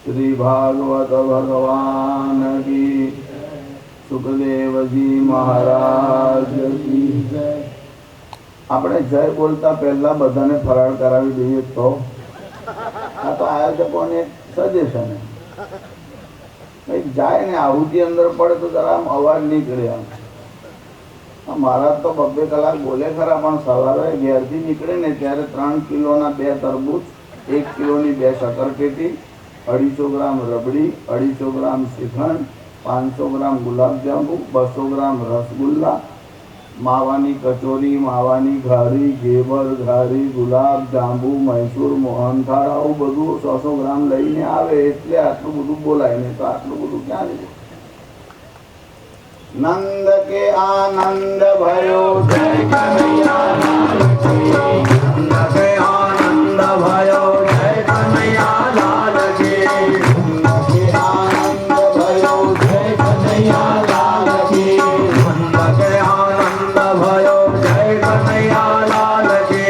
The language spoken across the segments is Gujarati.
श्री भागवत भगवान की, सुखदेव जी महाराज की जय। આપણે જય બોલતા પહેલા બધાને ફરાળ કરાવી દઈએ તો આ તો આયોજકોને સજેશન જાય ને આહુતિ અંદર પડે તો જરા આમ અવાજ નીકળે આમ મારા તો 2 કલાક બોલે ખરા પણ સવારે ઘેરથી નીકળે ને ત્યારે 3 કિલોના 2 તરબૂચ 1 કિલોની 2 શક્કરટેટી 250 ગ્રામ રબડી 250 ગ્રામ શ્રીખંડ 500 ગ્રામ ગુલાબજાંબુ 200 ગ્રામ રસગુલ્લા मावानी कचोरी मावानी घारी घेवर घारी गुलाब जांबू मैसूर मोहनथाळ आવું બધું 100 ગ્રામ લઈને આવે એટલે આટલું બધું બોલાય ને તો આટલું બધું ક્યાં લે नंद के आनंद भयो जय कन्हैया लाल की नंद के आनंद भयो जय कन्हैया लाल की नंद के आनंद भयो जय कन्हैया लाल की नंद के आनंद भयो जय कन्हैया लाल की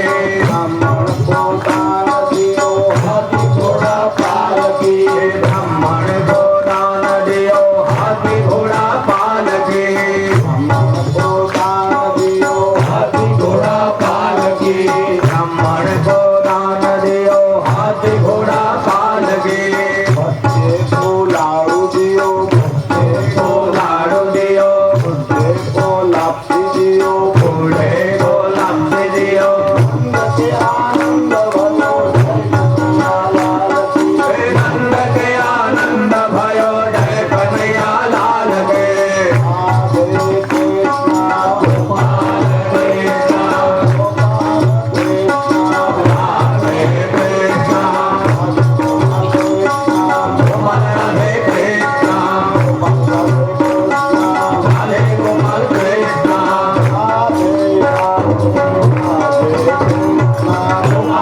ब्राह्मण को दान दियो हाथी घोड़ा पाल की ब्राह्मण को दान दियो हाथी घोड़ा पाल की ब्राह्मण को दान दियो हाथी घोड़ा पाल की ब्राह्मण को दान दियो हाथी घोड़ा पाल की बच्चे को लाड़ू दियो बच्चे को लाड़ू दियो बुढ़े को लापसी दियो बूढ़े को लापसी दियो नंद के आनंद भयो जय कन्हैया लाल की नंद के आनंद भयो जय कन्हैया लाल के राधे कृष्ण गोपाल कृष्ण गोपाल कृष्ण राधे कृष्ण गोपाल कृष्ण गोपाल राधे कृष्ण गोपाल राधे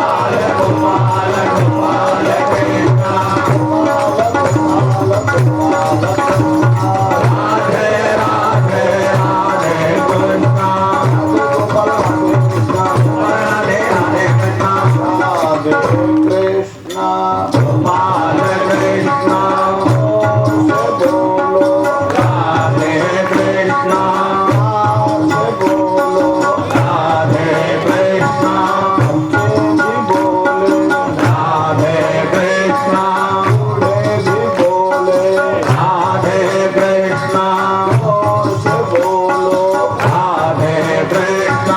गोपाल कृष्ण राधे राधे कृष्ण गोपाल गोपाल गोपाल कृष्ण गोपाल गोपाल राधे राधे राधे कृष्ण गोपाल राधे कृष्ण राधे राधे कृष्ण राधे कृष्ण गोपाल कृष्ण से बोलो राधे कृष्ण से बोलो राधे कृष्ण बच्चे भी बोले राधे कृष्ण बूढ़े भी बोले राधे कृष्ण से बोलो राधे कृष्ण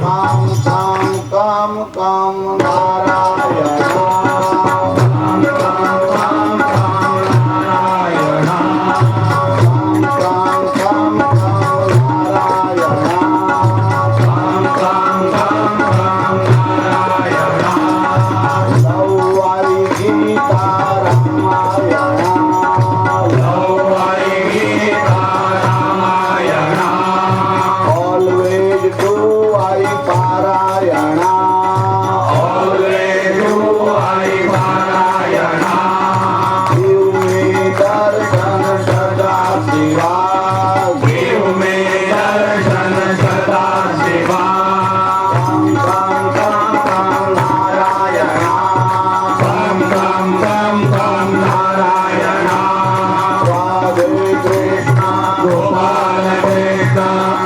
काम काम काम काम नारायण काम काम काम काम नारायण काम काम काम काम नारायण काम काम काम काम Narayan लौवारी Gita Ramayan लौवारी Gita Ramayan always do I पारायण always do I पारायण give me दर्शन सदा शिवा give me दर्शन सदा शिवा काम काम काम काम नारायण काम काम काम काम नारायण राधे कृष्ण गोपाल कृष्ण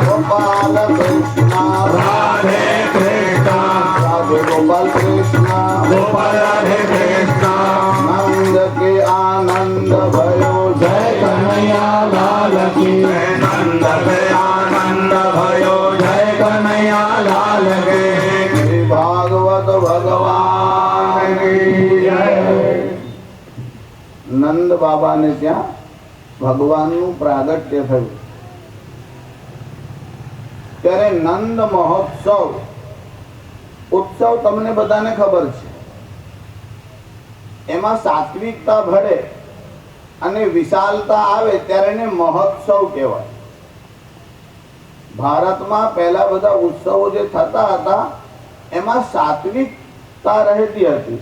गोपाल कृष्ण राधे कृष्ण राधे गोपाल कृष्ण गोपाल राधे कृष्ण नंद के आनंद भयो जय कन्हैया लाल की नंद के आनंद भयो जय कन्हैया लाल के श्री भागवत भगवान की जय। नंद बाबा ने ત્યાં ભગવાનનું પ્રાગટ્ય થયું ત્યારે નંદ મહોત્સવ ઉત્સવ તમને બધાને ખબર છે એમાં સાત્વિકતા ભળે અને વિશાલતા આવે ત્યારે એને મહોત્સવ કહેવાય ભારતમાં પહેલા બધા ઉત્સવો જે થતા હતા એમાં સાત્વિકતા રહેતી હતી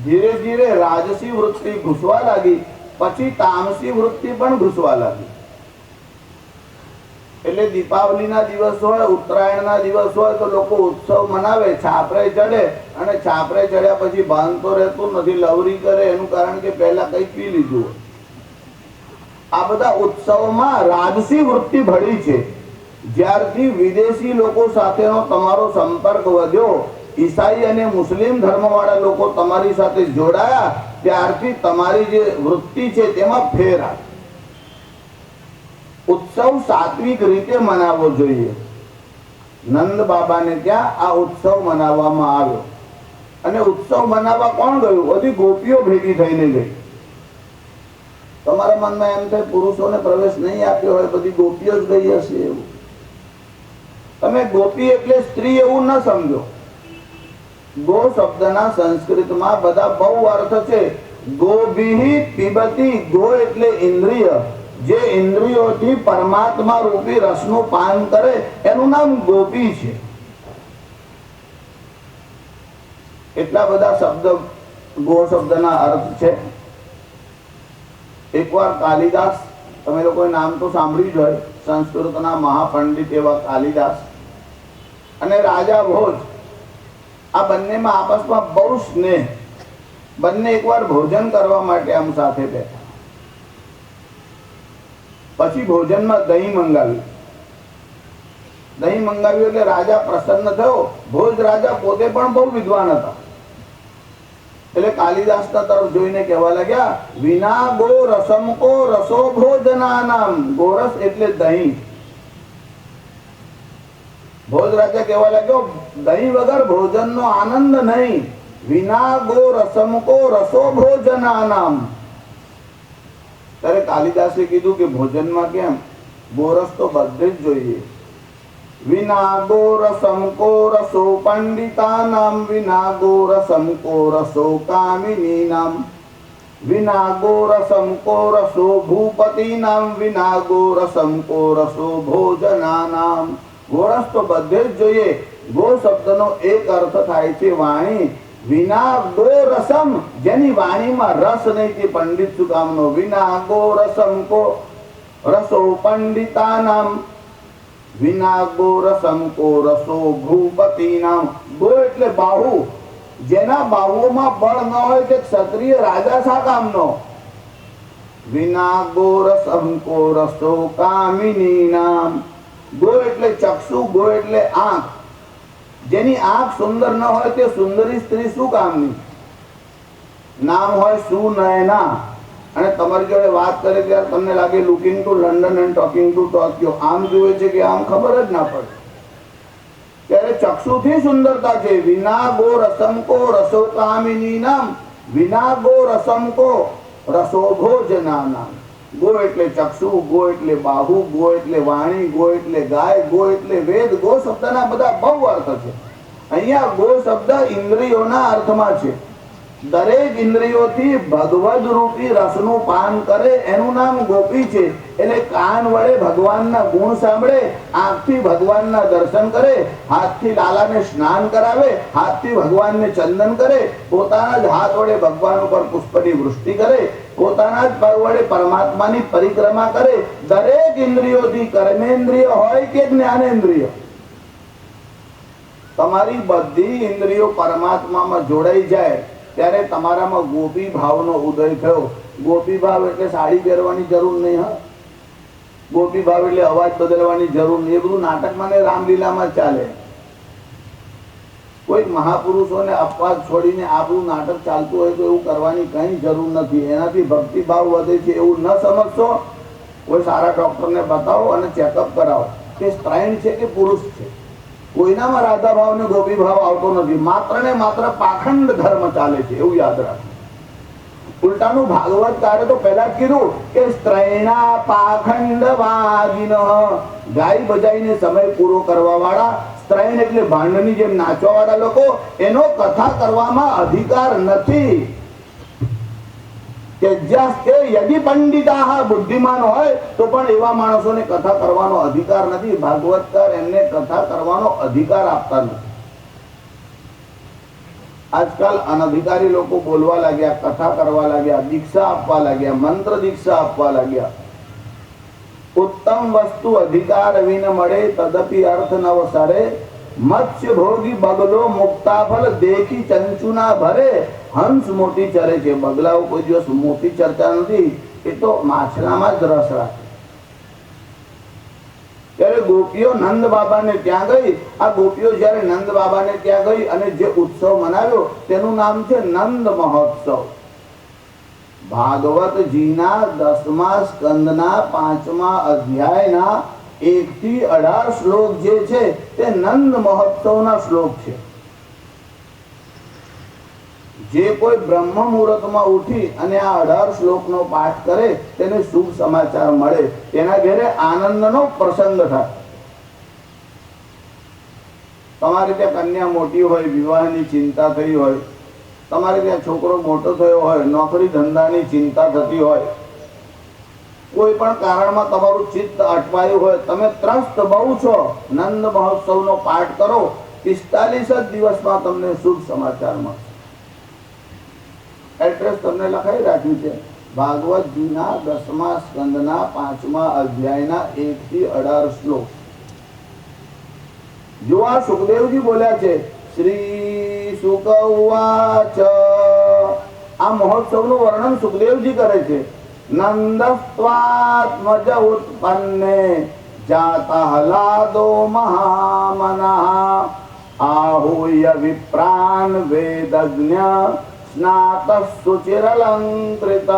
ધીરે ધીરે રાજસી વૃત્તિ ઘૂસવા લાગી પછી તામસી વૃત્તિ પણ ઘૂસવા લાગી એટલે દીપાવલીના દિવસ હોય, ઉત્તરાયણના દિવસ હોય તો લોકો ઉત્સવ મનાવે, છાપરે ચડે, અને છાપરે ચડ્યા પછી ભાન તો રહેતું નથી, લવરી કરે. એનું કારણ કે પહેલા કઈ પી લીધું હોય. આ બધા ઉત્સવમાં રાજસી વૃત્તિ ભળી છે. જ્યારથી વિદેશી લોકો સાથેનો તમારો સંપર્ક વધ્યો, ઈસાઈ અને મુસ્લિમ ધર્મવાળા લોકો તમારી સાથે જોડાયા, ત્યારથી તમારી જે વૃત્તિ છે તેમાં ફેર આવે. ઉત્સવ સાત્વિક રીતે મનાવવો જોઈએ. નંદ બાબાને ત્યાં આ ઉત્સવ મનાવવામાં આવ્યો. અને ઉત્સવ મનાવવા કોણ ગયું? બધી ગોપીઓ ભેગી થઈને ગઈ. તમારા મનમાં એમ થાય પુરુષોને પ્રવેશ નહીં આપ્યો હોય, બધી ગોપીઓ જ ગઈ હશે એવું. તમે ગોપી એટલે સ્ત્રી એવું ન સમજો. ગો શબ્દના સંસ્કૃતમાં બધા બહુ અર્થ છે. ગોભી પીબતી, ગો એટલે ઇન્દ્રિય, જે ઇન્દ્રિયોથી પરમાત્મા રૂપી રસનું પાન કરે એનું નામ ગોપી છે. એટલા બધા શબ્દ ગો શબ્દના અર્થ છે. એકવાર કાલિદાસ, તમે લોકોએ નામ તો સાંભળ્યું જ હોય, સંસ્કૃતના મહાપંડિત એવા કાલિદાસ અને રાજા ભોજ, આ બંનેમાં આપસમાં બહુ સ્નેહ. બંને એકવાર ભોજન કરવા માટે આમ સાથે બેઠા. પછી ભોજનમાં દહીં મંગાવ્યું. દહીં મંગાવ્યું એટલે રાજા પ્રસન્ન થયો. ભોજ રાજા પોતે પણ બહુ વિદ્વાન હતા. એટલે કાલિદાસના તરફ જોઈને કહેવા લાગ્યા, વિના ગો રસમ કો રસો ભોજનાનામ. ગોરસ એટલે દહીં. ભોજ રાજા કહેવા લાગ્યો, દહીં વગર ભોજનનો આનંદ નહીં. વિના ગો રસમ કો રસો ભોજનાનામ. ત્યારે કાલિદાસે કીધું કે ભોજનમાં કેમ? ગોરસ તો બધે જ જોઈએ. વિના ગોરસમ કો રસો પંડિતાનામ, વિના ગોરસમ કો રસો કામિનીનામ, વિના ગોરસમ કો રસો ભૂપતિનામ, વિના ગોરસમ કો રસો ભોજનાનામ. ગોરસ તો બધે જ જોઈએ. ગો શબ્દનો એક અર્થ થાય છે વાણી. વિના ગોરસમ, જેની વાણીમાં રસ નહીં તે પંડિત શું કામનો? વિના ગોરસમ કો રસો પંડિતાનામ, વિના ગોરસમ કો રસો ભૂપતિનામ. ગો એટલે બાહુ. જેના બાહુઓમાં બળ ન હોય તે ક્ષત્રિય રાજા શા કામનો? વિના ગોરસમ કો રસો કામિનીનામ. ગો એટલે ચક્ષુ, ગો એટલે આંખ. જેની આંખ સુંદર ન હોય તે સુંદરી સ્ત્રી શું કામની? નામ હોય સુનયના, અને તમારી જોડે વાત કરે ત્યારે તમને લાગે looking to London and talking two Tokyo. આમ જોવે છે કે આમ ખબર જ ના પડે. ત્યારે ચક્ષુથી સુંદરતા છે. વિના ગો રસમ કો રસો કામિની નામ, વિના ગો રસમ કો રસો ભોજના નામ. ગો એટલે ચક્ષુ, ગો એટલે બાહુ, ગો એટલે વાણી, ગો એટલે ગાય, ગો એટલે વેદ. ગો શબ્દના બધા બહુ અર્થ છે. અહીંયા ગો શબ્દ ઇન્દ્રિયોના અર્થમાં છે. દરેક ઇન્દ્રિયોથી ભગવદ રૂપી રસનું પાન કરે એનું નામ ગોપી છે. એટલે કાન વડે ભગવાનના ગુણ સાંભળે, આંખથી ભગવાનના દર્શન કરે, હાથથી લાલાને સ્નાન કરાવે, હાથથી ભગવાનને ચંદન કરે, પોતાના જ હાથ વડે ભગવાન ઉપર પુષ્પની વૃષ્ટિ કરે, પોતાના જ પગ વડે પરમાત્માની પરિક્રમા કરે. દરેક ઇન્દ્રિયોથી, કર્મેન્દ્રિય હોય કે જ્ઞાનેન્દ્રિય, તમારી બધી ઇન્દ્રિયો પરમાત્મામાં જોડાઈ જાય ત્યારે તમારામાં ગોપી ભાવનો ઉદય થયો. ગોપી ભાવ એટલે સાડી પહેરવાની જરૂર નહીં. હા, ગોપી ભાવ એટલે અવાજ બદલવાની જરૂર નહીં. એ બધું નાટકમાં ને રામલીલામાં ચાલે. કોઈ મહાપુરુષોને અપવાદ છોડીને આપણું નાટક ચાલતું હોય તો એવું કરવાની કઈ જરૂર નથી. એનાથી ભક્તિ ભાવ વધે છે એવું ન સમજશો. કોઈ સારા ડોક્ટરને બતાવો અને ચેકઅપ કરાવો કે સ્ત્રાયણ છે કે પુરુષ છે. કોઈનામાં રાધા ભાવ ને ગોપી ભાવ આવતો નથી. માત્ર ને માત્ર પાખંડ ધર્મ ચાલે છે, એવું યાદ રાખો. ઉલટાનું ભાગવતકારે તો પહેલા જ કીધું કે સ્ત્રૈણા પાખંડવાદિન, ગાય બજાઈને સમય પૂરો કરવા વાળા, સ્ત્રૈણ એટલે ભાંડની જેમ નાચવા વાળા લોકો, એનો કથા કરવામાં અધિકાર નથી. યદિ પંડિતા બુદ્ધિમાન હોય તો પણ એવા માણસોને કથા કરવાનો અધિકાર નથી. ભાગવતકાર એમને કથા કરવાનો અધિકાર આપતા નથી. આજકાલ અનધિકારી લોકો બોલવા લાગ્યા, કથા કરવા લાગ્યા, દીક્ષા આપવા લાગ્યા, મંત્ર દીક્ષા આપવા લાગ્યા. उत्तम वस्तु अधिकार विन मळे तदपि अर्थ नवसरे मत्स्य भोगी बगलो मुक्ताफल देखी चंचुना भरे हंस मोती चरे છે બગલાઓ કોઈ દિવસ મોતી ચરતા નથી એ તો માછલામાં જ રસ રાખે ત્યારે ગોપીઓ નંદ બાબાને ત્યાં ગઈ આ ગોપીઓ જ્યારે નંદ બાબાને ત્યાં ગઈ અને જે ઉત્સવ મનાવ્યો તેનું નામ છે નંદ મહોત્સવ ભાગવતજીના 10મા સ્કંદના 5મા અધ્યાયના 1 થી 18 શ્લોક જે છે તે નંદ મહોત્સવના શ્લોક છે જે કોઈ બ્રહ્મ મુહૂર્તમાં ઉઠી અને આ 18 શ્લોકનો પાઠ કરે તેને શુભ સમાચાર મળે તેના ઘરે આનંદનો પ્રસંગ થાય તમારી ત્યાં કન્યા મોટી હોય વિવાહની ચિંતા થઈ હોય તમારે ત્યાં છોકરો મોટો થયો હોય નોકરી ધંધાની ચિંતા થતી હોય કોઈ પણ કારણમાં તમારું ચિત્ત અટવાયું હોય તમે ત્રસ્ત બહુ છો નંદ મહોત્સવનો પાઠ કરો 45 જ દિવસમાં તમને શુભ સમાચાર મળશે એડ્રેસ તમને લખાઈ રાખ્યું છે ભાગવતજીના 10મા સ્કંદના 5મા અધ્યાયના 1 થી 18 શ્લોક જો આ સુખદેવજી બોલ્યા છે શ્રી શુક ઉવાચ આ મહોત્સવનું વર્ણન સુખદેવજી કરે છે નંદસ્ત્વાત્મજ ઉત્પન્ને જાતા હલાદો મહામનઃ આહુય વિપ્રાન વેદજ્ઞ સ્નાતઃસુચિરલંકૃત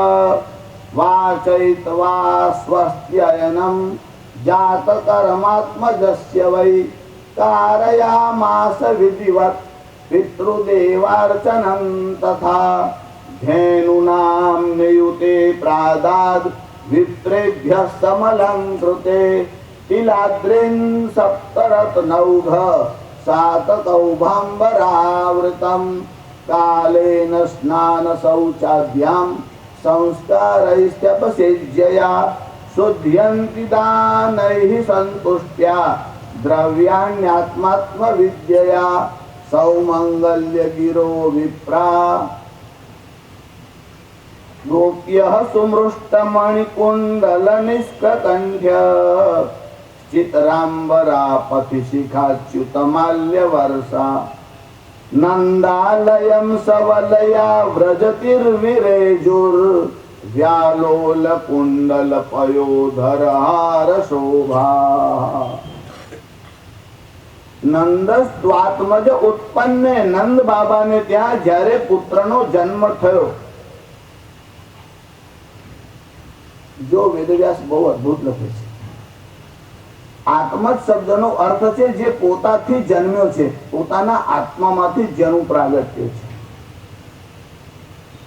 વાચયિત્વા સ્વસ્ત્યયનં જાતકર્માત્મજસ્ય વૈ कारयामास विधिवत् पितृदेवार्चनं तथा धेनूनां नियुते प्रादाद् विप्रेभ्यः समलंकृते तिलाद्रिं सप्तरत्नौघ सातकौभाम्बरावृतं कालेन स्नान शौचाभ्यां संस्कारैश्चपसेज्यया शुद्ध्यन्ति दानैः सन्तुष्ट्या द्रव्याण्यात्मात्म विद्यया सौमंगल्य गिरो विप्रा गोप्यः सुमृष्टमणिकुण्डल निष्ककण्ठ्य चित्राम्बरा पथिशिखाच्युतमाल्य वर्षा नन्दालयं सवलया व्रजतिर्विरेजुर् व्यालोल कुण्डल पयोधरहार शोभा નંદસ્ત્વાત્મજ ઉત્પન્ને નંદ બાબાને ત્યાં જ્યારે પુત્રનો જન્મ થયો જો વેદવ્યાસ બહુ અદ્ભુત લખે છે આત્મજ શબ્દનો અર્થ છે જે પોતાથી જન્મ્યો છે પોતાના આત્મામાંથી જેનું પ્રાગટ્ય છે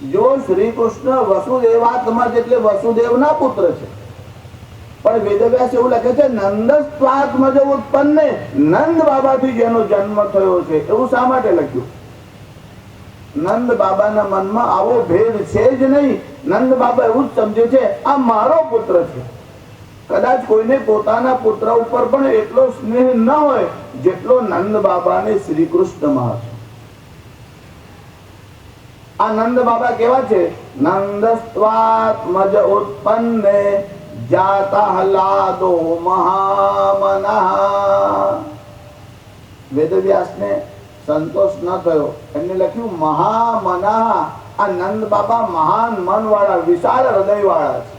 જો શ્રી કૃષ્ણ વસુદેવાત્મજ એટલે વસુદેવના પુત્ર છે પણ વેદવ્યાસ એવું લખે છે નંદસ્ત્વાત્મજ ઉત્પન્ને નંદ બાબાથી જેનો જન્મ થયો છે એવું શા માટે લખ્યું નંદ બાબાના મનમાં આવો ભેદ છે જ નહીં નંદ બાબા એવું જ સમજે છે આ મારો પુત્ર છે કદાચ કોઈને પોતાના પુત્ર ઉપર પણ એટલો સ્નેહ ન હોય જેટલો નંદ બાબાને શ્રી કૃષ્ણમાં છે આ નંદ બાબા કેવા છે નંદસ્ત્વાત્મજ ઉત્પન્ને જાતા હલાદો મહામનઃ વેદવ્યાસને સંતોષ ન થયો એમને લખ્યું મહામનઃ આ નંદ બાબા મહાન મન વાળા વિશાળ હૃદય વાળા છે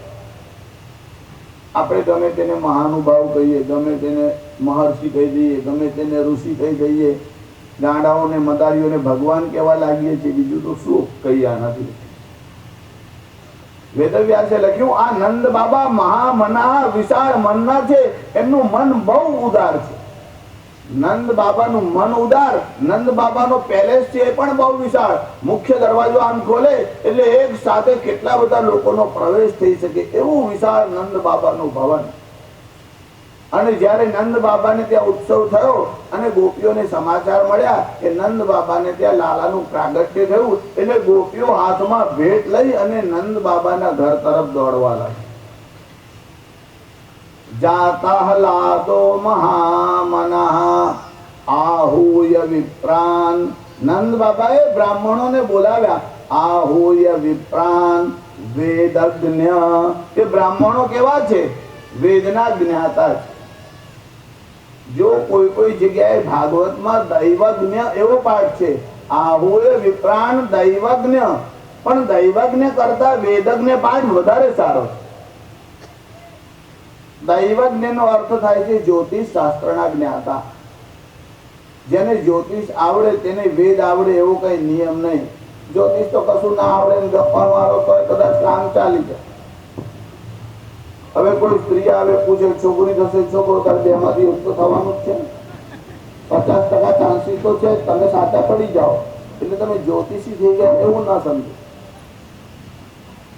આપણે ગમે તેને મહાનુભાવ કહીએ ગમે તેને મહર્ષિ કહી દઈએ ગમે તેને ઋષિ કહી દઈએ ગાંડાઓને મદારીઓને ભગવાન કહેવા લાગીએ છીએ બીજું તો શું કહીએ આનાથી વેદવ્યાસે લખ્યું આ નંદ બાબા મહામના વિશાળ મનના છે એમનું મન બહુ ઉદાર છે નંદ બાબાનું મન ઉદાર નંદ બાબાનો પેલેસ છે એ પણ બહુ વિશાળ મુખ્ય દરવાજો આમ ખોલે એટલે એક સાથે કેટલા બધા લોકોનો પ્રવેશ થઈ શકે એવું વિશાળ નંદ બાબાનું ભવન અને જ્યારે નંદ બાબાને ત્યાં ઉત્સવ થયો અને ગોપીઓને સમાચાર મળ્યા કે નંદ બાબાને ત્યાં લાલાનું પ્રાગટ્ય થયું એટલે ગોપીઓ હાથમાં ભેટ લઈ અને નંદ બાબાના ઘર તરફ દોડવા લાગી જાતા હલાદો મહામનઃ આહુય વિપ્રાન નંદ બાબાએ બ્રાહ્મણોને બોલાવ્યા આહુય વિપ્રાન વેદજ્ઞ એ બ્રાહ્મણો કેવા છે વેદના જ્ઞાતા છે. જો કોઈ જગ્યાએ ભાગવતમાં દૈવજ્ઞ એવો પાઠ છે, આહોય વિપ્રાણ દૈવજ્ઞ, પણ દૈવજ્ઞ કરતા વેદજ્ઞ પાઠ વધારે સારો છે. દૈવજ્ઞ નો અર્થ થાય છે જ્યોતિષ શાસ્ત્રના જ્ઞાતા. જેને જ્યોતિષ આવડે તેને વેદ આવડે એવો કઈ નિયમ નહીં. જ્યોતિષ તો કશું ના આવડે ને ગપ્પા મારો તો કદાચ કામ ચાલી જાય. હવે કોઈ સ્ત્રી આવે પૂછે છોકરી થશે છોકરો, તારે બે માંથી એક તો થવાનું જ છે. 50% ચાન્સીસ તો છે, તમે સાચા પડી જાઓ એટલે તમે જ્યોતિષી થઈ ગયા એવું ના સમજો.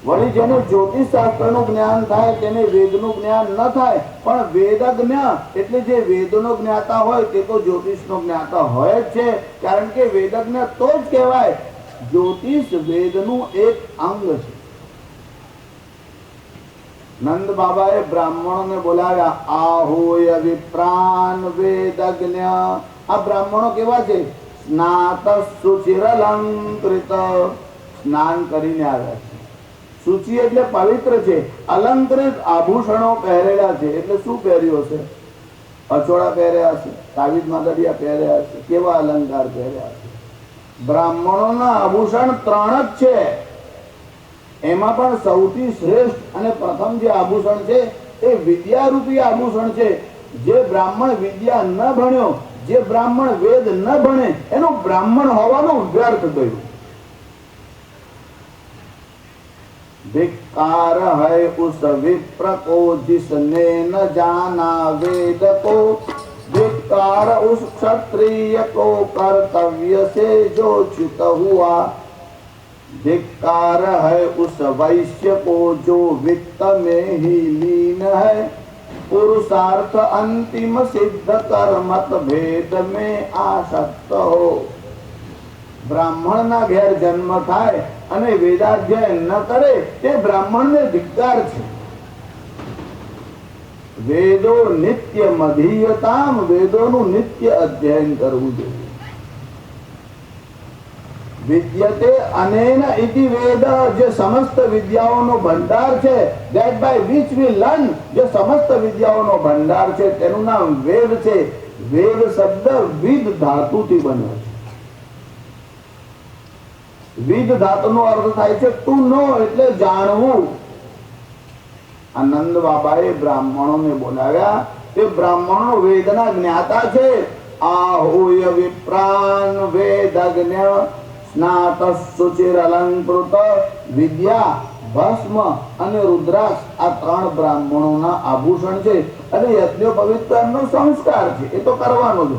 વળી જેને જ્યોતિષ શાસ્ત્ર નું જ્ઞાન થાય તેને વેદ નું જ્ઞાન ન થાય, પણ વેદજ્ઞ એટલે જે વેદ નો જ્ઞાતા હોય તે તો જ્યોતિષ નો જ્ઞાતા હોય જ છે. કારણ કે વેદજ્ઞ તો જ કહેવાય. જ્યોતિષ વેદ નું એક અંગ છે. નંદ બાબાએ બ્રાહ્મણોને બોલાવ્યા, આહોય વિપ્રાન વેદજ્ઞ. આ બ્રાહ્મણો કેવા છે? સ્નાત સુચિરલંકૃત, સ્નાન કરીને આવ્યા છે. સૂચિ એટલે પવિત્ર છે. અલંકૃત આભૂષણો પહેરેલા છે. એટલે શું પહેર્યું હશે? અચોડા પહેર્યા છે, તાવીજ માદડિયા પહેર્યા છે, કેવા અલંકાર પહેર્યા છે. બ્રાહ્મણોના આભૂષણ 3 જ છે. એમાં પણ સૌથી શ્રેષ્ઠ અને પ્રથમ જે આભૂષણ છે એ વિદ્યારૂપી આભૂષણ છે. જે બ્રાહ્મણ વિદ્યા ન ભણ્યો, જે બ્રાહ્મણ વેદ ન ભણે, એનું બ્રાહ્મણ હોવાનું વ્યર્થ ગયું. धिक्कार है उस विप्र को जिसने न जाना वेद को, धिक्कार उस क्षत्रिय को कर्तव्य से जो च्युत हुआ, धिक्कार है उस वैश्य को जो वित्त में ही लीन है, पुरुषार्थ अंतिम सिद्ध कर मत भेद में आसक्त हो. બ્રાહ્મણ ના ઘેર જન્મ થાય અને વેદાધ્યયન ન કરે તે બ્રાહ્મણ ને ધિક્કાર છે. વેદો નિત્ય મધીયતામ, વેદોનું નિત્ય અધ્યયન કરવું જોઈએ. વિદ્યતે અનેન ઇતિ વેદ, જે સમસ્ત વિદ્યાઓનો ભંડાર છે, that by which we learn, જે સમસ્ત વિદ્યાઓનો ભંડાર છે તેનું નામ વેદ છે. વેદ શબ્દ વિદ ધાતુથી બન્યો છે. વિદ ધાતુનો અર્થ થાય છે ટુ નો, એટલે જાણવું. આનંદ બાબાએ બ્રાહ્મણોને બોલાવ્યા. તે બ્રાહ્મણો વેદના જ્ઞાતા છે. આહોય વિપ્રાન વેદજ્ઞ સ્નાત સુચિર અલંકૃત. વિદ્યા, ભસ્મ અને રુદ્રાક્ષ આ 3 બ્રાહ્મણોના આભૂષણ છે. અને યજ્ઞ પવિત્રનો સંસ્કાર છે, એ તો કરવાનો જ.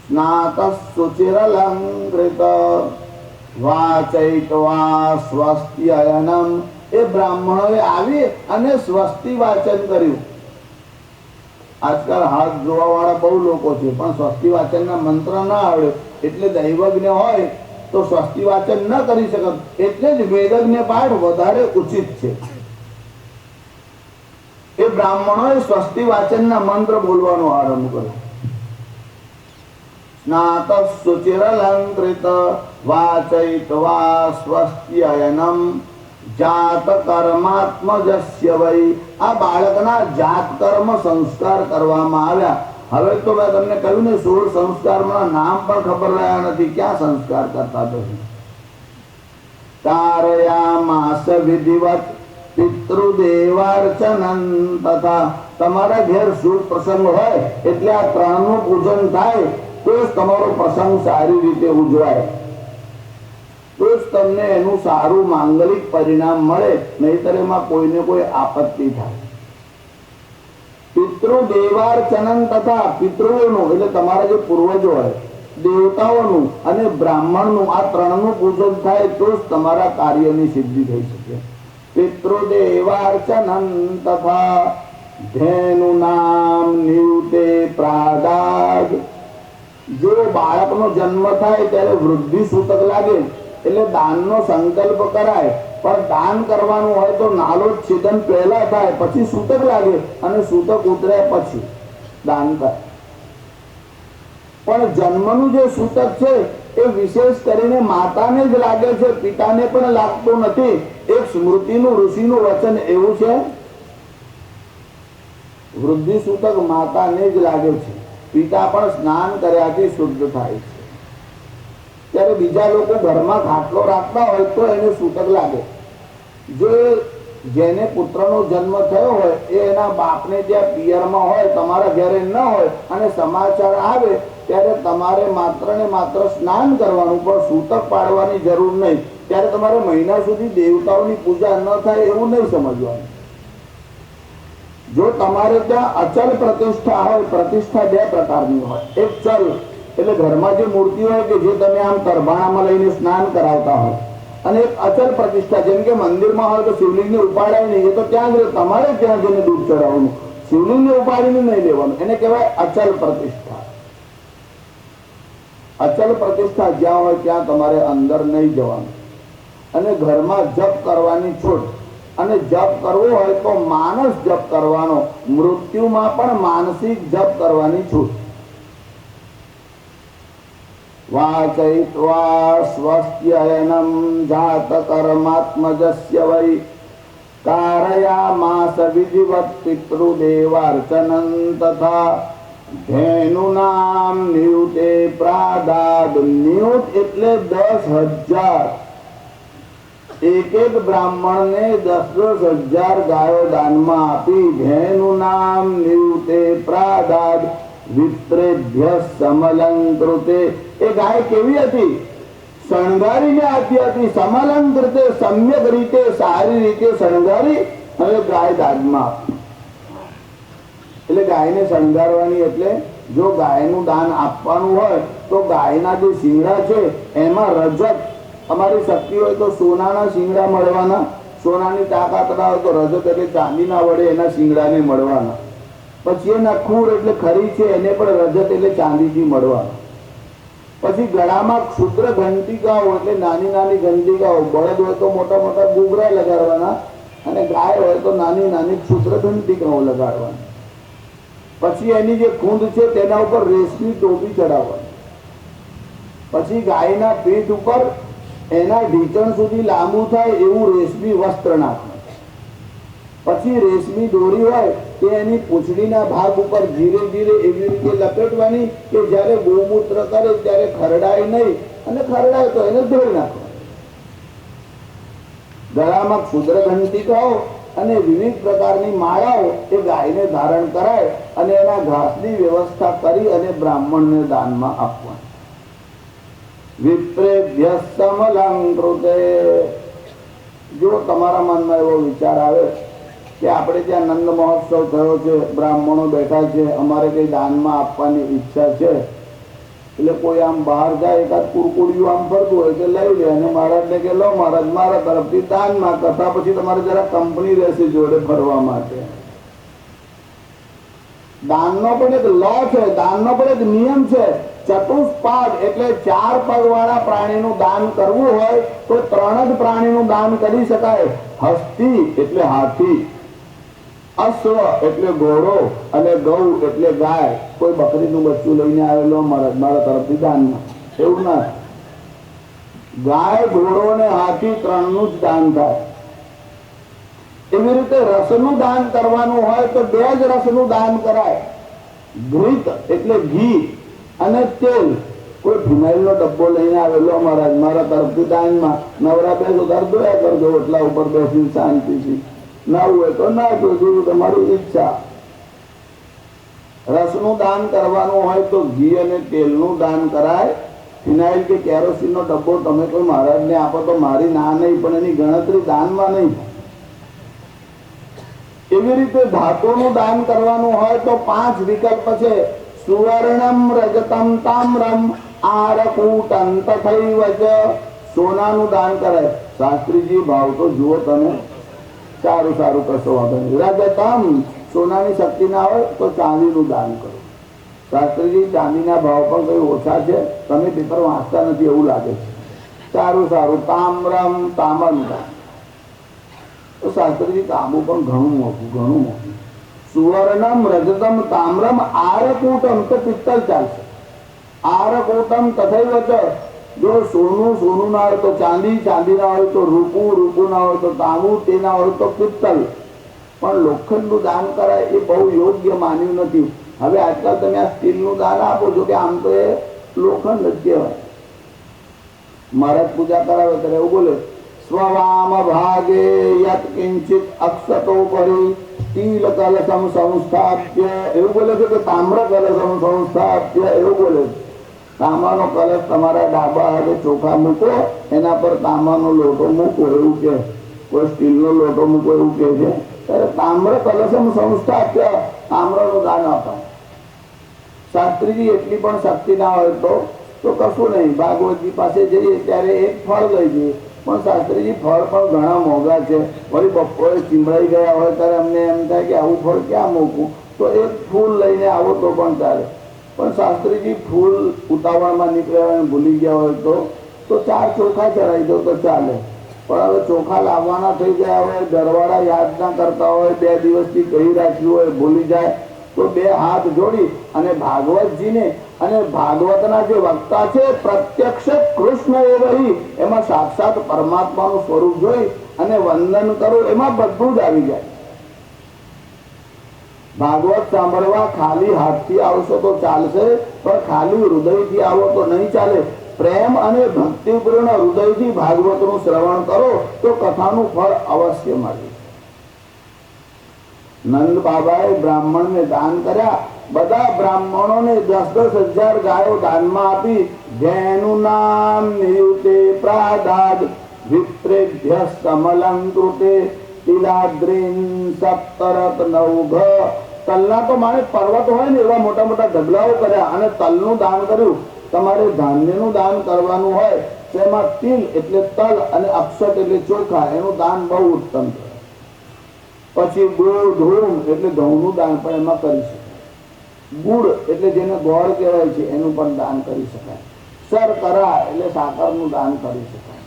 સ્નાત સુચિરલંકૃત વાચૈત્વા સ્વસ્ત્યયનમ. એ બ્રાહ્મણોએ આવી અને સ્વસ્તિ વાચન કર્યું. આજકાલ હાથ જોવા વાળા બહુ લોકો છે, પણ સ્વસ્તિ વાચનના મંત્ર ના આવડે એટલે દૈવજ્ઞ હોય તો સ્વસ્તિ વાચન ન કરી શકે. એટલે જ વેદજ્ઞ પાઠ વધારે ઉચિત છે. એ બ્રાહ્મણોએ સ્વસ્તિ વાચનના મંત્ર બોલવાનો આરંભ કર્યો. સ્નાત સુચિરલંકૃત વાચૈત્વા સ્વસ્ત્યયનમ જાત કર્માત્મજસ્ય વૈ. આ બાળકના જાત કર્મ સંસ્કાર કરવામાં આવ્યા. હવે તો મેં તમને કહ્યું ને 16 સંસ્કારના નામ પણ ખબર રહ્યા નથી. ક્યાં સંસ્કાર કરતા તો તારયામાસ વિધિવત પિતૃદેવાર્ચનં તથા. તમારા ઘેર શુભ પ્રસંગ હોય એટલે આ 3 નું પૂજન થાય તો જ તમારો પ્રસંગ સારી રીતે ઉજવાય, તો જ તમને એનું સારું માંગલિક પરિણામ મળે. નહીતર એમાં કોઈને કોઈ આપત્તિ થાય. પિતૃદેવાર્ચનં તથા, પિતૃઓનું એટલે તમારા જે પૂર્વજો હોય, દેવતાઓનું અને બ્રાહ્મણનું, આ 3 નું પૂજન થાય તો જ તમારા કાર્યની સિદ્ધિ થઈ શકે. પિતૃદેવાર્ચનં તથા ધેનુ નામ નિયુતે પ્રાદાદ. જો બાળકનો જન્મ થાય ત્યારે વૃદ્ધિ સૂતક લાગે એટલે દાનનો સંકલ્પ કરાય. પણ દાન કરવાનું હોય તો નાલો છેદન પહેલા થાય, પછી સૂતક લાગે અને સૂતક ઉતરે પછી દાન થાય. પણ જન્મનું જે સૂતક છે એ વિશેષ કરીને માતાને જ લાગે છે, પિતાને પણ લાગતું નથી. એક સ્મૃતિનું ઋષિનું વચન એવું છે, વૃદ્ધિ સૂતક માતાને જ લાગે છે, પિતા પણ સ્નાન કર્યાથી શુદ્ધ થાય છે. ત્યારે બીજા લોકો ઘરમાં ખાટલો રાખતા હોય તો એને સૂતક લાગે. જો જેને પુત્રનો જન્મ થયો હોય એ એના બાપને ત્યાં પિયરમાં હોય, તમારા ઘરે ન હોય, અને સમાચાર આવે ત્યારે તમારે માત્ર ને માત્ર સ્નાન કરવાનું, પણ સૂતક પાડવાની જરૂર નહીં. ત્યારે તમારે મહિના સુધી દેવતાઓની પૂજા ન થાય એવું નહીં સમજવાનું. જો તમારે ત્યાં અચલ પ્રતિષ્ઠા હોય, પ્રતિષ્ઠા બે પ્રકારની હોય. એક ચલ એટલે ઘરમાં જે મૂર્તિ હોય કે જે તમે આમ તરભાણામાં લઈને સ્નાન કરાવતા હોય, અને એક અચલ પ્રતિષ્ઠા જેમ કે મંદિરમાં હોય તો શિવલિંગને ઉપાડાય નહીં, એ તો ત્યાં જ તમારે ત્યાં જઈને દૂધ ચડાવવાનું, શિવલિંગને ઉપાડીને નહીં લેવાનું. એને કહેવાય અચલ પ્રતિષ્ઠા. અચલ પ્રતિષ્ઠા જ્યાં હોય ત્યાં તમારે અંદર નહીં જવાનું. અને ઘરમાં જપ કરવાની છૂટ. અને જપ કરવો હોય તો માનસ જપ કરવાનો, મૃત્યુમાં પણ માનસિક જપ કરવાની છૂટ. વાચયિત્વા સ્વસ્ત્યયનમ જાત કર્માત્મજસ્ય વૈ કારયામાસ વિધિવત પિતૃદેવાર્ચનં તથા ધેનુનામ નિયુતે પ્રાદાદ. નિયુત એટલે 10,000. એક એક બ્રાહ્મણને 10,000 ગાયો દાનમાં આપી. ધેનું નામ નિયુતે પ્રાદાદ વિપ્રેભ્ય સમલંકૃતે. એ ગાય કેવી હતી? શણગારીને આપી હતી. સમલંકૃતે સમ્યક રીતે, સારી રીતે શણગારી અને ગાય દાનમાં આપી. એટલે ગાયને શણગારવાની એટલે જો ગાયનું દાન આપવાનું હોય તો ગાયના જે શિંગડા છે એમાં રજત, અમારી શક્તિ હોય તો સોનાના શિંગડા મળવાના, સોનાની તાકાત ના હોય તો રજત એટલે ચાંદીના વડે એના શિંગડાને મળવાના. પછી એના ખૂર એટલે ખરી છે એને પણ રજત એટલે ચાંદીથી મળવાના. પછી ગળામાં ક્ષુદ્ર ઘંટિકાઓ એટલે નાની નાની ઘંટિકાઓ, બળદ હોય તો મોટા મોટા ગુગરા લગાડવાના, અને ગાય હોય તો નાની નાની ક્ષુદ્ર ઘંટિકાઓ લગાડવાની. પછી એની જે ખૂંદ છે તેના ઉપર રેશમી ટોપી ચડાવવાની. પછી ગાયના પીઠ ઉપર એના ઢીચણ સુધી લાંબુ થાય એવું રેશમી વસ્ત્ર નાખવું. પછી રેશમી દોરી હોય તે એની પૂંછડીના ભાગ ઉપર ધીરે ધીરે એવી રીતે લપેટવાની કે જ્યારે ગૌમૂત્ર કરે ત્યારે ખરડાય નહીં, અને ખરડાય તો એને ધોઈ નાખવાનું. ગળામાં ક્ષુદ્ર ઘંટિકાઓ અને વિવિધ પ્રકારની માળાઓ એ ગાયને ધારણ કરાય અને એના ઘાસની વ્યવસ્થા કરી અને બ્રાહ્મણને દાનમાં આપવાની. વિપ્રેભ્ય સમલંકૃતે. જો તમારા મનમાં એવો વિચાર આવે કે આપણે ત્યાં નંદ મહોત્સવ થયો છે, બ્રાહ્મણો બેઠા છે, અમારે કઈ દાનમાં આપવાની ઈચ્છા છે, એટલે કોઈ આમ બહાર જાય એકાદ કુરકુડિયું આમ ફરતું હોય કે લઈ લે અને મહારાજને કે લો મહારાજ મારા તરફથી દાનમાં. કથા પછી તમારે જરા કંપની રહેશે જોડે ફરવા માટે. દાનનો પણ એક લો છે, દાનનો પણ એક નિયમ છે. ચતુષ્પાદ એટલે 4 પગ વાળા પ્રાણીનું દાન કરવું હોય તો 3 જ પ્રાણીનું દાન કરી શકાય. હસ્તી એટલે હાથી, અશ્વ એટલે ઘોડો, અને ગૌ એટલે ગાય. કોઈ બકરીનું બચ્ચું લઈને આવેલો મારા તરફથી દાનમાં, એવું ના. ગાય, ઘોડો અને હાથી 3 નું જ દાન થાય. એવી રીતે રસનું દાન કરવાનું હોય તો 2 જ રસનું દાન કરાય. ઘૃત એટલે ઘી અને તેલ. કોઈ ફિનાઇલ નો ડબ્બો લઈને આવેલો મહારાજ મારા તરફથી દાનમાં, નવરા બેસો તાર દોયા કરજો એટલા ઉપર બેસી શાંતિથી, ના હોય તો ના જોજો, તમારી ઈચ્છા. રસનું દાન કરવાનું હોય તો ઘી અને તેલનું દાન કરાય. ફિનાઇલ કે કેરોસીન નો ડબ્બો તમે કોઈ મહારાજને આપો તો મારી ના નહીં, પણ એની ગણતરી દાનમાં નહીં. એવી રીતે ધાતુનું દાન કરવાનું હોય તો 5 વિકલ્પ છે. સુવર્ણમ રજતમ તામ્રમ આરકૂટમ તથૈવ ચ. સોનાનું દાન કરાય. શાસ્ત્રીજી ભાવ તો જુઓ તમે, સારું સારું કશો વાંધો નહીં. રજતમ સોનાની શક્તિ ના હોય તો ચાંદીનું દાન કરો. શાસ્ત્રીજી ચાંદીના ભાવ પણ કઈ ઓછા છે, તમે પેપર વાંચતા નથી એવું લાગે છે. સારું સારું. તામ્રમ તાંબાનું દાન તો શાસ્ત્રીજી તાંબુ પણ ઘણું મોટું, ઘણું મોટું. સુવર્ણમ રજતમ તામ્રમ આરકૂટમ તો પિત્તલ ચાલશે. આરકૂટમ તથૈવ ચ જો સોનું સોનું ના હોય તો ચાંદી, ચાંદી ના હોય તો રૂપું, રૂપું ના હોય તો તાંબુ, તે ના હોય તો પિત્તલ, પણ લોખંડનું દાન કરાય એ બહુ યોગ્ય માન્યું નથી. હવે આજકાલ તમે આ સ્ટીલનું દાન આપો છો કે આમ તો એ લોખંડ જ કહેવાય. મહારાજ પૂજા કરાવે ત્યારે એવું બોલે, સ્વવામ ભાગે યત કિંચિત અક્ષતો પરી તિલ કલશમ સંસ્થાપ્ય, એવું બોલે છે કે તામ્ર કલશમ સંસ્થાપ્ય, એવું બોલે છે. તાંબાનો કલશ તમારા ડાબા હાથે ચોખા મૂકો, એના પર તાંબાનો લોટો મૂકો, એવું કે. કોઈ સ્ટીલનો લોટો મૂકો એવું કે છે. ત્યારે તામ્ર કલશમ સંસ્થાપ્ય, તામ્રનું દાન અપાય. શાસ્ત્રીજી એટલી પણ શક્તિ ના હોય તો કશું નહીં. ભાગવતજી પાસે જઈએ ત્યારે એક ફળ લઈ જઈએ, પણ શાસ્ત્રીજી ફળ પણ ઘણા મોંઘા છે. વળી બપોરે ચીમડાઈ ગયા હોય ત્યારે અમને એમ થાય કે આવું ફળ ક્યાં મૂકવું, તો એક ફૂલ લઈને આવો તો પણ ચાલે. પણ શાસ્ત્રીજી ફૂલ ઉતાવળમાં નીકળ્યા હોય ભૂલી ગયા હોય તો 4 ચોખા ચડાવી દો તો ચાલે. પણ હવે ચોખા લાવવાના થઈ ગયા હોય, ઘરવાળા યાદ ના કરતા હોય, 2 દિવસથી કહી રાખ્યું હોય, ભૂલી જાય, તો 2 હાથ જોડી અને ભાગવતજીને અને ભાગવતના જે વક્તા છે પ્રત્યક્ષ કૃષ્ણ એ રહી, એમાં સાક્ષાત પરમાત્માનું સ્વરૂપ જોઈ અને વંદન કરો, એમાં બધું જ આવી જાય. ભાગવત સાંભળવા ખાલી હાથથી આવશો તો ચાલશે, પણ ખાલી હૃદયથી આવો તો નહીં ચાલે. પ્રેમ અને ભક્તિપૂર્ણ હૃદયથી ભાગવતનું શ્રવણ કરો તો કથાનું ફળ અવશ્ય મળે. નંદ બાબાએ બ્રાહ્મણને દાન કર્યા. બધા બ્રાહ્મણોને 10,000 ગાયો દાનમાં આપી. જેનું નામ નિયુતે પ્રાદાદ વિપ્રેભ્ય સમલંકૃતે તિલાદ્રીન સપ્તરત નવઘ. તલના તો માણે પર્વત હોય ને એવા મોટા મોટા ઢગલાઓ કર્યા અને તલનું દાન કર્યું. તમારે ધાન્યનું દાન કરવાનું હોય તેમાં તિલ એટલે તલ અને અક્ષત એટલે ચોખા, એનું દાન બહુ ઉત્તમ છે. પછી ગુળ ધૂમ એટલે ઘઉંનું દાન પણ એમાં કરી શકાય. ગુડ એટલે જેને ગોળ કહેવાય છે એનું પણ દાન કરી શકાય. શર્કરા એટલે સાકરનું દાન કરી શકાય.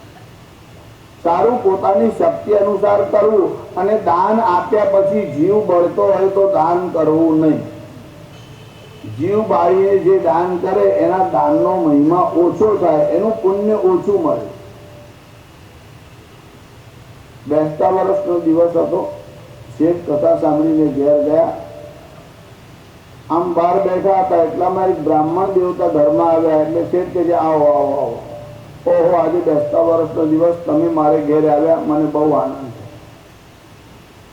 સારું પોતાની શક્તિ અનુસાર કરવું, અને દાન આપ્યા પછી જીવ બળતો હોય તો દાન કરવું નહીં. જીવ બાળીને જે દાન કરે એના દાનનો મહિમા ઓછો થાય, એનું પુણ્ય ઓછું મળે. બેસતા વર્ષનો દિવસ હતો. શેઠ કથા સાંભળીને ઘેર ગયા. આમ બહાર બેઠા હતા એટલામાં એક બ્રાહ્મણ દેવતા ઘરમાં આવ્યા. એટલે શેઠ કે આવો આવો આવો, ઓહો આજે બેસતા વર્ષનો દિવસ, તમે મારે ઘેર આવ્યા, મને બહુ આનંદ છે.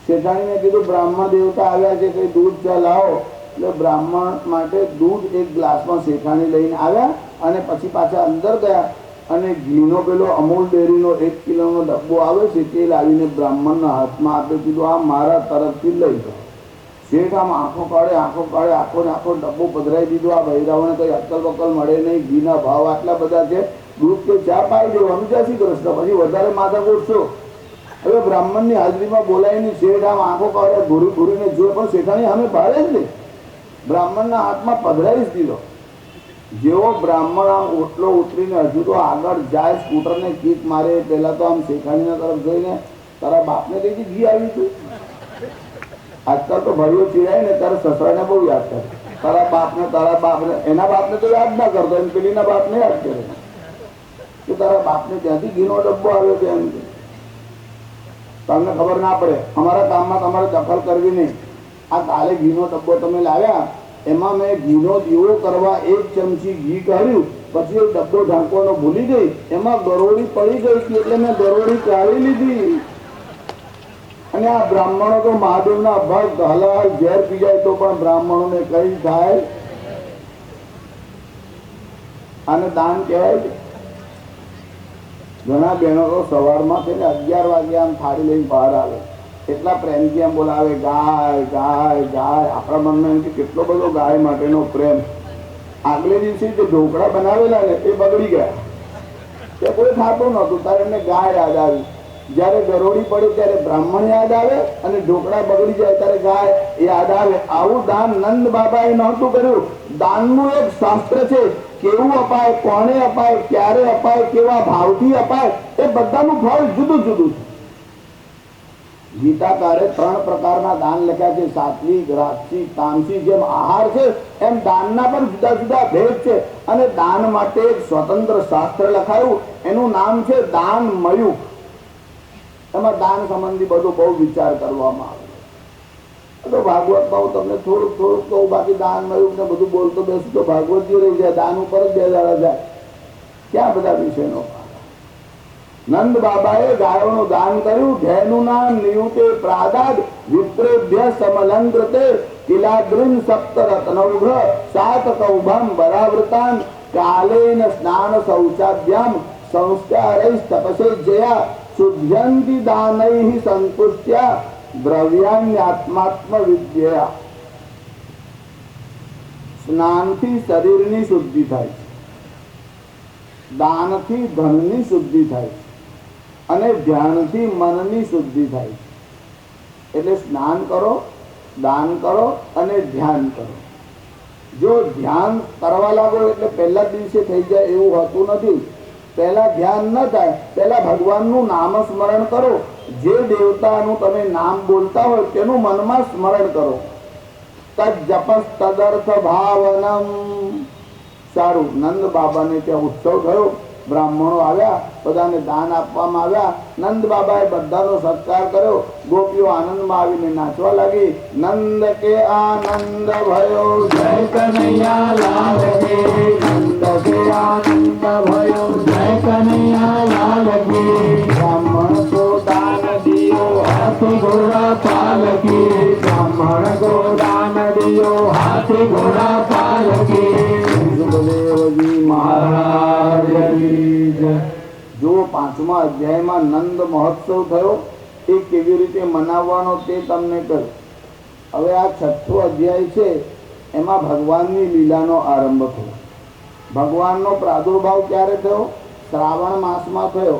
શેઠાણીને કીધું બ્રાહ્મણ દેવતા આવ્યા છે, કઈ દૂધ ચા લાવો. એટલે બ્રાહ્મણ માટે દૂધ એક ગ્લાસમાં શેઠાણી લઈને આવ્યા અને પછી પાછા અંદર ગયા અને ઘીનો પેલો અમૂલ ડેરીનો 1 કિલોનો ડબ્બો આવે છે તે લાવીને બ્રાહ્મણના હાથમાં આપી. કીધું આ મારા તરફથી લઈ જાઓ. શેઠ આમ આંખો કાઢે આખો ને આખો ડબ્બો પધરાવી દીધો. આ બૈરાઓને કઈ અક્કલ બક્કલ મળે નહીં, ઘીના ભાવ આટલા બધા છે, દૂધ કે ચા પાઈ દેવાનું જય શ્રી કૃષ્ણ, પછી વધારે માથા ગોઠશો. હવે બ્રાહ્મણની હાજરીમાં બોલાવીને શેઠ આમ આંખો કાઢે ઘૂરીને જોયે, પણ શેઠાણી અમે ભાડે જ નહીં, બ્રાહ્મણના હાથમાં પધરાવી જ દીધો. જેવો બ્રાહ્મણ આમ ઓટલો ઉતરીને હજુ તો આગળ જાય, સ્કૂટરને કીક મારે, પેલા તો આમ શેઠાણીના તરફ જોઈને તારા બાપને કઈ ઘી આવી હતું. આજકાલ તો ભાઈઓ ચીડાય ને ત્યારે સસરાને બહુ યાદ કરે. તારા બાપને એના બાપને તો યાદ ના કરતો, એમ પેલીના બાપને યાદ કરે કે તારા બાપને ત્યાંથી ઘીનો ડબ્બો આવ્યો છે. એમ તમને ખબર ના પડે, અમારા કામમાં તમારે દખલ કરવી નહીં. આ કાલે ઘીનો ડબ્બો તમે લાવ્યા, એમાં મેં ઘીનો દીવો કરવા 1 ચમચી ઘી કાઢ્યું, પછી એ ડબ્બો ઢાંકવાનો ભૂલી ગઈ, એમાં ગરોળી પડી ગઈ હતી એટલે મેં ગરોળી કાઢી લીધી. અને આ બ્રાહ્મણો તો મહાદેવના ભક્ત, હલાલ ઝેર પી જાય તો પણ બ્રાહ્મણોને કઈ થાય. આને દાન કહેવાય છે. ઘણા બહેનો તો સવારમાં થઈને 11 વાગે આમ થાળી લઈને બહાર આવે, એટલા પ્રેમથી આમ બોલાવે ગાય ગાય ગાય. આપણા મનમાં એમ કે કેટલો બધો ગાય માટેનો પ્રેમ. આગલે દિવસે જે ઢોકળા બનાવેલા ને એ બગડી ગયા, તે કોઈ ખાતું નહોતું, તારે એમને ગાય યાદ આવી. જયારે ગરોળી પડે ત્યારે બ્રાહ્મણ યાદ આવે અને ઢોકળા બગડી જાય ત્યારે ગાય યાદ આવે. આવું દાન નંદ બાબાએ નહોતું કર્યું. દાનનું એક શાસ્ત્ર છે, કેવું અપાય, કોને અપાય, ક્યારે અપાય, કેવા ભાવથી અપાય, એ બધાનું ફળ જુદું જુદું છે. ગીતાકારે 3 પ્રકારના દાન લખ્યા છે, સાત્વિક, રાજસિક, તામસિક. જેમ આહાર છે એમ દાનના પણ જુદા જુદા ભેદ છે. અને દાન માટે એક સ્વતંત્ર શાસ્ત્ર લખાયું, એનું નામ છે દાનમયુખ. એમાં દાન સંબંધી બધું બહુ વિચાર કરવામાં આવે. તો ભાગવતમાં હું તમને થોડુંક કહું, બાકી દાનમયુખ ને બધું બોલતો બેસું તો ભાગવતજી રહી જાય, દાન ઉપર જ 2 દાડા જાય. ક્યાં બધા વિષયનો? નંદ બાબાએ ગાયોનું દાન કર્યું. ઘેનું નામ નિયુતે પ્રાદાદ વિપ્રેભ્ય સમલંગ્રતે કિલાદ્રિન સપ્તરત્નૌઘ સાત કૌભમ બરાવૃતાન કાલેન સ્નાન શૌચાભ્યામ સંસ્કારૈ તપસે જયા શુદ્ધ્યંતિ દાનૈઃ સંતુષ્ટ્યા દ્રવ્યાન્યાત્માત્મ વિદ્યા. સ્નાનથી શરીરની શુદ્ધિ થાય છે, દાનથી ધનની શુદ્ધિ થાય છે, અને ધ્યાનથી મનની શુદ્ધિ થાય છે. એટલે સ્નાન કરો, દાન કરો અને ધ્યાન કરો. જો ધ્યાન કરવા લાગો એટલે પહેલા દિવસે થઈ જાય એવું હોતું નથી. પહેલા ધ્યાન ન થાય, પહેલા ભગવાનનું નામ સ્મરણ કરો. જે દેવતાનું તમે નામ બોલતા હોય તેનું મનમાં સ્મરણ કરો. તજપસ તદર્થ ભાવનમ. સારું, નંદ બાબાને ત્યાં ઉત્સવ થયો, બ્રાહ્મણો આવ્યા, બધાને દાન આપવામાં આવ્યા. નંદ બાબાએ બધાનો સત્કાર કર્યો. ગોપીઓ આનંદમાં આવીને નાચવા લાગી. નંદ કે આનંદ ભયો જય કનૈયા લાલ કે. નંદ કે આનંદ ભયો જય કનૈયા લાલ કે. બ્રાહ્મણ કો દાન દિયો હાથી ઘોડા પાલકી. બ્રાહ્મણ કો દાન દિયો હાથી ઘોડા પાલકી. સુખદેવજી મહારાજ. જો 5મા અધ્યાયમાં નંદ મહોત્સવ થયો, એ કેવી રીતે મનાવવાનો તે તમને કહ્યું. હવે આ 6થો અધ્યાય છે, એમાં ભગવાનની લીલાનો આરંભ થયો. ભગવાનનો પ્રાદુર્ભાવ ક્યારે થયો? શ્રાવણ માસમાં થયો.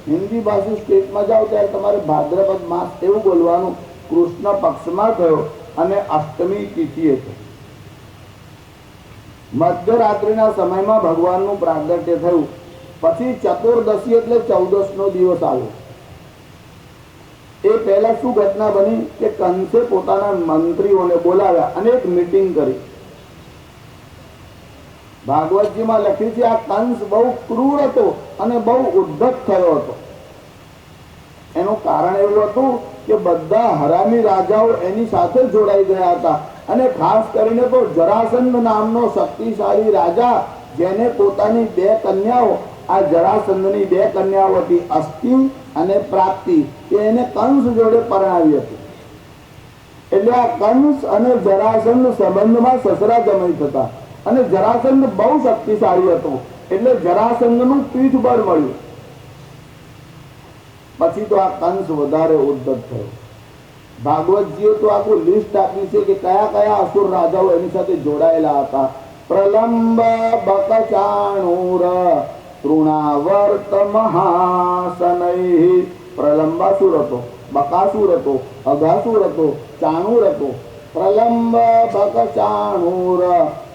હિન્દી ભાષી સ્ટેટમાં જાઓ ત્યારે તમારે ભાદ્રપદ માસ એવું બોલવાનું. કૃષ્ણ પક્ષમાં થયો અને અષ્ટમી તિથિએ થયો. મધ્યરાત્રિના સમયમાં ભગવાનનું પ્રાગટ્ય થયું. પછી ચતુર્દશી એટલે 14નો દિવસ આવ્યો. એ પહેલા શું ઘટના બની કે કંસે પોતાના મંત્રીઓને બોલાવ્યા અને એક મીટિંગ કરી. ભાગવતજીમાં લખ્યું છે આ કંસ બહુ ક્રૂર હતો અને બહુ ઉદ્ધત થયો હતો. એનું કારણ એવું હતું કે બધા હરામી રાજાઓ એની સાથે જોડાઈ ગયા હતા. અને ખાસ કરીને તો જરાસંધ નામનો શક્તિશાળી રાજા, જેને પોતાની 2 કન્યાઓ, આ જરાસંધની 2 કન્યાઓ હતી, અસ્થિ અને પ્રાપ્તિ, એને કંસ જોડે પરણાવી હતી. એટલે આ કંસ અને જરાસંધ સંબંધમાં સસરા જમાઈ થતા. અને જરાસંધ બહુ શક્તિશાળી હતો, એટલે જરાસંધનું પીઠબળ મળ્યું. પછી તો આ કંસ વધારે ઉદ્ધત થયો. ભાગવતજીએ તો આખું લિસ્ટ આપી છે કે કયા કયા અસુર રાજાઓ એની સાથે જોડાયેલા હતા. પ્રલંબ, બકચાણુર, તૃણાવર્ત મહાસનૈ. પ્રલંબાસુર હતો, બકાસુર હતો, અઘાસુર હતો, ચાણુર હતો. પ્રલંબ, બકચાણુર,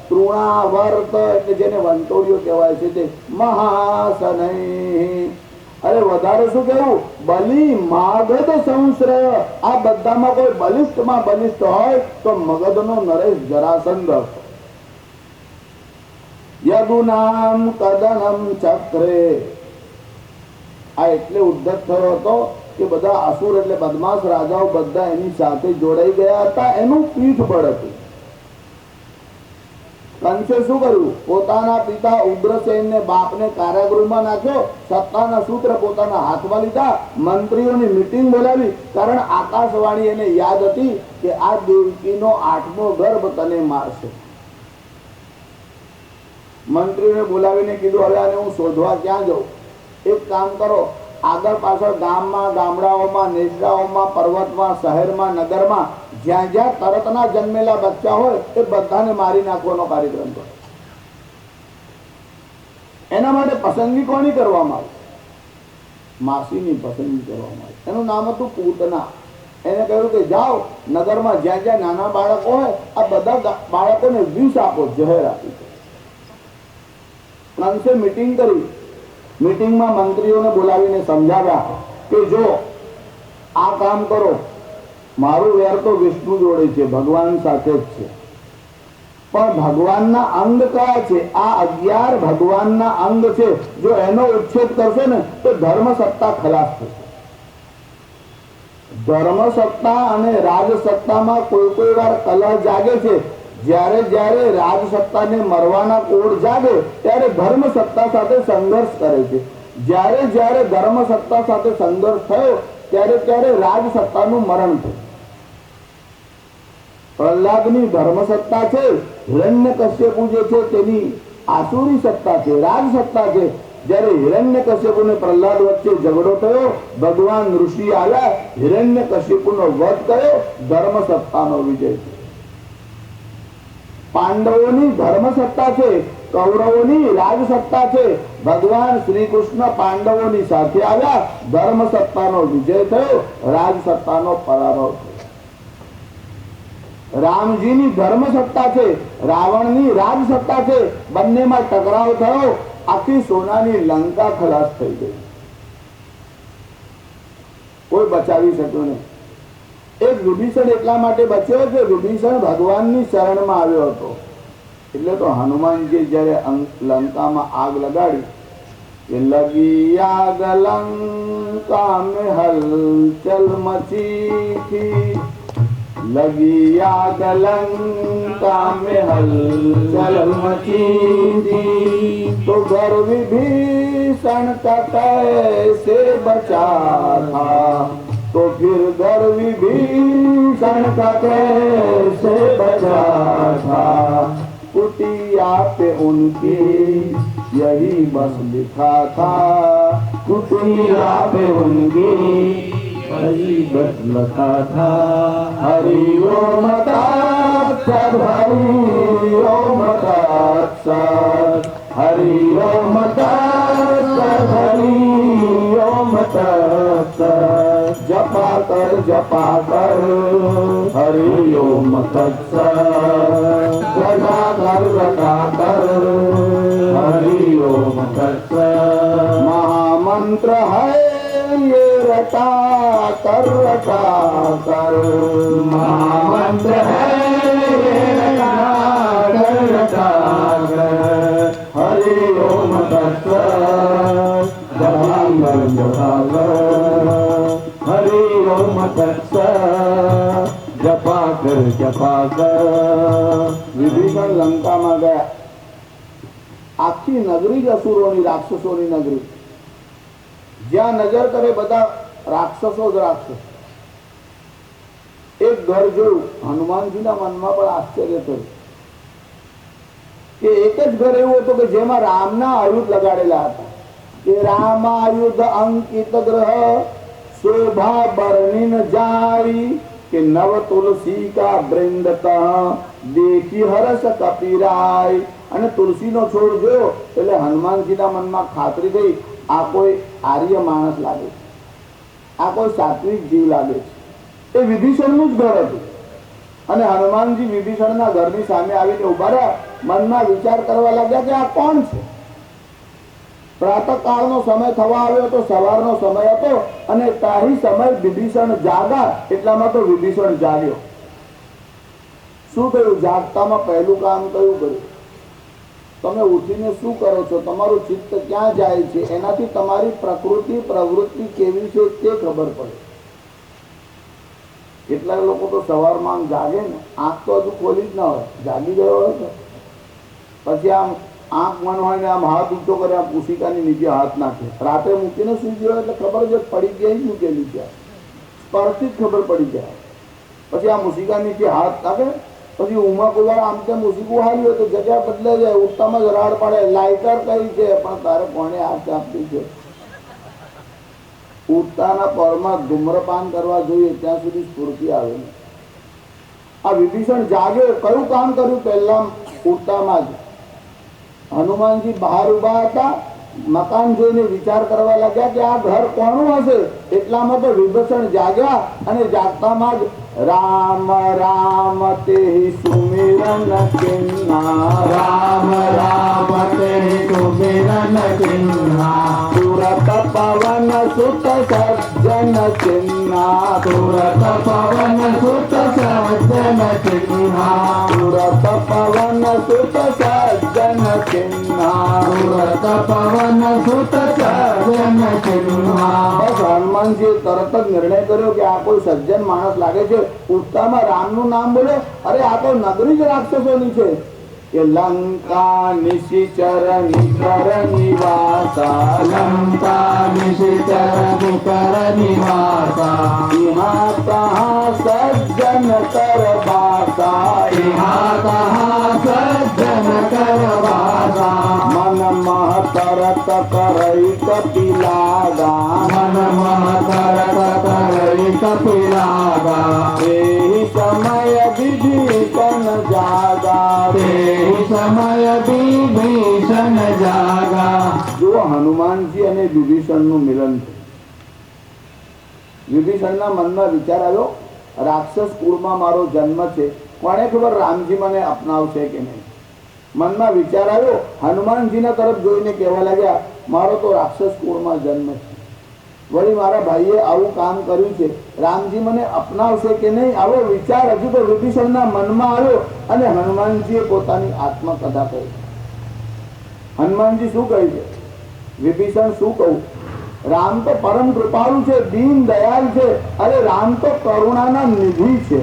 તૃણાવર્ત એટલે જેને વંટોળિયો કહેવાય છે તે, મહાસનૈ. અરે વધારે શું કેવું? બલી, માગધ, સંશ્રય. આ બધામાં કોઈ બલિષ્ઠમાં બલિષ્ઠ હોય તો મગધનો નરેશ જરાસંધ હતો. યદુનામ કદનમ ચક્રે. આ એટલે ઉદ્ધત થયો હતો કે બધા અસુર એટલે બદમાશ રાજાઓ બધા એની સાથે જોડાઈ ગયા હતા. એનું પીઠબળ હતું. કંસે શું કર્યું? પોતાના પિતા ઉગ્રસેનને બાપને કારાગૃહમાં નાખ્યો. સત્તાના સૂત્ર પોતાના હાથમાં લીધા. મંત્રીઓની મીટિંગ બોલાવી. કારણ આકાશવાણી એને યાદ હતી કે આ દેવકીનો 8મો ગર્ભ તને મારશે. મંત્રીઓને બોલાવીને કીધું હવે આને હું શોધવા ક્યાં જાઉં? એક કામ કરો, આગળ પાછળ ગામમાં, ગામડાઓમાં, નેસડાઓમાં, પર્વતમાં, શહેરમાં, નગરમાં જ્યાં જ્યાં તરતના જન્મેલા બચ્ચા હોય એ બધાને મારી નાખવાનો કાર્યક્રમ કરો. એના માટે પસંદગી કોની કરવામાં આવી? માસીની પસંદગી કરવામાં આવી. એનું નામ હતું પૂતના. એને કહ્યું કે જાઓ નગરમાં જ્યાં જ્યાં નાના બાળકો હોય આ બધા બાળકોને વિષ આપો, જહેર આપી. કંસે મીટિંગ કરી. મીટિંગમાં મંત્રીઓને બોલાવીને સમજાવ્યા કે જો આ કામ કરો. મારું વેર તો વિષ્ણુ જોડે છે, ભગવાન સાથે જ છે. પણ ભગવાનના અંગ કયા છે? આ 11 ભગવાનના અંગ છે. જો એનો ઉચ્છેદ કરશો ને તો ધર્મ સત્તા ખલાસ થશે. ધર્મ સત્તા અને રાજ સત્તામાં કોઈ વાર કલહ જાગે છે. જ્યારે રાજસત્તાને મરવાના કોડ જાગે ત્યારે ધર્મ સત્તા સાથે સંઘર્ષ કરે છે. જ્યારે ધર્મ સત્તા સાથે સંઘર્ષ થયો ત્યારે રાજસત્તાનું મરણ થયું. પ્રહલાદની ધર્મ સત્તા છે, હિરણ્યકશ્યપુ જે છે તેની આસુરી સત્તા છે, રાજ સત્તા છે. જ્યારે હિરણ્યકશ્યપુ ને પ્રહલાદ વચ્ચે ઝઘડો થયો, ભગવાન ઋષિ આવ્યા, હિરણ્યકશ્યપુનો વધ કર્યો, ધર્મ સત્તાનો વિજય છે. પાંડવોની ધર્મ સત્તા છે, કૌરવોની રાજ સત્તા છે. ભગવાન શ્રી કૃષ્ણ પાંડવોની સાથે આવ્યા, ધર્મ સત્તાનો વિજય થયો, રાજ સત્તાનો પરાભવ થયો. રામજીની ધર્મ સત્તા છે, રાવણની રાજ સત્તા છે. બંનેમાં ટકરાવ થયો, આખી સોનાની લંકા ખલાસ થઈ ગઈ. કોઈ બચાવી શક્યું નહીં. એક વિભીષણ એટલા માટે બચ્યો કે વિભીષણ ભગવાનની શરણમાં આવ્યો હતો. એટલે તો હનુમાનજી જયારે લંકામાં આગ લગાડી કે લગી આગ લંકા में हलचल मची थी, लगी आग लंका में हलचल मची थी, तो घर विभीषण का कैसे बचा था, तो फिर घर विभीषण का कैसे बचा था, कुटिया पे उनकी यही बस लिखा था, कुटिया पे उनकी यही बस लिखा था। हरि ओम तत्सत, हरि ओम तत्सत, हरि ओम तत्सत, हरि ओम तत्सत। जपा कर हरि ओम तत्सत, रटा कर हरि ओम तत्सत। महामंत्र है ये रटा कर महामंत्र है ये रटा कर हरि ओम तत्सत। जपा कर हरि ओम तत्सत, जपा कर विभीषण लंका में गया। आखी नगरी ज असुरोनी, राक्षसोनी नगरी, ज्યાં નજર કરે બધા રાક્ષસો જ રાક્ષસ. એક ઘર જોયું, હનુમાનજીના મનમાં પણ આશ્ચર્ય થયું કે એક જ ઘર એવું હતું કે જેમાં રામના આયુધ લગાડેલા હતા. કે રામ આયુધ અંકિત ગ્રહ શોભા બર્ણિન જાઈ, કે નવ તુલસી કા વૃંદત દેખી હરસ કપિરાય. અને તુલસીનો છોડ જોયો એટલે હનુમાનજીના મનમાં ખાતરી થઈ, આ કોઈ આર્ય માણસ લાગે છે, આ કોઈ સાત્વિક જીવ લાગે છે. એ વિભીષણનું જ ઘર હતું. અને હનુમાનજી વિભીષણના ઘરની સામે આવીને ઉભા રહ્યા, મનમાં વિચાર કરવા લાગ્યા કે આ કોણ છે. પ્રાતઃકાળનો સમય થવા આવ્યો તો, સવારનો સમય હતો, અને તાહી સમય વિભીષણ જાગા. એટલામાં તો વિભીષણ જાગ્યો. શું થયું? જાગતામાં પહેલું કામ કયું કર્યું? તમે ઉઠીને શું કરો છો, તમારું ચિત્ત ક્યાં જાય છે, એનાથી તમારી પ્રકૃતિ પ્રવૃત્તિ કેવી છે તે ખબર પડે. કેટલાક લોકો તો સવારમાં આમ જાગે ને, આંખ તો હજુ ખોલી જ ના હોય, જાગી ગયો હોય તો પછી આમ આંખ મન હોય ને આમ હાથ ઊંચો કરે, આમ કુશિકાની નીચે હાથ નાખે. રાતે મૂકીને સુઈ ગયો એટલે ખબર જ પડી ગઈ, મૂકેલી છે, સ્પર્શથી જ ખબર પડી જાય. પછી આ મુશિકા નીચે હાથ નાખે, પછી ઉમા કોઈ વાર આમ તેમ મુસીબું હારી હોય તો જગ્યા બદલાઈ જાય, ઉઠતામાં જ રાડ પાડે, લાઇટર કઈ છે પણ તારે કોને હાથ આપી છે. ઉઠતાના પરમાં ધૂમ્રપાન કરવા જોઈએ ત્યાં સુધી સ્ફૂર્તિ આવે. આ વિભીષણ જાગ્યો, કયું કામ કર્યું? પહેલા ઉઠતામાં જ હનુમાનજી બહાર ઉભા હતા, મકાન જોઈને વિચાર કરવા લાગ્યા કે આ ઘર કોનું હશે. એટલામાં તો વિભીષણ જાગ્યા અને જાગતામાં જ રામ રામ તે સુમિરન કિન્ના, રામ રામ તે સુમિરન કિન્ના, સુરત પવન સુત સજ્જન ચિન્ના સુરત પવન સુત સજ્જન ચિન્હા સુરત પવન સુત સજ્જન ચિન્ના સુરત પવન સુત સજ્જન ચિન્હા બસ હનુમાનજી તરત જ નિર્ણય કર્યો કે આ કોઈ સજ્જન માણસ લાગે છે. ઉઠતામાં રામનું નામ બોલે, અરે આ તો નગરી જ રાક્ષસોની છે. કે લંકા નિશિચર નિકર નિવાસા લંકા નિશિચર નિકર નિવાસા ઇહા તહા સજ્જન કર બાસા ઇહા તહા સજ્જન કર વાસા મન મહ તરત કરઈ કપિલાગા મન મહ તરત કરઈ કપિલાગા એહી સમય વિભીષણ જાગા સમય વિભીષણ જાગા. જો હનુમાનજી અને વિભીષણનું મિલન છે. વિભીષણના મનમાં વિચાર આવ્યો, રાક્ષસ કુળમાં મારો જન્મ છે, કોને ખબર રામજી મને અપનાવશે કે નહીં. મનમાં વિચાર આવ્યો, હનુમાનજીના તરફ જોઈને કહેવા લાગ્યા, મારો તો રાક્ષસ કુળમાં જન્મ છે, વળી મારા ભાઈએ આવું કામ કર્યું છે, રામજી મને અપનાવશે કે નહીં. આવો વિચાર હજુ તો વિભીષણના મનમાં આવ્યો અને હનુમાનજીએ પોતાની આત્મકથા કહી. હનુમાનજી શું કહે છે, વિભીષણ શું કહું, રામ તો પરમ કૃપાળુ છે, દીન દયાલ છે, અરે રામ તો કરુણાના નિધિ છે.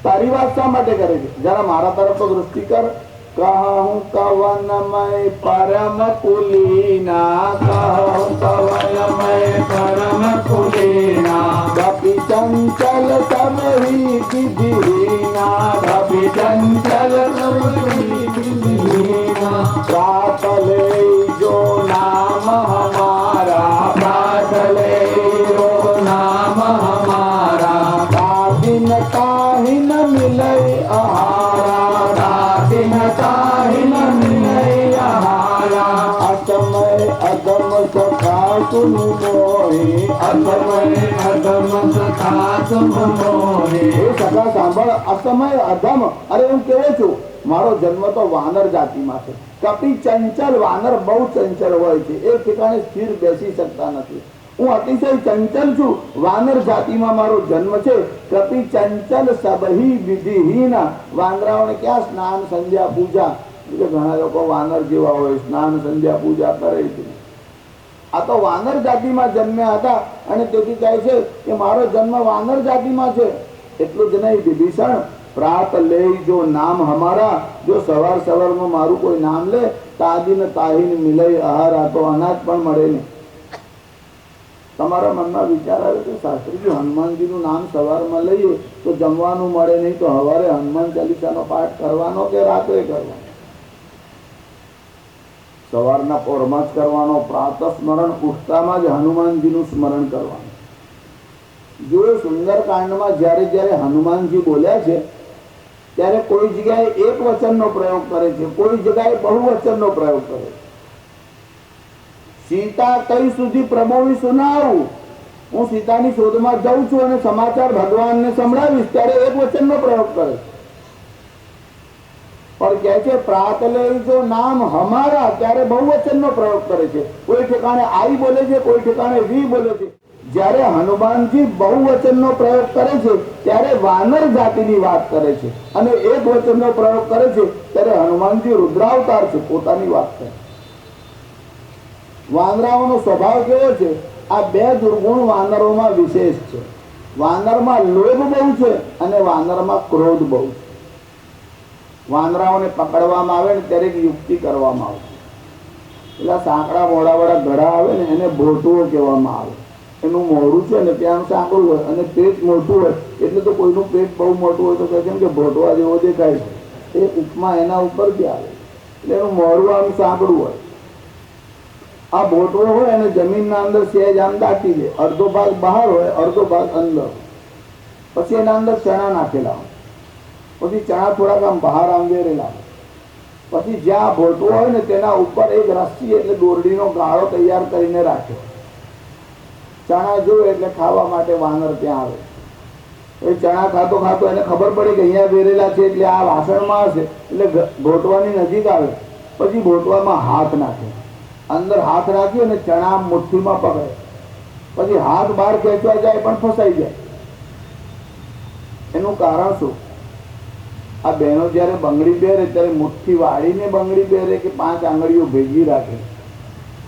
તારી વાત શા માટે કરે છે, જરા મારા તરફ તો દૃષ્ટિ કર. કહું કવનમય પરમ કુલીના, કહું કવનમય પરમ કુલીના કપિ ચંચલ સમરી વિધિહીના, કપિ ચંચલ વિધિહીના પ્રાત લેજો નામ હમારા, પ્રાત લેજો નામ હમારા કાહિન કાહિન મિલય આહારા, કાહિન કાહિન મિલય આહારા અસમય અગમ સખા સુન મોહી, અસમય અગમ સખા તુમ મોહે. એ સખા સાંભળ, અસમય અધમ, અરે હું કેવો છું, મારો જન્મ તો વાનર જાતિમાં છે. કપિ ચંચલ, વાનર બહુ ચંચલ હોય છે, એક ઠેકાણે સ્થિર બેસી શકતા નથી. હું અતિશય ચંચલ છું, વાનર જાતિમાં મારો જન્મ છે. કપિ ચંચલ સબહી વિધિહીન, વાંદરાઓને ક્યાં સ્નાન સંધ્યા પૂજા, ઘણા લોકો વાનર જેવા હોય, સ્નાન સંધ્યા પૂજા કરે છે. આ તો વાનર જાતિમાં જન્મ્યા હતા અને તેથી કહે છે કે મારો જન્મ વાનર જાતિમાં છે. એટલું જ નહીં, વિભીષણ પ્રાત લે જો નામ હમારા, જો સવાર સવારમાં મારું કોઈ નામ લે, તાદીન તાહીન મિલય આહારા, તો અનાજ પણ મળે નહીં. તમારા મનમાં વિચાર આવે કે શાસ્ત્રીજી હનુમાનજીનું નામ સવારમાં લઈએ તો જમવાનું મળે નહીં, તો સવારે હનુમાન ચાલીસાનો પાઠ કરવાનો કે રાત્રે કરવાનો? સવારના પોરમાં જ કરવાનો, પ્રાતઃ સ્મરણ, ઉઠતામાં જ હનુમાનજીનું સ્મરણ કરવાનું. જો સુંદરકાંડમાં જ્યારે જ્યારે હનુમાનજી બોલ્યા છે ત્યારે કોઈ જગ્યાએ એક વચનનો પ્રયોગ કરે છે, કોઈ જગ્યાએ બહુવચનનો પ્રયોગ કરે છે. સીતા કઈ સુધી પ્રભુની સુનાવું, હું સીતાની શોધમાં જાઉં છું અને સમાચાર ભગવાનને સંભળાવીશ, ત્યારે એક વચનનો પ્રયોગ કરે છે. પણ કહે છે પ્રાત લેજો નામ હમારા, ત્યારે બહુવચનનો પ્રયોગ કરે છે. કોઈ ઠેકાણે આઈ બોલે છે, કોઈ ઠેકાણે વી બોલે છે. જ્યારે હનુમાનજી બહુવચનનો પ્રયોગ કરે છે ત્યારે વાનર જાતિની વાત કરે છે, અને એક વચનનો પ્રયોગ કરે છે ત્યારે હનુમાનજી રુદ્રાવતાર છે, પોતાની વાત કરે. વાનરાઓનો સ્વભાવ કેવો છે? આ બે દુર્ગુણ વાનરોમાં વિશેષ છે. વાનરમાં લોભ બહુ છે અને વાનરમાં ક્રોધ બહુ છે. વાનરાઓને પકડવામાં આવે ને ત્યારે યુક્તિ કરવામાં આવે. પેલા સાંકડા મોડાવાળા ઘડા આવે ને એને ભોટુઓ કહેવામાં આવે. એનું મોઢું છે ને ત્યાં સાંકડું હોય અને પેટ મોટું હોય, એટલે તો કોઈનું પેટ બહુ મોટું હોય તો કહે છે કે ભોટવા જેવો દેખાય છે. એ ઉપમા એના ઉપરથી આવે, એટલે એનું મોઢું આમ સાંકડું હોય. આ ભોટવો હોય અને જમીનના અંદર સહેજ આમ દાટી દે, અડધો ભાગ બહાર હોય, અડધો ભાગ અંદર. પછી એના અંદર ચણા નાખેલા હોય, પછી ચણા થોડાક આમ બહાર આમ વેરેલા હોય. પછી જ્યાં ભોટવો હોય ને તેના ઉપર એક રસ્સી એટલે દોરડીનો ગાળો તૈયાર કરીને રાખ્યો. ચણા જોવે એટલે ખાવા માટે વાનર ત્યાં આવે. એ ચણા ખાતો ખાતો એને ખબર પડી કે અહીંયા વેરેલા છે એટલે આ વાસણમાં હશે, એટલે ભોટવાની નજીક આવે. પછી ભોટવામાં હાથ નાખે. અંદર હાથ રાખી અને ચણા મુઠ્ઠીમાં પકડે, પછી હાથ બહાર ખેંચવા જાય પણ ફસાઈ જાય. એનું કારણ શું? આ બહેનો જ્યારે બંગડી પહેરે ત્યારે મુઠ્ઠી વાળીને બંગડી પહેરે કે 5 આંગળીઓ ભેગી રાખે?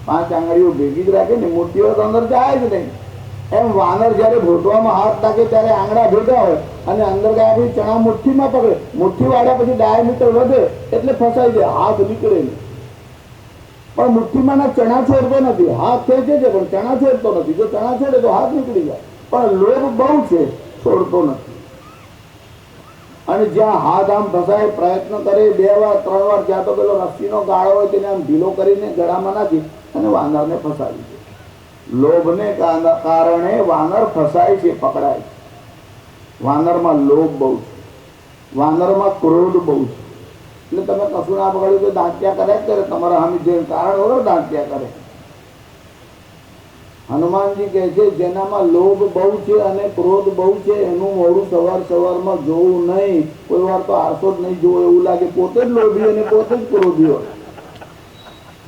5 આંગળીઓ ભેગી જ રાખે ને, મુઠ્ઠીઓ તો અંદર જાય જ નહીં. એમ વાનર જ્યારે ભોટવામાં હાથ નાખે ત્યારે આંગળા ભેગા હોય અને અંદર ગયા પછી ચણા મુઠ્ઠીમાં પકડે. મુઠ્ઠી વાળ્યા પછી ડાયામીટર વધે એટલે ફસાઈ જાય, હાથ નીકળે નહીં. પણ મુઠ્ઠીમાં ચણા છોડતો નથી, હાથ ખેંચે છે પણ ચણા છોડતો નથી. જો ચણા છોડે તો હાથ નીકળી જાય. પણ લોભ બહુ છે, છોડતો નથી. અને જ્યાં હાથ આમ ફસાય, પ્રયત્ન કરે 2 વાર 3 વાર, જ્યાં તો પેલો રસ્સીનો ગાળો હોય તેને આમ ઢીલો કરીને ગળામાં નાખી અને વાનરને ફસાવી દે. લોભને કારણે વાનર ફસાય છે, પકડાય છે. વાનરમાં લોભ બહુ છે, વાનરમાં ક્રોધ બહુ છે. એટલે તમે કશું ના પકડ્યું તો દાંત્યા કરે જ કરે, તમારા સામે જે કારણ વગર દાંત્યા કરે. હનુમાનજી કહે છે જેનામાં લોભ બહુ છે અને ક્રોધ બહુ છે એનું મોઢું સવારમાં જોવું નહીં. કોઈ વાર તો આરસો જ નહીં જોવો, એવું લાગે પોતે જ લોભી અને પોતે જ ક્રોધી હોય.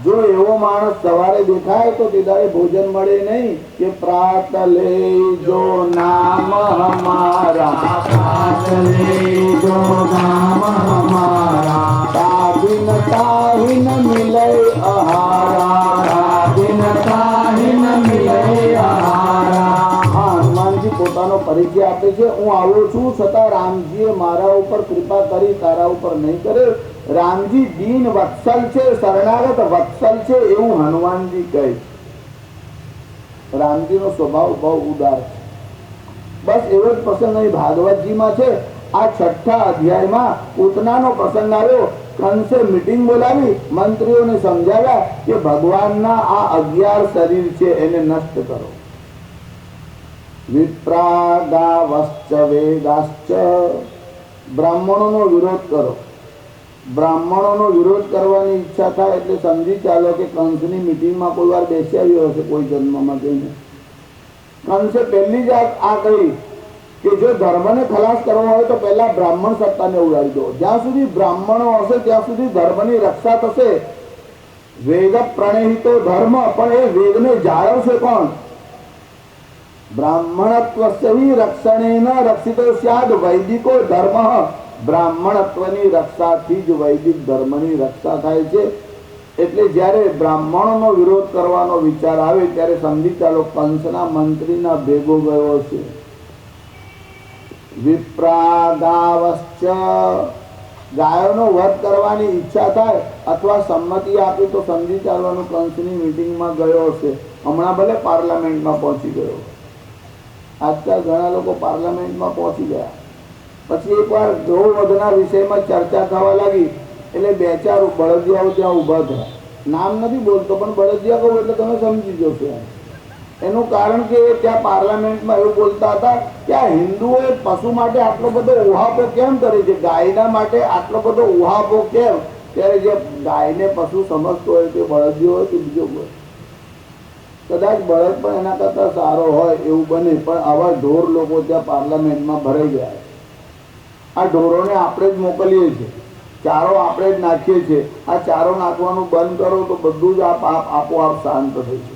જો એવો માણસ સવારે દેખાય તો તે દાડે ભોજન મળે નહીં. કે પ્રાત લેજો નામ હમારા, પ્રાત લેજો નામ હમારા, તાહિન તાહિન મિલે આહારા, દિન તાહિન મિલે આહારા. હનુમાનજી પોતાનો પરિચય આપે છે, હું આવું છું છતાં રામજીએ મારા ઉપર કૃપા કરી, તારા ઉપર નહીં કરે. રામજી દીન વત્સલ છે, શરણાગત વત્સલ છે, એવું હનુમાનજી કહે. રામજીનો સ્વભાવ બહુ ઉદાર છે. બસ એવો જ પ્રસંગ અહીં ભાગવતજીમાં છે. આ 6થા અધ્યાયમાં પૂતનાનો પ્રસંગ આવ્યો. કંસે મીટિંગ બોલાવી, મંત્રીઓને સમજાવ્યા કે ભગવાનના આ 11 શરીર છે એને નષ્ટ કરો. વિપ્રાગાવશ્ચ વેદાશ્ચ, બ્રાહ્મણોનો વિરોધ કરો. બ્રાહ્મણોનો વિરોધ કરવાની ઈચ્છા થાય એટલે સમજી ચાલો કે કંસની મીટિંગમાં કોઈ વાર બેસી આવ્યો હશે કોઈ જન્મમાં જઈને. કંસે પહેલી જ આ કહી કે જો ધર્મને ખલાસ કરવો હોય તો પહેલા બ્રાહ્મણ સત્તાને ઉડાડી દો. જ્યાં સુધી બ્રાહ્મણો હશે ત્યાં સુધી ધર્મની રક્ષા થશે. વેદ પ્રણહિતો ધર્મ, પણ એ વેદને જાળવશે કોણ? બ્રાહ્મણત્વસ્ય રક્ષણેન રક્ષિતો સ્યાદ વૈદિકો ધર્મ. બ્રાહ્મણત્વની રક્ષાથી જ વૈદિક ધર્મની રક્ષા થાય છે. એટલે જ્યારે બ્રાહ્મણોનો વિરોધ કરવાનો વિચાર આવે ત્યારે સમજી ચાલો કંસના મંત્રીના ભેગો ગયો છે. વિપ્રાગાવશ્ચ, ગાયોનો વધ કરવાની ઈચ્છા થાય અથવા સંમતિ આપી તો સમજી ચાલવાનું કંસની મીટિંગમાં ગયો છે. હમણાં ભલે પાર્લામેન્ટમાં પહોંચી ગયો. આજકાલ ઘણા લોકો પાર્લામેન્ટમાં પહોંચી ગયા પછી એકવાર ગૌ વધના વિષયમાં ચર્ચા થવા લાગી એટલે 2-4 બળદિયાઓ ત્યાં ઊભા થયા. નામ નથી બોલતો પણ બળદિયા કહું એટલે તમે સમજી જશો. એનું કારણ કે ત્યાં પાર્લામેન્ટમાં એવું બોલતા હતા કે આ હિન્દુઓએ પશુ માટે આટલો બધો ઉહાપો કેમ કરે છે, ગાયના માટે આટલો બધો ઉહાપો કેમ? ત્યારે જે ગાયને પશુ સમજતો હોય તે બળદિયો હોય કે બીજો હોય, કદાચ બળદ પણ એના કરતા સારો હોય એવું બને. પણ આવા ઢોર લોકો ત્યાં પાર્લામેન્ટમાં ભરાઈ ગયા. આ ઢોરોને આપણે જ મોકલીએ છીએ, ચારો આપણે જ નાખીએ છીએ. આ ચારો નાખવાનું બંધ કરો તો બધું જ આપોઆપ શાંત થઈ છે.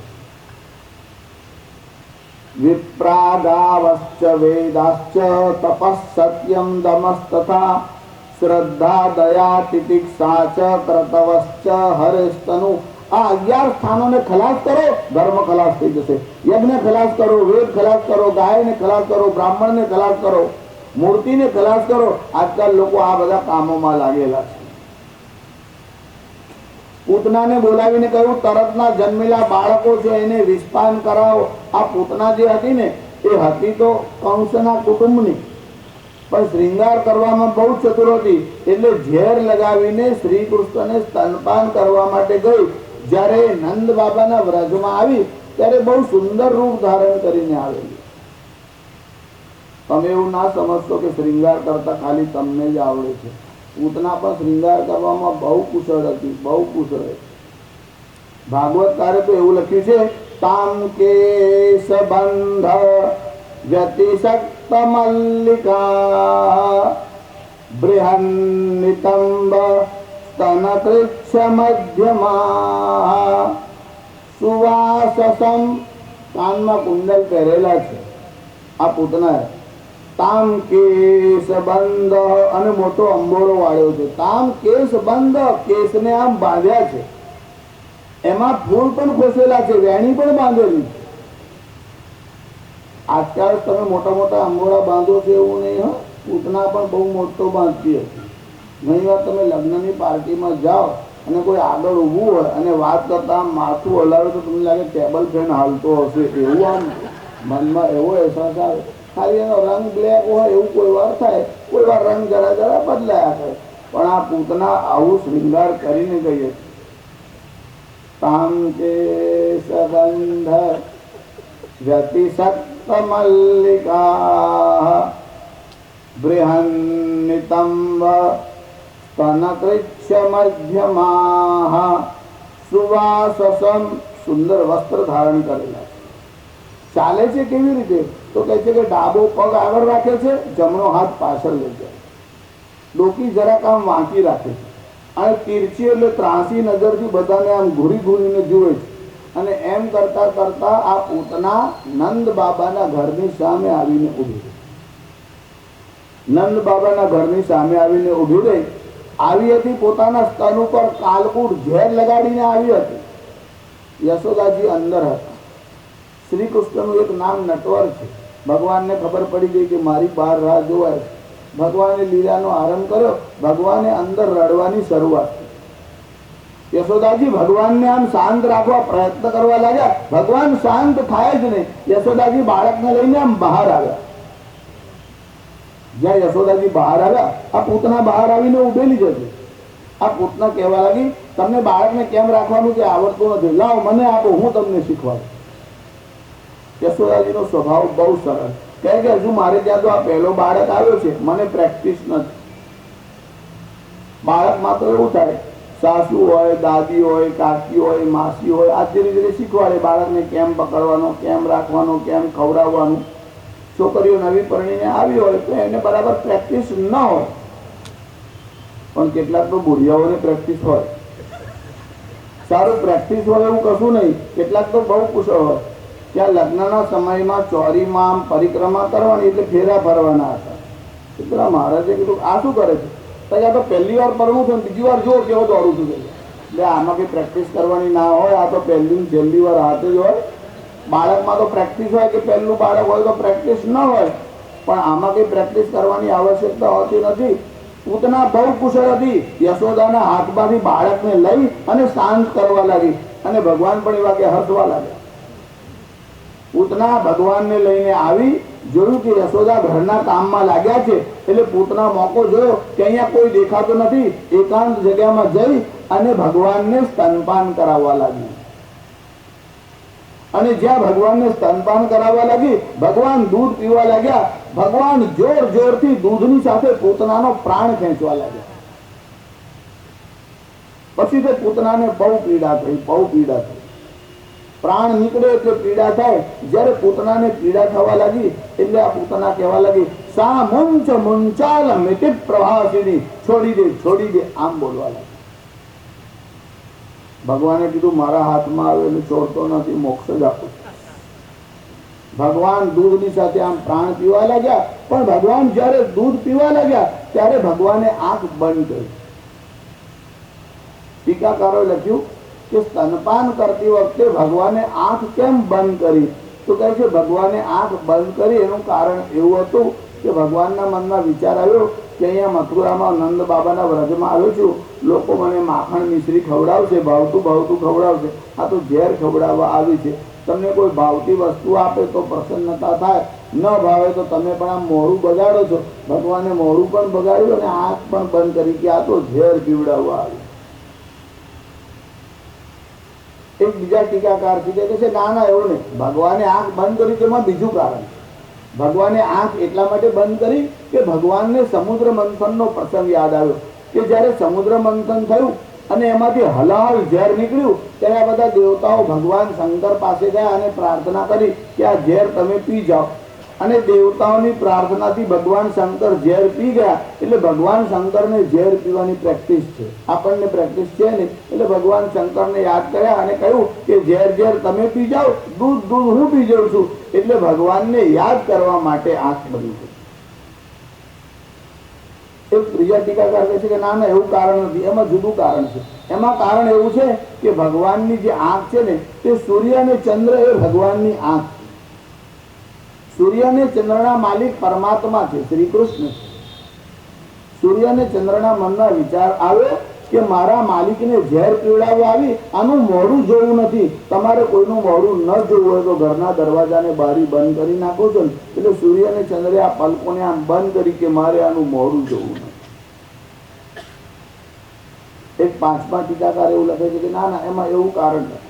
વિપ્રાગાવશ્ચ વેદાશ્ચ તપઃ સત્યમ દમસ્તથા શ્રદ્ધા દયા તિતિક્ષા ચ ક્રતવશ્ચ હરેસ્તનુ. આ 11 સ્થાનોને ખલાસ કરો, ધર્મ ખલાસ થઈ જશે. યજ્ઞ ખલાસ કરો, વેદ ખલાસ કરો, ગાયને ખલાસ કરો, બ્રાહ્મણને ખલાસ કરો, મૂર્તિને ખલાસ કરો. આજકાલ લોકો આ બધા કામોમાં લાગેલા છે. પૂતનાને બોલાવીને કહ્યું તરતના જન્મેલા બાળકો છે એને વિસ્પાન કરાવો. આ પૂતના જે હતી ને એ હતી તો કંસના કુટુંબની, પણ શ્રૃંગાર કરવામાં બહુ ચતુર હતી. એટલે ઝેર લગાવીને શ્રી કૃષ્ણને સ્તનપાન કરવા માટે ગઈ. જ્યારે નંદ બાબાના વ્રજમાં આવી ત્યારે બહુ સુંદર રૂપ ધારણ કરીને આવેલી. તમે એવું ના સમજશો કે શ્રૃંગાર કરતા ખાલી તમને જ આવડે છે. પૂતના પણ શ્રૃંગાર કરવામાં બહુ કુશળ હતી, બહુ કુશળ હતી. ભાગવતકારે તો એવું લખ્યું છે તામ કેશ બંધ વ્યતિશક્ત મલ્લિકા બૃહન્નિતંબ સ્તનકૃચ્છ મધ્યમા સુવાસસમ કાનમાં કુંડલ પહેરેલા છે આ પૂતનાએ. તામ કેશબંધ અને મોટો અંબોળો વાળ્યો છે. તામ કેશબંધ કેશને આમ બાંધ્યા છે. એમાં ફૂલ પણ ખોસેલા છે, વેણી પણ બાંધેલી છે. અત્યારે તમે મોટા મોટા અંબોળા બાંધો છો એવું નહીં. હા, પૂતના પણ બહુ મોટો બાંધતી હતી. ઘણી વાર તમે લગ્નની પાર્ટીમાં જાઓ અને કોઈ આગળ ઊભું હોય અને વાત કરતા આમ માથું હલાવે તો તમને લાગે ટેબલ ફેન હાલતો હશે, એવું આમ મનમાં એવો અહેસાસ આવે. ખાલી એનો રંગ બ્લેક હોય એવું કોઈ વાર થાય, કોઈ વાર રંગ જરા જરા બદલાયા કરે. પણ આ પૂતના આવું શૃંગાર કરીને ગઈ. તામ કે સંબંધ વ્યતિસક્ત મલ્લિકા બૃહન્નિતંબ સ્તનકૃચ્છ મધ્યમાહ સુવાસસમ સુંદર વસ્ત્ર ધારણ કરેલા છે. ચાલે છે કેવી રીતે? તો કહે છે કે ડાબો પગ આગળ રાખે છે, જમણો હાથ પાછળ લઈ જાય, ડોકી જરાક આમ વાંકી રાખે છે અને તીરછી એટલે ત્રાસી નજરથી બધાને આમ ઘૂરી ઘૂરીને જુએ છે. અને એમ કરતા કરતા આ પૂતના નંદ બાબાના ઘરની સામે આવીને ઊભી રહી. નંદ બાબાના ઘરની સામે આવીને ઊભી રહી. આવી હતી પોતાના સ્તન ઉપર કાલકૂટ ઝેર લગાડીને આવી હતી. યશોદાજી અંદર હતા. શ્રી કૃષ્ણનું એક નામ નટવર છે. ભગવાનને ખબર પડી ગઈ કે મારી બહાર રાહ જોવાય. ભગવાને લીલાનો આરંભ કર્યો. ભગવાને અંદર રડવાની શરૂઆત કરી. યશોદાજી ભગવાનને આમ શાંત રાખવા પ્રયત્ન કરવા લાગ્યા. ભગવાન શાંત થાય જ નહીં. યશોદાજી બાળકને લઈને આમ બહાર આવ્યા. જ્યાં યશોદાજી બહાર આવ્યા, આ પૂતના બહાર આવીને ઉભેલી જ હતી. આ પૂતના કહેવા લાગી, તમને બાળકને કેમ રાખવાનું તે આવડતું નથી, લાવ મને આપો, હું તમને શીખવાડું. યશોદાજીનો સ્વભાવ બહુ સરળ. કહે કે હજુ મારે ત્યાં તો આ પહેલો બાળક આવ્યો છે, મને પ્રેક્ટિસ નથી. બાળકમાં તો એવું થાય, સાસુ હોય, દાદી હોય, કાકી હોય, માસી હોય, આ ધીરે ધીરે શીખવાડે બાળકને કેમ પકડવાનો, કેમ રાખવાનો, કેમ ખવડાવવાનું. છોકરીઓ નવી પરણીને આવી હોય તો એને બરાબર પ્રેક્ટિસ ન હોય, પણ કેટલાક તો બુઢિયાઓને પ્રેક્ટિસ હોય. સારું પ્રેક્ટિસ હોય એવું કશું નહીં. કેટલાક તો બહુ કુશળ હોય. ત્યાં લગ્નના સમયમાં ચોરીમાં આમ પરિક્રમા કરવાની એટલે ફેરા ફરવાના હતા. પેલા મહારાજે કીધું આ શું કરે છે? ત્યાં તો પહેલી વાર પરવું છું, બીજી વાર જો કેવો દોડું છું. એટલે આમાં કંઈ પ્રેક્ટિસ કરવાની ના હોય. આ તો પહેલી છેલ્લી વાર હાથે જ હોય. બાળકમાં તો પ્રેક્ટિસ હોય કે પહેલું બાળક હોય તો પ્રેક્ટિસ ન હોય, પણ આમાં કંઈ પ્રેક્ટિસ કરવાની આવશ્યકતા હોતી નથી. પૂતના બહુ કુશળ હતી. યશોદાના હાથમાંથી બાળકને લઈ અને શાંત કરવા લાગી. અને ભગવાન પણ એવા કે હસવા લાગ્યા. પૂતના ભગવાનને લઈને આવી, જોયું કે યશોદા ઘરના કામમાં લાગ્યા છે. એટલે પૂતના મોકો જોયો કે અહીંયા કોઈ દેખાતો નથી. એકાંત જગ્યામાં જઈ અને ભગવાનને સ્તનપાન કરાવવા લાગી. અને જ્યાં ભગવાનને સ્તનપાન કરાવવા લાગી, ભગવાન દૂધ પીવા લાગ્યા. ભગવાન જોર જોરથી દૂધની સાથે પૂતનાનો પ્રાણ ખેંચવા લાગ્યા. પછી તે પૂતનાને બહુ પીડા થઈ, બહુ પીડા થઈ. પ્રાણ નીકળે એટલે પીડા થાય. જ્યારે પૂતનાને પીડા થવા લાગી એટલે આ પૂતના કહેવા લાગી, સા મુંચ મુંચાલ મિતિત પ્રભાસિની, છોડી દે, છોડી દે, આમ બોલવા લાગી. ભગવાને કીધું મારા હાથમાં આવેલું છોડતો નથી, મોક્ષ જ આપું. ભગવાન દૂધની સાથે આમ પ્રાણ પીવા લાગ્યા. પણ ભગવાન જ્યારે દૂધ પીવા લાગ્યા ત્યારે ભગવાને આંખ બંધ કરી. ટીકાકારોએ લખ્યું કે સ્તનપાન કરતી વખતે ભગવાને આંખ કેમ બંધ કરી? તો કહે છે ભગવાને આંખ બંધ કરી એનું કારણ એવું હતું કે ભગવાનના મનમાં વિચાર આવ્યો કે અહીંયા મથુરામાં નંદ બાબાના વ્રજમાં આવ્યો છું, લોકો મને માખણ મિશ્રી ખવડાવશે, ભાવતું ભાવતું ખવડાવશે. આ તો ઝેર ખવડાવવા આવી છે. તમને કોઈ ભાવતી વસ્તુ આપે તો પ્રસન્નતા થાય, ન ભાવે તો તમે પણ આમ મોઢું બગાડો છો. ભગવાને મોઢું પણ બગાડ્યું અને આંખ પણ બંધ કરી કે આ તો ઝેર પીવડાવવા આવી. એક બીજા ટીકાકાર કહે છે ના ના એવું નહીં, ભગવાને આંખ બંધ કરી તેમાં બીજું કારણ. ભગવાને આંખ એટલા માટે બંધ કરી કે ભગવાનને સમુદ્ર મંથનનો પ્રસંગ યાદ આવ્યો કે જ્યારે સમુદ્ર મંથન થયું અને એમાંથી હલાહલ ઝેર નીકળ્યું ત્યારે આ બધા દેવતાઓ ભગવાન શંકર પાસે ગયા અને પ્રાર્થના કરી કે આ ઝેર તમે પી જાઓ. અને દેવતાઓની પ્રાર્થનાથી ભગવાન શંકર ઝેર પી ગયા. એટલે ભગવાન શંકરને ઝેર પીવાની પ્રેક્ટિસ છે. આપણને પ્રેક્ટિસ છે ને, એટલે ભગવાન શંકરને યાદ કર્યા અને કહ્યું કે ઝેર ઝેર તમે પી જાઓ, દૂધ દૂધ હું પી જાઉં છું. એટલે ભગવાનને યાદ કરવા માટે આંખ બની છે. એક ત્રીજા ટીકાકાર કહે છે કે ના ના, એવું કારણ નથી, એમાં જુદું કારણ છે. એમાં કારણ એવું છે કે ભગવાનની જે આંખ છે ને, તે સૂર્ય અને ચંદ્ર એ ભગવાનની આંખ. સૂર્ય અને ચંદ્રના માલિક પરમાત્મા છે, શ્રી કૃષ્ણ. સૂર્ય અને ચંદ્રના મનમાં વિચાર આવ્યો કે મારા માલિકને ઝેર પીવડાવવા આવી, આનું મોઢું જોવું નથી. તમારે કોઈનું મોઢું ન જોવું હોય તો ઘરના દરવાજાને બારી બંધ કરી નાખો છો ને. એટલે સૂર્ય અને ચંદ્રે આ પલકોને આમ બંધ કરી કે મારે આનું મોઢું જોવું નથી. એક પાંચમા ટીકાકાર એવું લખે છે કે ના ના, એમાં એવું કારણ નથી.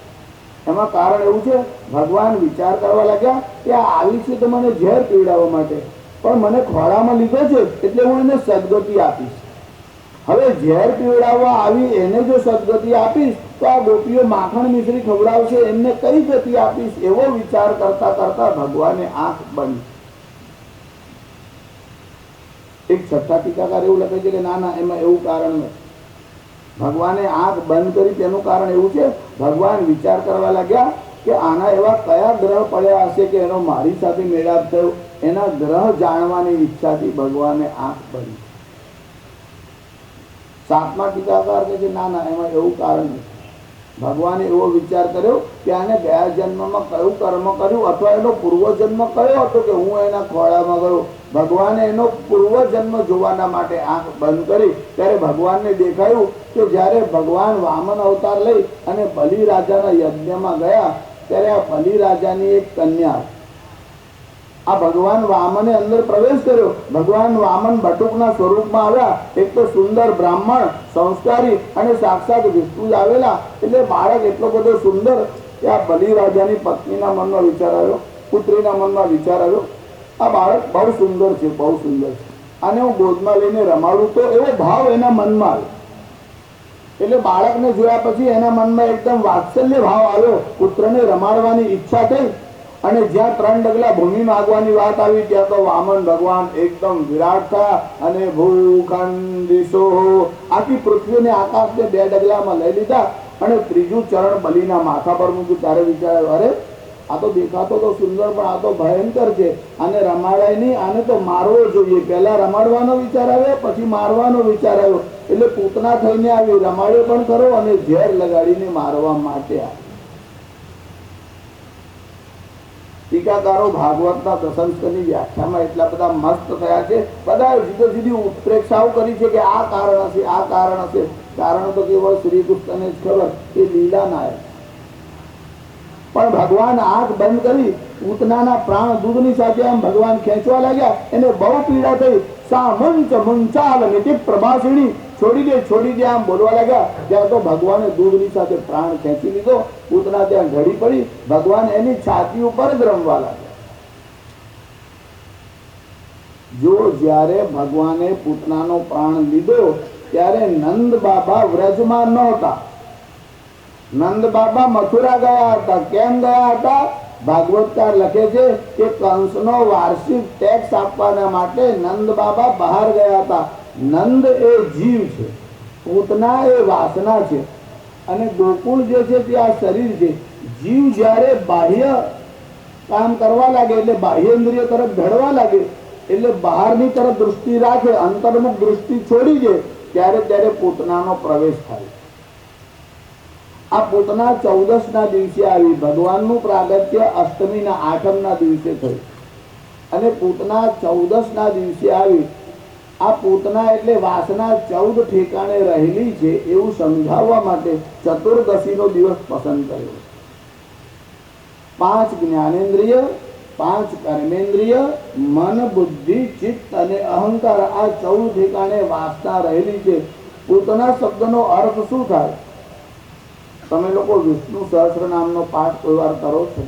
એમાં કારણ એવું છે, ભગવાન વિચાર કરવા લાગ્યા કે આ આવી છે તો મને ઝેર પીવડાવવા માટે, પણ મને ખોળામાં લીધો છે એટલે હું એને સદગતિ આપીશ. હવે ઝેર પીવડાવવા આવી એને જો સદગતિ આપીશ તો આ ગોપીઓ માખણ મિશ્રી ખવડાવશે, એમને કઈ ગતિ આપીશ, એવો વિચાર કરતા કરતા ભગવાને આંખ બંધ. એક છઠ્ઠા ટીકાકાર એવું લખે છે કે ના ના, એમાં એવું કારણ નથી. ભગવાને આંખ બંધ કરી તેનું કારણ એવું છે, ભગવાન વિચાર કરવા લાગ્યા કે આના એવા કયા ગ્રહ પડ્યા હશે કે એનો મારી સાથે મેળાપ થયો. એના ગ્રહ જાણવાની ઈચ્છાથી ભગવાને આંખ બંધ. સાતમા ટીકાકાર કહે છે ના ના, એમાં એવું કારણ નથી. ભગવાને એવો વિચાર કર્યો કે આને ગયા જન્મમાં કયું કર્મ કર્યું અથવા એનો પૂર્વજન્મ કયો હતો કે હું એના ખોળામાં ગયો. ભગવાને એનો પૂર્વજન્મ જોવાના માટે આંખ બંધ કરી. ત્યારે ભગવાનને દેખાયું કે જ્યારે ભગવાન વામન અવતાર લઈ અને બલિ રાજાના યજ્ઞમાં ગયા, ત્યારે આ બલિ રાજાની એક કન્યા, આ ભગવાન વામને અંદર પ્રવેશ કર્યો. ભગવાન વામન બટુકના સ્વરૂપમાં આવ્યા. એક તો સુંદર બ્રાહ્મણ, સંસ્કારી અને સાક્ષાત વિષ્ણુ જ આવેલા. એટલે બાળક એટલો બધો સુંદર કે આ બલિ રાજાની પત્નીના મનમાં વિચાર આવ્યો, પુત્રીના મનમાં વિચાર આવ્યો, આ બાળક બહુ સુંદર છે, બહુ સુંદર છે, આને હું ગોદમાં લઈને રમાડું તો, એવો ભાવ એના મનમાં આવ્યો. એટલે બાળકને જોયા પછી એના મનમાં એકદમ વાત્સલ્ય ભાવ આવ્યો. પુત્રને રમાડવાની ઈચ્છા થઈ. અને જ્યાં 3 ડગલા ભૂમિ માગવાની વાત આવી, ત્યાં તો વામન ભગવાન એકદમ વિરાટ થયા અને ભૂખંડિશો, આખી પૃથ્વીને આકાશને 2 ડગલામાં લઈ લીધા અને ત્રીજું ચરણ બલિના માથા પર મૂક્યું. ત્યારે વિચાર્યો, અરે આ તો દેખાતો તો સુંદર, પણ આ તો ભયંકર છે, આને રમાડાય નહીં, આને તો મારવો જોઈએ. પહેલા રમાડવાનો વિચાર આવ્યો, પછી મારવાનો વિચાર આવ્યો. એટલે પૂતના થઈને આવી, રમાડ્યો પણ ખરો અને ઝેર લગાડીને મારવા માટે આવ્યો. ટીકાકારો ભાગવતના દશમસ્કંદની વ્યાખ્યામાં એટલા બધા મસ્ત થયા છે. બધા જુદી જુદી ઉત્પ્રેક્ષાઓ કરી છે કે આ કારણ હશે, આ કારણ હશે. કારણ તો કેવળ શ્રી કૃષ્ણને જ ખબર, એ લીલા નાયક. પણ ભગવાન આંખ બંધ કરી, પૂતનાના પ્રાણ દૂધની સાથે આમ ભગવાન ખેંચવા લાગ્યા. એને બહુ પીડા થઈ. સા મંચ મંચાલ નિતિ પ્રભાસિણી, છોડી દે આમ બોલવા લાગ્યા. ત્યાં તો ભગવાને દૂધની સાથે પ્રાણ ખેંચી લીધો. પૂતના ત્યાં ઘડી પડી. ભગવાન એની છાતી ઉપર જ રમવા લાગ્યા. જો જ્યારે ભગવાને પૂતનાનો પ્રાણ લીધો ત્યારે નંદ બાબા વ્રજમાં નહોતા. નંદ બાબા મથુરા ગયા હતા. કેમ ગયા હતા? ભાગવતકાર લખે છે કે કંસનો વાર્ષિક ટેક્સ આપવાના માટે નંદ બાબા બહાર ગયા હતા. નંદ એ જીવ છે, પૂતના એ વાસના છે, અને ગોકુળ જે છે તે આ શરીર છે. જીવ જ્યારે બાહ્ય કામ કરવા લાગે, એટલે બાહ્યેન્દ્રિય તરફ ઢળવા લાગે, એટલે બહારની તરફ દૃષ્ટિ રાખે, અંતર્મુખ દૃષ્ટિ છોડી દે, ત્યારે પૂતનાનો પ્રવેશ થાય. આ પૂતના 14ના દિવસે આવી. ભગવાનનું પ્રાગટ્ય અષ્ટમીના 8મના દિવસે થયું અને પૂતના 14ના દિવસે આવી. આ પૂતના એટલે વાસના 14 ઠેકાણે રહેલી છે એવું સમજાવવા માટે ચતુર્દશીનો દિવસ પસંદ કર્યો. 5 જ્ઞાનેન્દ્રિય, 5 કર્મેન્દ્રિય, મન, બુદ્ધિ, ચિત્ત અને અહંકાર, આ 14 ઠેકાણે વાસના રહેલી છે. પૂતના શબ્દનો અર્થ શું થાય? તમે લોકો વિષ્ણુ સહસ્ત્ર નામનો પાઠ કોઈ વાર કરો છો?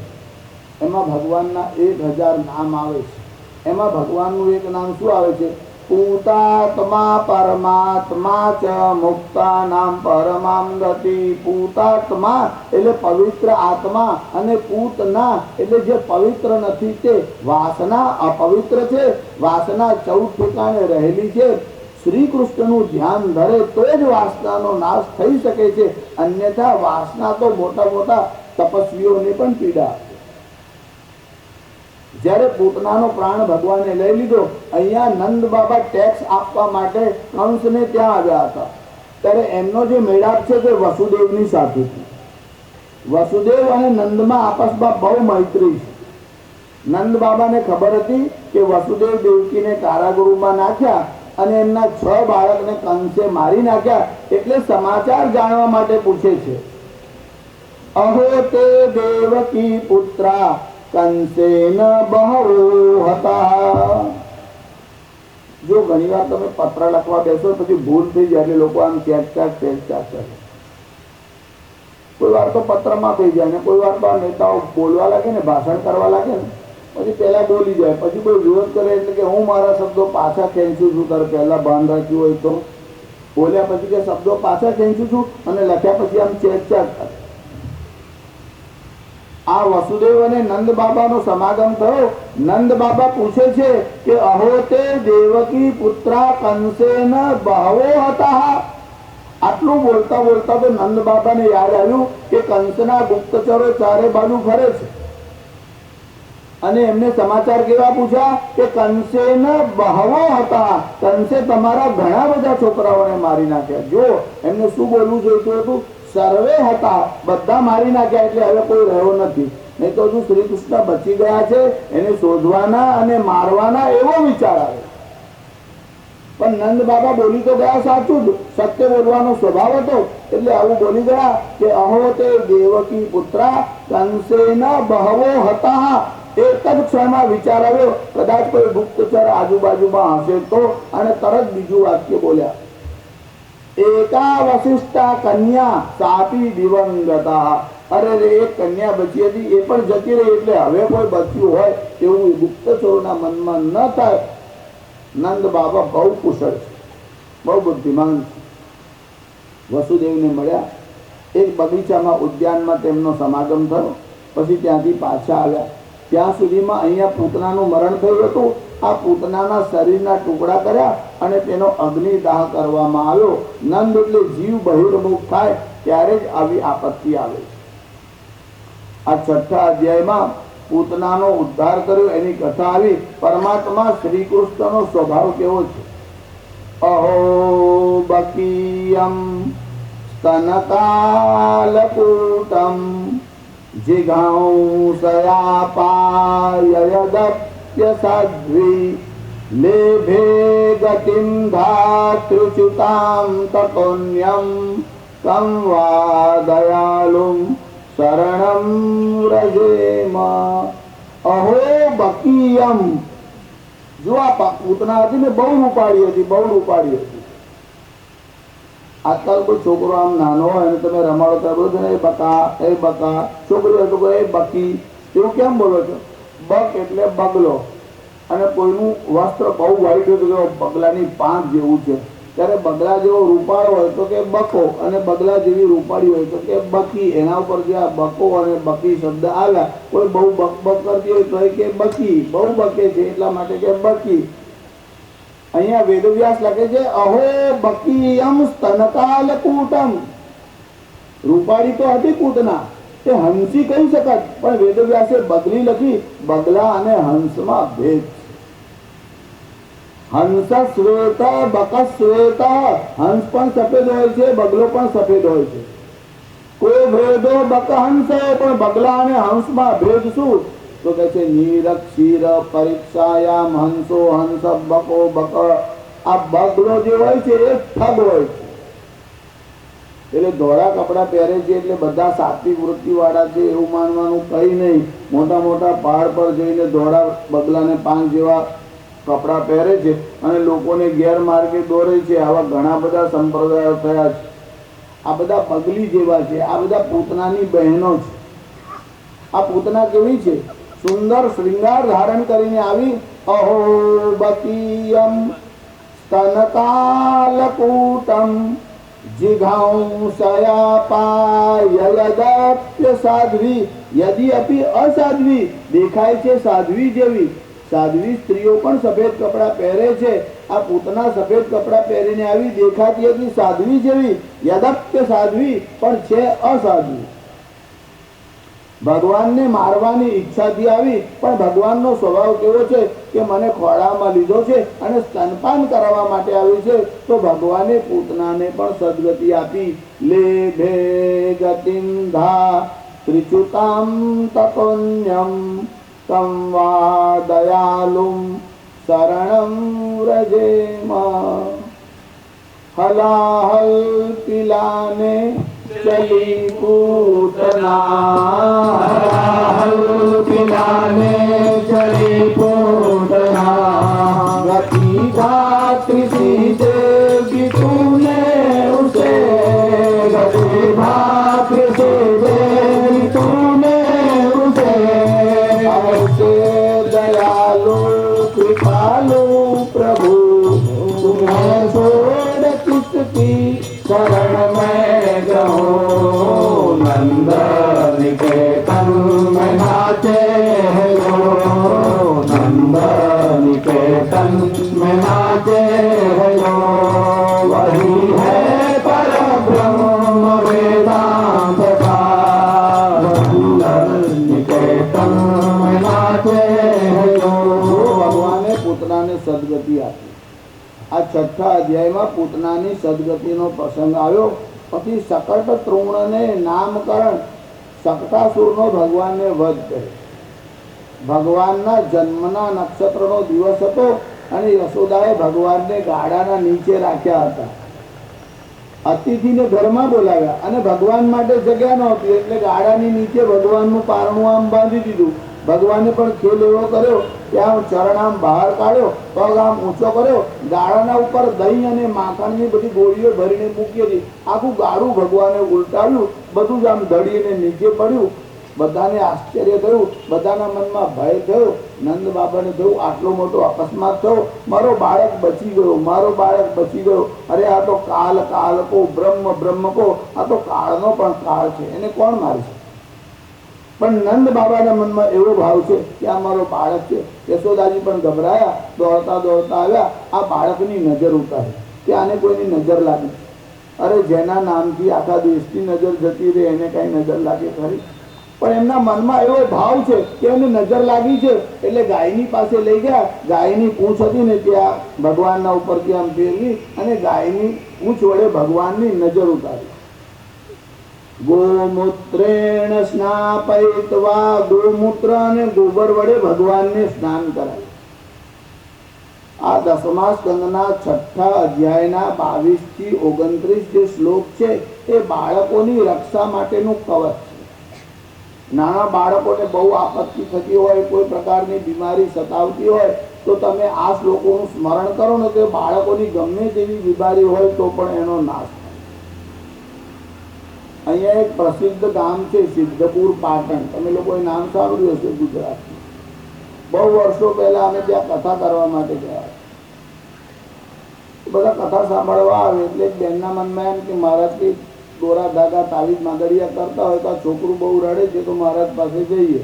એમાં ભગવાનના 1000 નામ આવે છે. એમાં ભગવાનનું એક નામ શું આવે છે? પૂતાત્મા પરમાત્મા ચ મુક્તાનામ પરમામ ગતિ. પૂતાત્મા એટલે પવિત્ર આત્મા અને પૂતના એટલે જે પવિત્ર નથી તે વાસના અપવિત્ર છે. વાસના 14 ઠેકાણે રહેલી છે. શ્રી કૃષ્ણનું ધ્યાન ધરે તો જ વાસનાનો નાશ થઈ શકે છે. અન્યથા વાસના તો મોટા મોટા તપસ્વીઓને પણ પીડા. જ્યારે પૂતનાનો પ્રાણ ભગવાને લઈ લીધો, અહીંયા નંદ બાબા ટેક્સ આપવા માટે કંસને ત્યાં આવ્યા હતા. ત્યારે એમનો જે મેળાપ છે તે વસુદેવની સાથે છે. વસુદેવ અને નંદમાં આપસમાં બહુ મૈત્રી છે. નંદ બાબાને ખબર હતી કે વસુદેવ દેવકીને કારાગૃહમાં નાખ્યા અને એમના 6 બાળકને કંસે મારી નાખ્યા, એટલે સમાચાર જાણવા માટે પૂછે છે. અહો તે દેવકી પુત્રા કંસેન બહવો હતા. જો ઘણીવાર તમે પત્ર લખવા બેસો પછી ભૂલ થઈ જાય એટલે લોકો આમ ચેક કરે. કોઈ વાર તો પત્રમાં થઈ જાય ને કોઈ વાર તો નેતાઓ બોલવા લાગે ને, ભાષણ કરવા લાગે ને, પછી પહેલા બોલી જાય, પછી કોઈ વિરોધ કરે એટલે કે હું મારા શબ્દો પાછા ખેંચું છું. તારે પહેલા ભાન રાખ્યું હોય તો બોલ્યા પછી કે શબ્દો પાછા ખેંચું છું અને લખ્યા પછી આમ ચેક કરે. આ વસુદેવ અને નંદ બાબાનો સમાગમ થયો. નંદ બાબા પૂછે છે કે અહો તે દેવકી પુત્રા કંસેન બહવો હતા. આટલું બોલતા બોલતા તો નંદ બાબાને યાદ આવ્યું કે કંસના ગુપ્તચરો ચારે બાજુ ફરે છે અને એમને સમાચાર કેવા પૂછ્યા કે કંસેન બહવો હતા. કંસે તમારા ઘણા બધા છોકરાઓને મારી નાખ્યા. જો એમને શું બોલવું જોઈતું હતું? સર્વે હતા, બધા મારી નાખ્યા, એટલે હવે કોઈ રહ્યો નથી. નહીં તો હજુ શ્રી કૃષ્ણ બચી ગયા છે એને શોધવાના અને મારવાના એવો વિચાર આવે. પણ નંદ બાબા બોલી તો ગયા સાચું જ, સત્ય બોલવાનો સ્વભાવ હતો, એટલે આવું બોલી ગયા કે અહો તે દેવકી પુત્રા કંસેન બહવો હતા. એક જ ક્ષણમાં વિચાર આવ્યો કદાચ કોઈ ગુપ્તચર આજુબાજુમાં હશે તો, અને તરત બીજું વાક્ય બોલ્યા. એકા વશિષ્ઠા કન્યા સાપી દિવંગતા. અરે રે, એક કન્યા બચી હતી એ પણ જતી રહી, એટલે હવે કોઈ બચ્યું હોય એવું ગુપ્તચરોના મનમાં ન થાય. નંદ બાબા બહુ કુશળ છે, બહુ બુદ્ધિમાન છે. વસુદેવને મળ્યા. એક બગીચામાં ઉદ્યાનમાં તેમનો સમાગમ થયો. પછી ત્યાંથી પાછા આવ્યા. ત્યાં સુધીમાં અહીંયા પૂતનાનું મરણ થયું હતું. આ પૂતનાના શરીરના ટુકડા કર્યા અને તેનો અગ્નિદાહ કરવામાં આવ્યો. નંદ એટલે જીવ બહિર્મુખ થાય ત્યારે જ આવી આપત્તિ આવે. આ 6થા અધ્યાયમાં પૂતનાનો ઉદ્ધાર કર્યો એની કથા આવી. પરમાત્મા શ્રી કૃષ્ણનો સ્વભાવ કેવો છે? અહો બકીયમ સ્તનકાલકૂટમ જિઘાંસયાપાયદપ્ય સાધ્વી લેભે ગતિમ ધાતૃચ્યુતામ તતોન્યમ કં વા દયાલુમ શરણમ વ્રજેમ. અહો બકીયમ. જો આ પૂતના હતી ને બહુ રૂપાળી હતી, બહુ રૂપાળી હતી. આજકાલ કોઈ છોકરો આમ નાનો હોય અને તમે રમાડો ત્યારે બોલો છો ને એ બકા, એ બકા. છોકરી હતો એ બકી, એવું કેમ બોલો છો? બક એટલે બગલો. અને કોઈનું વસ્ત્ર બહુ વ્હાઈટ હોય તો કે બગલાની પાંખ જેવું છે, ત્યારે બગલા જેવો રૂપાળો હોય તો કે બકો, અને બગલા જેવી રૂપાળી હોય તો કે બકી. એના ઉપર જે આ બકો અને બકી શબ્દ આવ્યા, કોઈ બહુ બક બક કરતી હોય તો એ કે બકી, બહુ બકે છે એટલા માટે કે બકી. અહીંયા વેદવ્યાસ લખે છે અહો બકીયમ સ્તનકાલકૂટમ. રૂપાળી તો હતી પૂતના, એ હંસી કહી શકાય, પણ વેદવ્યાસે બગલી લખી. બગલા અને હંસમાં ભેદ. હંસ શ્વેત બક શ્વેત. હંસ પણ સફેદ હોય છે, બગલો પણ સફેદ હોય છે. કોઈ ભેદો બક હંસ, પણ બગલા અને હંસમાં ભેદ શું? તો કહે છે નિરક્ષીર પરીક્ષાયામ હંસો હંસ બકો બક. આ બગલો જે હોય છે એ ઠગ હોય છે, એટલે ધોળા કપડા પહેરે છે એટલે બધા સાત્વિક વૃત્તિ વાળા છે એવું માનવાનું કઈ નહીં. મોટા મોટા પહાડ પર જઈને ધોળા બગલાને પાંખ જેવા કપડા પહેરે છે અને લોકોને ગેરમાર્ગે દોરે છે. આવા ઘણા બધા સંપ્રદાયો થયા છે. આ બધા બગલી જેવા છે, આ બધા પૂતનાની બહેનો છે. આ પૂતના કેવી છે? સુંદર શ્રૃંગાર ધારણ કરીને આવી. અહો બકીયમ स्तनकालकूटं जिघांसयापाययदप्य साध्वी यदि अपि असाध्वी देखाय છે સાધ્વી જેવી સાધ્વી સ્ત્રીઓ પણ સફેદ કપડા પહેરે છે આ પૂતના સફેદ કપડા પહેરીને આવી દેખાતી હતી સાધ્વી જેવી યદપ્ય સાધ્વી પણ છે અસાધ્વી ભગવાનને મારવાની ઈચ્છાથી આવી પણ ભગવાનનો સ્વભાવ કેવો છે કે મને ખોળામાં લીધો છે અને સ્તનપાન કરાવવા માટે આવી છે તો ભગવાને પૂતનાને પણ સદગતિ આપી લેભે ગતિમ ધા ત્રિચુતામ તપોન્યમ તમ વા દયાલુમ શરણમ વ્રજેમ હલાહલ પિલાને चली पूतना पिलाने चली पूतना गति धात्री सीधे भी तूने उसे गति भाग्य से देवी तूने उसे ऐसे दयालु कृपालु प्रभु तुम्हें छोड़ किसकी शरण में गहो नंद निकेतन में नाचे है गो नंद निकेतन में नाचे है गो वही है परब्रह्म वेदांत का नंद निकेतन में नाचे है गो ભગવાને પૂતનાને સદગતિ આપી આ છઠ્ઠા અધ્યાયમાં પૂતનાની સદગતિનો પ્રસંગ આવ્યો પછી શકટ તૃણને નામકરણ શકટાસુરનો ભગવાનને વધ કર્યો ભગવાનના જન્મના નક્ષત્રનો દિવસ હતો અને યશોદાએ ભગવાનને ગાડાના નીચે રાખ્યા હતા અતિથિને ઘરમાં બોલાવ્યા અને ભગવાન માટે જગ્યા નહોતી એટલે ગાડાની નીચે ભગવાનનું પારણું આમ બાંધી દીધું ભગવાને પણ ખેલ એવો કર્યો કે આમ ચરણ આમ બહાર કાઢ્યો પગ આમ ઊંચો કર્યો ગાડાના ઉપર દહીં અને માખણની બધી ગોળીઓ ભરીને મૂકી હતી આખું ગાડું ભગવાને ઉલટાવ્યું બધું જ આમ ધડીને નીચે પડ્યું બધાને આશ્ચર્ય થયું બધાના મનમાં ભય થયો નંદ બાબાને થયું આટલો મોટો અકસ્માત થયો મારો બાળક બચી ગયો મારો બાળક બચી ગયો અરે આ તો કાલ કાલ કો બ્રહ્મ બ્રહ્મ કો આ તો કાળનો પણ કાળ છે એને કોણ મારશે પણ નંદ બાબાના મનમાં એવો ભાવ છે કે આ મારો બાળક છે યશોદાજી પણ ગભરાયા દોડતા દોડતા આવ્યા આ બાળકની નજર ઉતારી કે આને કોઈની નજર લાગી અરે જેના નામથી આખા દેશની નજર જતી રહે એને કાંઈ નજર લાગે ખરી પણ એમના મનમાં એવો ભાવ છે કે એમને નજર લાગી છે એટલે ગાયની પાસે લઈ ગયા ગાયની પૂંછ હતી ને ત્યાં ભગવાનના ઉપરથી આમ ફેરવી અને ગાયની પૂંછ વડે ભગવાનની નજર ઉતારી ગોમૂત્રેણ સ્નાપયિત્વા ગોમૂત્ર અને ગોબર વડે ભગવાનને સ્નાન કરાય આ 10મા સ્કંદના 6થા અધ્યાયના 22 થી 29 જે શ્લોક છે એ બાળકોની રક્ષા માટેનું કવચ છે નાના બાળકોને બહુ આપત્તિ થતી હોય કોઈ પ્રકારની બીમારી સતાવતી હોય તો તમે આ શ્લોકોનું સ્મરણ કરો ને તો બાળકોની ગમે તેવી બીમારી હોય તો પણ એનો નાશ થાય અહીંયા એક પ્રસિદ્ધ ગામ છે સિદ્ધપુર પાટણ તમે લોકોએ નામ સાંભળ્યું હશે ગુજરાતમાં બહુ વર્ષો પહેલા અમે ત્યાં કથા કરવા માટે ગયા બધા કથા સાંભળવા આવે એટલે એક બેનના મનમાં એમ કે મહારાજથી દોરા ધાગા તાવીજ માદડિયા કરતા હોય તો આ છોકરું બહુ રડે છે તો મહારાજ પાસે જઈએ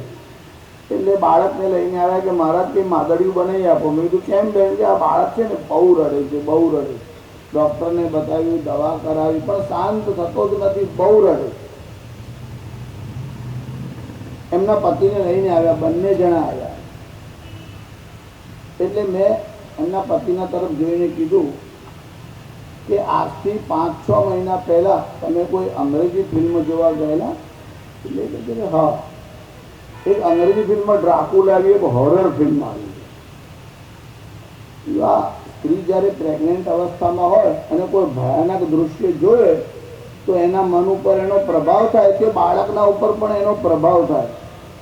એટલે બાળકને લઈને આવ્યા કે મહારાજ કંઈ માદડિયું બનાવી આપો મેં કીધું કેમ બેન કે આ બાળક છે ને બહુ રડે છે બહુ રડે છે ડૉક્ટરને બતાવ્યું દવા કરાવી પણ શાંત થતો જ નથી બહુ રડે એમના પતિને લઈને આવ્યા બંને જણા આવ્યા એટલે મેં એમના પતિના તરફ જોઈને કીધું કે આજથી 5-6 મહિના પહેલા તમે કોઈ અંગ્રેજી ફિલ્મ જોવા ગયેલા એટલે હા એક અંગ્રેજી ફિલ્મ ડ્રાકુલાની એક હોરર ફિલ્મ આવી સ્ત્રી જ્યારે પ્રેગ્નન્ટ અવસ્થામાં હોય અને કોઈ ભયાનક દૃશ્ય જોવે તો એના મન ઉપર એનો પ્રભાવ થાય તે બાળકના ઉપર પણ એનો પ્રભાવ થાય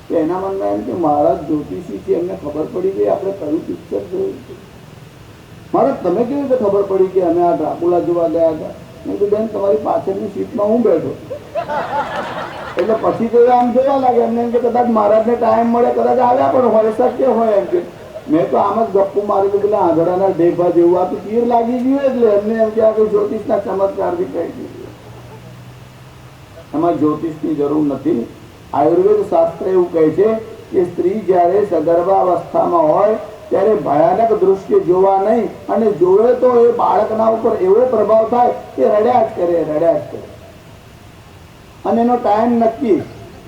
તો એના મનમાં એમ કે મહારાજ જ્યોતિષી છે એમને ખબર પડી ગઈ આપણે કયું પિક્ચર જોયું છે મહારાજ તમે કેવી રીતે ખબર પડી કે અમે આ ડ્રાકુલા જોવા ગયા હતા મેં કીધું બેન તમારી પાછળની સીટમાં હું બેઠો એટલે પછી તો આમ જોવા લાગે એમને એમ કે કદાચ મહારાજને ટાઈમ મળે કદાચ આવ્યા પણ હોય શક્ય હોય એમ કે મેં તો આમ જ ગપ્પુ મારી તો પેલા આંધળાના ઢેફા જેવું આ તો તીર લાગી ગયું એટલે એમને એમ કે આ કોઈ જ્યોતિષના ચમત્કારથી કહી દીધું. એમાં જ્યોતિષની જરૂર નથી. આયુર્વેદ શાસ્ત્ર એવું કહે છે કે સ્ત્રી જ્યારે સગર્ભાવસ્થામાં હોય ત્યારે ભયાનક દૃશ્ય જોવા નહીં, અને જોવે તો એ બાળકના ઉપર એવો પ્રભાવ થાય કે રડ્યા જ કરે. અને એનો ટાઈમ નક્કી,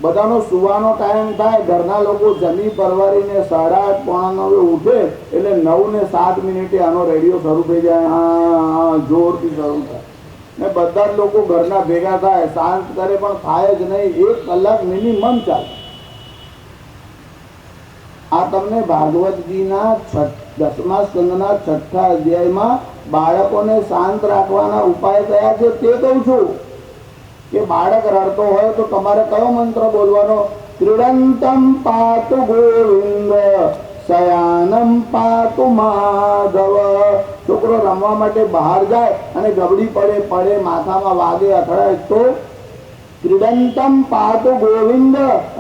બધાનો સુવાનો ટાઈમ થાય, ઘરના લોકો જમી પરવારીને 8:30 પોણા 9 ઉઠે એટલે 9 ને 7 મિનિટે આનો રેડિયો શરૂ થઈ જાય. હા, જોરથી શરૂ થાય ને બધા જ લોકો ઘરના ભેગા થાય, શાંત કરે પણ થાય જ નહીં. 1 કલાક મિનિમમ ચાલે. આ તમને ભાગવતજીના 10મા સ્કંદના 6થા અધ્યાયમાં બાળકોને શાંત રાખવાના ઉપાય કયા છે તે કહું છું. કે બાળક રડતો હોય તો તમારે કયો મંત્ર બોલવાનો? ક્રીડંતમ પાતુ ગોવિંદ, શયાનમ પાતુ માધવ. છોકરો રમવા માટે બહાર જાય અને ગબડી પડે, માથામાં વાગે, અથડાય તો ક્રીડંતમ પાતુ ગોવિંદ,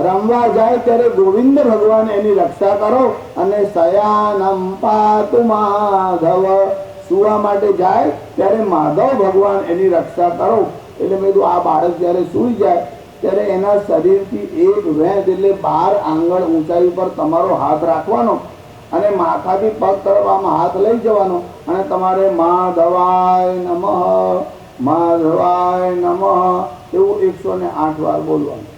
રમવા જાય ત્યારે ગોવિંદ ભગવાન એની રક્ષા કરો. અને શયાનમ પાતુ માધવ, સુવા માટે જાય ત્યારે માધવ ભગવાન એની રક્ષા કરો. એટલે મેં કીધું આ બાળક જ્યારે સૂઈ જાય ત્યારે એના શરીરથી 1 વેંત એટલે 12 આંગળ ઊંચાઈ ઉપર તમારો હાથ રાખવાનો અને માથાથી પગ તરફ આમ હાથ લઈ જવાનો અને તમારે માધવાય નમઃ, માધવાય નમઃ એવું 108 વાર બોલવાનું.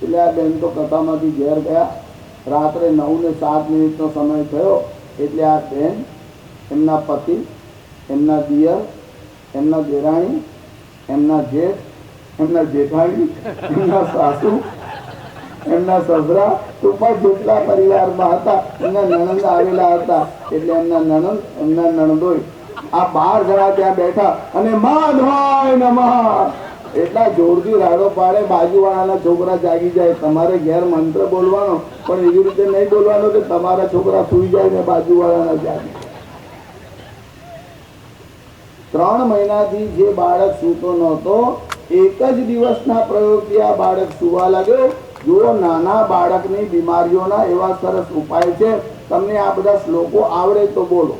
એટલે આ બેન તો કથામાંથી ઘેર ગયા. રાત્રે 9 ને 7 મિનિટનો સમય થયો એટલે આ બેન, એમના પતિ, એમના દિયર, એમના દેરાણી, એમના જેઠ, એમના જેઠાણી, એમના સાસુ, એમના સસરા, ટૂંકા જેટલા પરિવારમાં હતા એમના નણંદ આવેલા હતા. એટલે એમના નણંદ, એમના નણંદોય આ 12 જણા ત્યાં બેઠા અને માધવાય નમઃ એટલા જોરથી રાડો પાડે, બાજુવાળાના છોકરા જાગી જાય. તમારે ઘેર મંત્ર બોલવાનો પણ એવી રીતે નહીં બોલવાનો કે તમારા છોકરા સૂઈ જાય ને બાજુવાળાના જાગી. 3 મહિનાથી જે બાળક સૂતો નહોતો, એક જ દિવસના પ્રયોગથી આ બાળક સુવા લાગ્યો. જો નાના બાળકની બીમારીઓના એવા સરસ ઉપાય છે. તમને આ બધા શ્લોકો આવડે તો બોલો.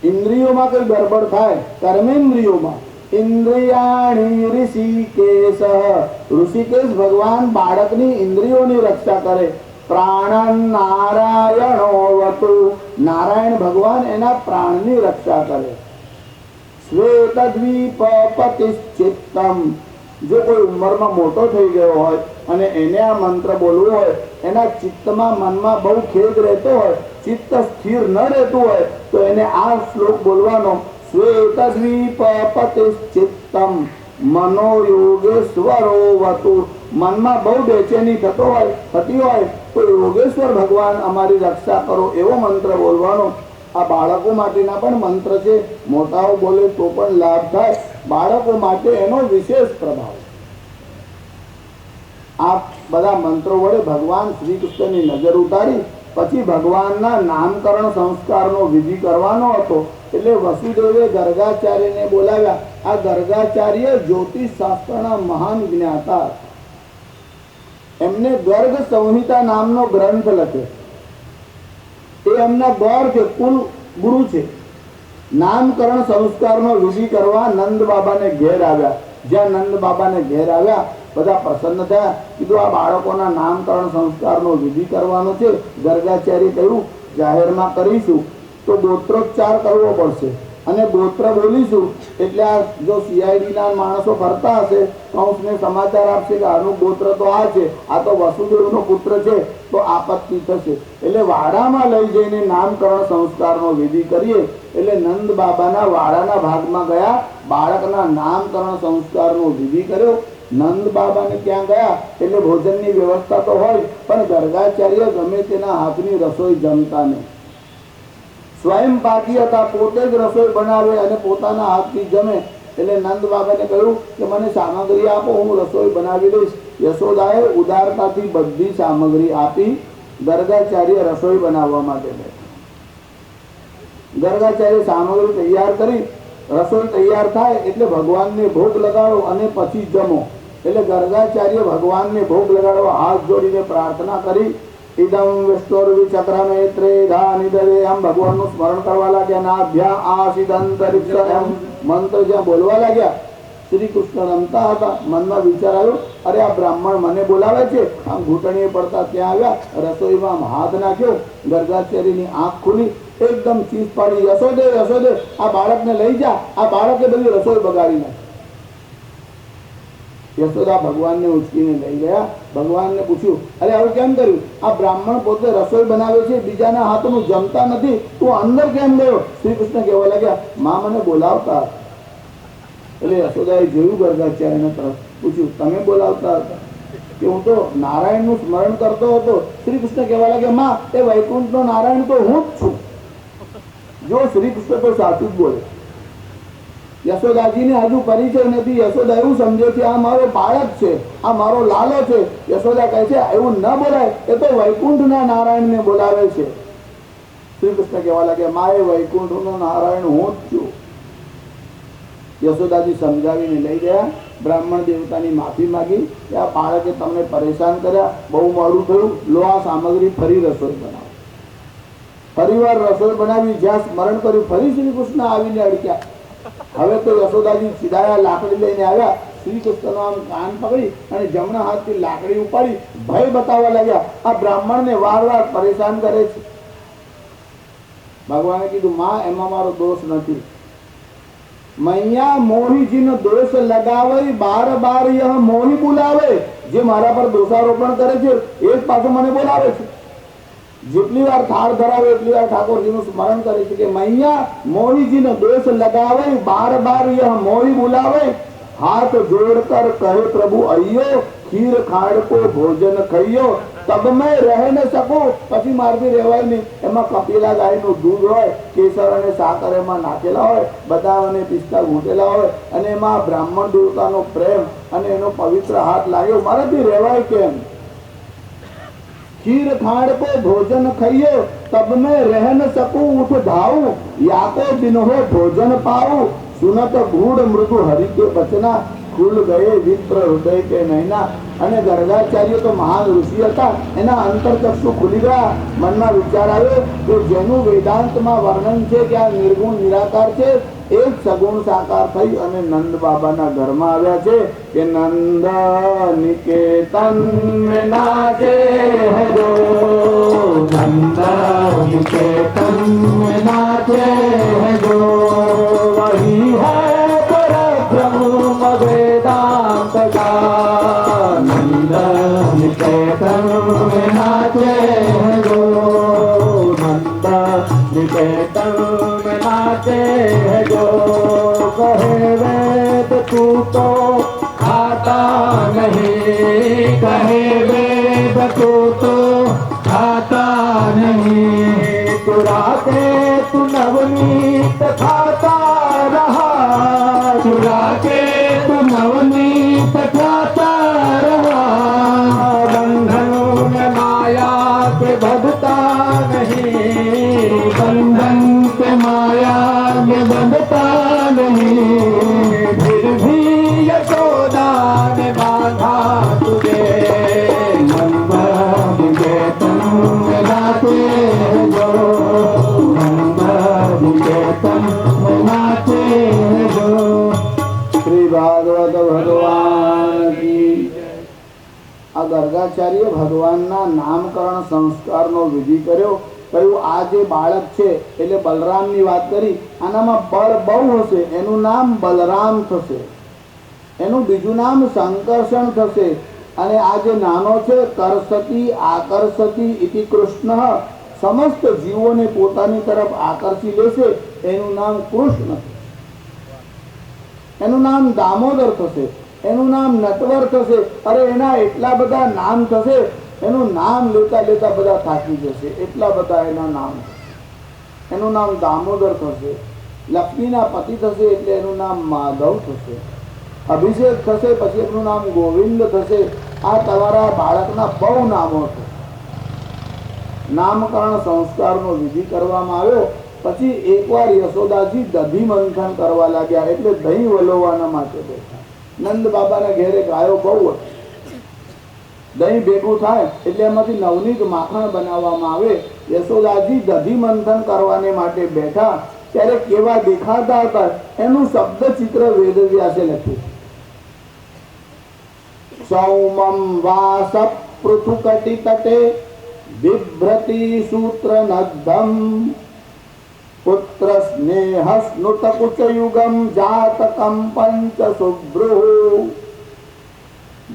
ઇન્દ્રિયોમાં કઈ ગડબડ થાય, કર્મેન્દ્રિયોમાં, ઇન્દ્રિયાણી ઋષિકેશ, ઋષિકેશ ભગવાન બાળકની ઇન્દ્રિયોની રક્ષા કરે. પ્રાણ નારાયણો વતુ, નારાયણ ભગવાન એના પ્રાણની રક્ષા કરે. શ્વેતદ્વીપપતિશ્ચિત્તમ, જો કોઈ ઉંમરમાં મોટો થઈ ગયો હોય અને એને આ મંત્ર બોલવું હોય, એના ચિત્તમાં, મનમાં બહુ ખેદ રહેતો હોય, ચિત્ત સ્થિર ન રહેતું હોય તો એને આ શ્લોક બોલવાનો. શ્વેતદ્વીપપતિશ્ચિત્તમ મનોયોગેશ્વરો વતુ, મનમાં બહુ બેચેની થતી હોય તો યોગેશ્વર ભગવાન અમારી રક્ષા કરો એવો મંત્ર બોલવાનો. આ બાળકો માટેના પણ મંત્ર છે. મોટાઓ બોલે તો પણ લાભ થાય, બાળકો માટે એનો વિશેષ પ્રભાવ. આ બધા મંત્રો વડે ભગવાન શ્રી કૃષ્ણની નજર ઉતારી પછી ભગવાનના નામકરણ સંસ્કારનો વિધિ કરવાનો હતો. એટલે વસુદેવે ગર્ગાચાર્યને બોલાવ્યા. આ ગર્ગાચાર્ય જ્યોતિષ શાસ્ત્રના મહાન જ્ઞાતા. એમને ગર્ગ સંહિતા નામનો ગ્રંથ લખ્યો. એ એમના ગોર છે, કુલ ગુરુ છે. નામકરણ સંસ્કારનો વિધિ કરવા નંદ બાબાને ઘેર આવ્યા. જ્યાં નંદ બાબાને ઘેર આવ્યા બધા પ્રસન્ન થયા. કીધું આ બાળકોના નામકરણ સંસ્કારનો વિધિ કરવાનો છે. ગર્ગાચાર્ય કહ્યું જાહેરમાં કરીશું તો ગોત્રોચ્ચાર કરવો પડશે અને ગોત્ર બોલીશું એટલે આ જો CIDના માણસો ફરતા હશે કંસને સમાચાર આપશે કે આનું ગોત્ર તો આ છે, આ તો વસુદેવનો પુત્ર છે, તો આપત્તિ થશે. એટલે વાડામાં લઈ જઈને નામકરણ સંસ્કારનો વિધિ કરીએ. એટલે નંદ બાબાના વાડાના ભાગમાં ગયા, બાળકના નામકરણ સંસ્કારનો વિધિ કર્યો. નંદ બાબાને ત્યાં ગયા એટલે ભોજનની વ્યવસ્થા તો હોય પણ ગર્ગાચાર્ય ગમે તેના હાથની રસોઈ જમતા નહીં. સ્વયં પાકી હતા, પોતે જ રસોઈ બનાવે અને પોતાના હાથથી જમે. એટલે નંદ બાબાને કહ્યું કે મને સામગ્રી આપો, હું રસોઈ બનાવી લઈશ. યશોદાએ ઉદારતાથી બધી સામગ્રી આપી. ગર્ગાચાર્ય રસોઈ બનાવવા માટે બેઠા. ગર્ગાચાર્ય સામગ્રી તૈયાર કરી. રસોઈ તૈયાર થાય એટલે ભગવાનને ભોગ લગાડો અને પછી જમો. એટલે ગર્ગાચાર્ય ભગવાનને ભોગ લગાડવા હાથ જોડીને પ્રાર્થના કરી. ઇદમ વિષ્ણુર્વિચક્રમે ત્રેધાનિદરે આમ ભગવાનનું સ્મરણ કરવા લાગ્યા નાભ્યા આસિદંતરિક્ષ એમ મંત્ર જ્યાં બોલવા લાગ્યા શ્રી કૃષ્ણ રમતા હતા. મનમાં વિચાર આવ્યો, અરે આ બ્રાહ્મણ મને બોલાવે છે. આમ ઘૂંટણીએ પડતા ત્યાં આવ્યા, રસોઈમાં આમ હાથ નાખ્યો, ગર્ગાચાર્યની આંખ ખુલી, એકદમ ચીસ પાડી, યશોદે યશોદે આ બાળકને લઈ જા, આ બાળકે બધી રસોઈ બગાડી નાખી. યશોદા ભગવાનને ઉચકીને લઈ ગયા. ભગવાનને પૂછ્યું, અરે આવું કેમ કર્યું? આ બ્રાહ્મણ પોતે રસોઈ બનાવે છે, બીજાના હાથનું જમતા નથી, તું અંદર કેમ ગયો? શ્રી કૃષ્ણ કહેવા લાગ્યા, માં મને બોલાવતા. એટલે યશોદાએ જોયું ગર્ગાચાર્યના તરફ, પૂછ્યું, તમે બોલાવતા હતા? કે હું તો નારાયણનું સ્મરણ કરતો હતો. શ્રી કૃષ્ણ કહેવા લાગ્યા, માં એ વૈકુંઠનો નારાયણ તો હું જ છું. જો શ્રી કૃષ્ણ તો સાચું જ બોલે. યશોદાજીને હજુ પરિચય નથી. યશોદા એવું સમજે છે આ મારો બાળક છે, આ મારો લાલો છે. યશોદા કહે છે એવું ન બોલાય, એ તો વૈકુંઠના નારાયણને બોલાવે છે. શ્રી કૃષ્ણ કહેવા લાગ્યા, માં એ વૈકુંઠનો નારાયણ હું જ છું. યશોદાજી સમજાવીને લઈ ગયા. બ્રાહ્મણ દેવતાની માફી માગી કે આ બાળકે તમને પરેશાન કર્યા, બહુ મોડું થયું, લો આ સામગ્રી, ફરી રસોઈ બનાવો. ફરીવાર રસોઈ બનાવી, જ્યાં સ્મરણ કર્યું ફરી શ્રી કૃષ્ણ આવીને અડક્યા. હવે તો યશોદાજી સીધા લાકડી લઈને આવ્યા. શ્રી કૃષ્ણનો આમ કાન પકડી અને જમણા હાથથી લાકડી ઉપાડી ભય બતાવવા લાગ્યા, આ બ્રાહ્મણને વારવાર પરેશાન કરે છે. ભગવાને કીધું, માં એમાં મારો દોષ નથી. મૈયા મોહી જીનો દોષ લગાવે, બાર બાર યહ મોહી બોલાવે. જે મારા પર દોષારોપણ કરે છે એ જ પાછો મને બોલાવે છે. જેટલી વાર થાળ ધરાવે એટલી વાર ઠાકોરજીનું સ્મરણ કરે છે કે મૈયા મોહીજીનો દોષ લગાવે, બાર બાર યહ મોહી બોલાવે. હાથ જોડકર કહે પ્રભુ અయ్યો, ખીર ખાડકો ભોજન ખૈયો, તબ મેં રહે ન શકું. પછી મારથી રહેવાય નહીં. એમાં કપિલા ગાયનું દૂધ હોય, કેસર અને સાકર એમાં નાખેલા હોય, બદામ અને પિસ્તા ઘૂંટેલા હોય, અને એમાં બ્રાહ્મણ દેવતાનો પ્રેમ અને એનો પવિત્ર હાથ લાગ્યો, મારાથી રહેવાય કેમ? खीर खाड़ को भोजन खइयो, तब मैं रह न सकूं उठ धाऊ, याको दिन हो भोजन पाऊ. सुनत गूढ़ मृदु हरि के बचना, खुल गए विप्र हृदय के नैना. અને ગર્ગાચાર્ય તો મહાન ઋષિ હતા, એના અંતરચક્ષુ ખુલી ગયા. મનમાં વિચાર આવ્યો કે જેનું વેદાંતમાં વર્ણન છે કે આ નિર્ગુણ નિરાકાર છે, એ જ સગુણ સાકાર થઈ અને નંદ બાબાના ઘરમાં આવ્યા છે કે નંદ નિકેતન में नाचे है जो, नंद निकेतन में नाचे है जो, वही है परब्रह्म वेदांत का. नंद निकेतन में नाचे है जो, नंद निकेतन में नाचे है जो. कहे वेद तू तो खाता नहीं, कहे वेद तू तो खाता नहीं. चुराते तू नवनीत खाता रहा, चुराते तू नवनीत खाता रहा. बंधन में माया के बंधता नहीं, बंधन के माया में बंधता नहीं. फिर भी यशोदा ने बांधा तुझे, नंद निकेतन में नाचे जो, नंद निकेतन में नाचे जो. श्री भागवत भगवान की. આ ગર્ગાચાર્ય ભગવાનના નામકરણ સંસ્કારનો વિધિ કર્યો. કહ્યું આ જે બાળક છે એટલે બલરામની વાત કરી, આનામાં બળ બહુ હશે, એનું નામ બલરામ થશે, એનું બીજું નામ સંકર્ષણ થશે. અને આ જે નાનો છે કરસતી આકર્ષતી ઇતિ કૃષ્ણ, સમસ્ત જીવોને પોતાની તરફ આકર્ષી લેશે, એનું નામ કૃષ્ણ, એનું નામ દામોદર થશે, એનું નામ નટવર થશે. અરે એના એટલા બધા નામ થશે, એનું નામ લેતા લેતા બધા થાકી જશે, એટલા બધા એના નામ. એનું નામ દામોદર થશે, લક્ષ્મીના પતિ થશે એટલે એનું નામ માધવ થશે, અભિષેક થશે પછી એનું નામ ગોવિંદ થશે. આ તમારા બાળકના બહુ નામો છે. નામકરણ સંસ્કારનો વિધિ કરવામાં આવ્યો. પછી એકવાર યશોદાજી દધી મંથન કરવા લાગ્યા, એટલે દહીં વલોવાના માટે બેઠા. નંદ બાબાના ઘેરે ગાયો બહુ હતી, દહીં ભેગું થાય એટલે એમાંથી નવનીત માખણ બનાવવામાં આવે. યશોદાજી દધી મંથન કરવાને માટે બેઠા ત્યારે કેવા દેખાતા હતા એનું શબ્દ ચિત્ર વેદવ્યાસે લખ્યું. સૌમમ વાસ પૃથુકટી તટે બિભ્રતિ સૂત્ર નદ્ધમ પુત્ર સ્નેહ સ્નુત કુચયુગમ જાતકમ પંચ શુભ્રુ.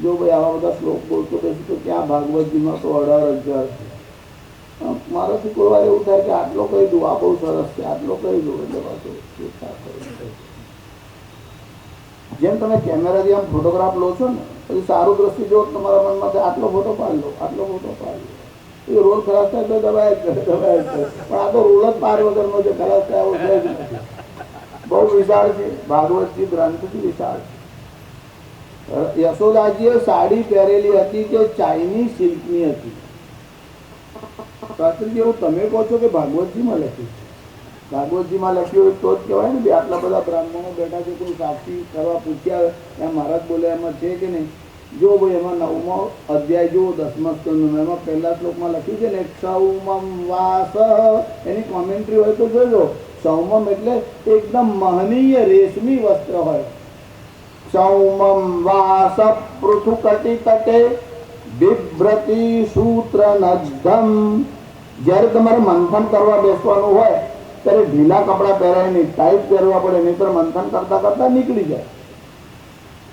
જો ભાઈ આવા બધા શ્લોક બોલતો બેસું તો ત્યાં ભાગવતજીમાં તો 18,000 છે. મારાથી કોઈ વાર એવું થાય કે આટલો કહી દઉં, આ બહુ સરસ છે, આટલો કહી દઉં એટલે પાછું જેમ તમે કેમેરાથી આમ ફોટોગ્રાફ લો છો ને પછી સારું દ્રષ્ટિ જો તમારા મનમાં થાય આટલો ફોટો પાડી લો, આટલો ફોટો પાડી લો. એ રોલ ખરાબ થાય તો દબાય જ કરે, દબાય જ કરે. પણ આ તો રોલ જ પાર વગરનો જે ખરાબ થાય એવો છે જ નથી. બહુ વિશાળ છે ભાગવતજી, ગ્રંથથી વિશાળ છે. યશોદાજીએ સાડી પહેરેલી હતી કે ચાઇનીઝ સિલ્કની હતી. શાસ્ત્રીજી એવું તમે કહો છો કે ભાગવતજીમાં લખ્યું છે? ભાગવતજીમાં લખ્યું હોય તો જ કહેવાય ને. આટલા બધા બ્રાહ્મણો બેઠા છે, કોઈ સાક્ષી કરવા પૂછ્યા એમ મહારાજ બોલે એમાં છે કે નહીં? જો ભાઈ એમાં 9મો અધ્યાય જુઓ 10મા સ્કંદનો, એમાં પહેલા શ્લોકમાં લખ્યું છે ને સૌમમ વાસ, એની કોમેન્ટ્રી હોય તો જોજો. સૌમમ એટલે એકદમ મહનીય રેશમી વસ્ત્ર હોય. સૌમમ વાસ પૃથુકટી તટે બિભ્રતિ સૂત્ર નદ્ધમ. જ્યારે તમારે મંથન કરવા બેસવાનું હોય ત્યારે ઢીલા કપડાં પહેરાય નહીં, ટાઈટ પહેરવા પડે, નહીતર મંથન કરતા કરતા નીકળી જાય.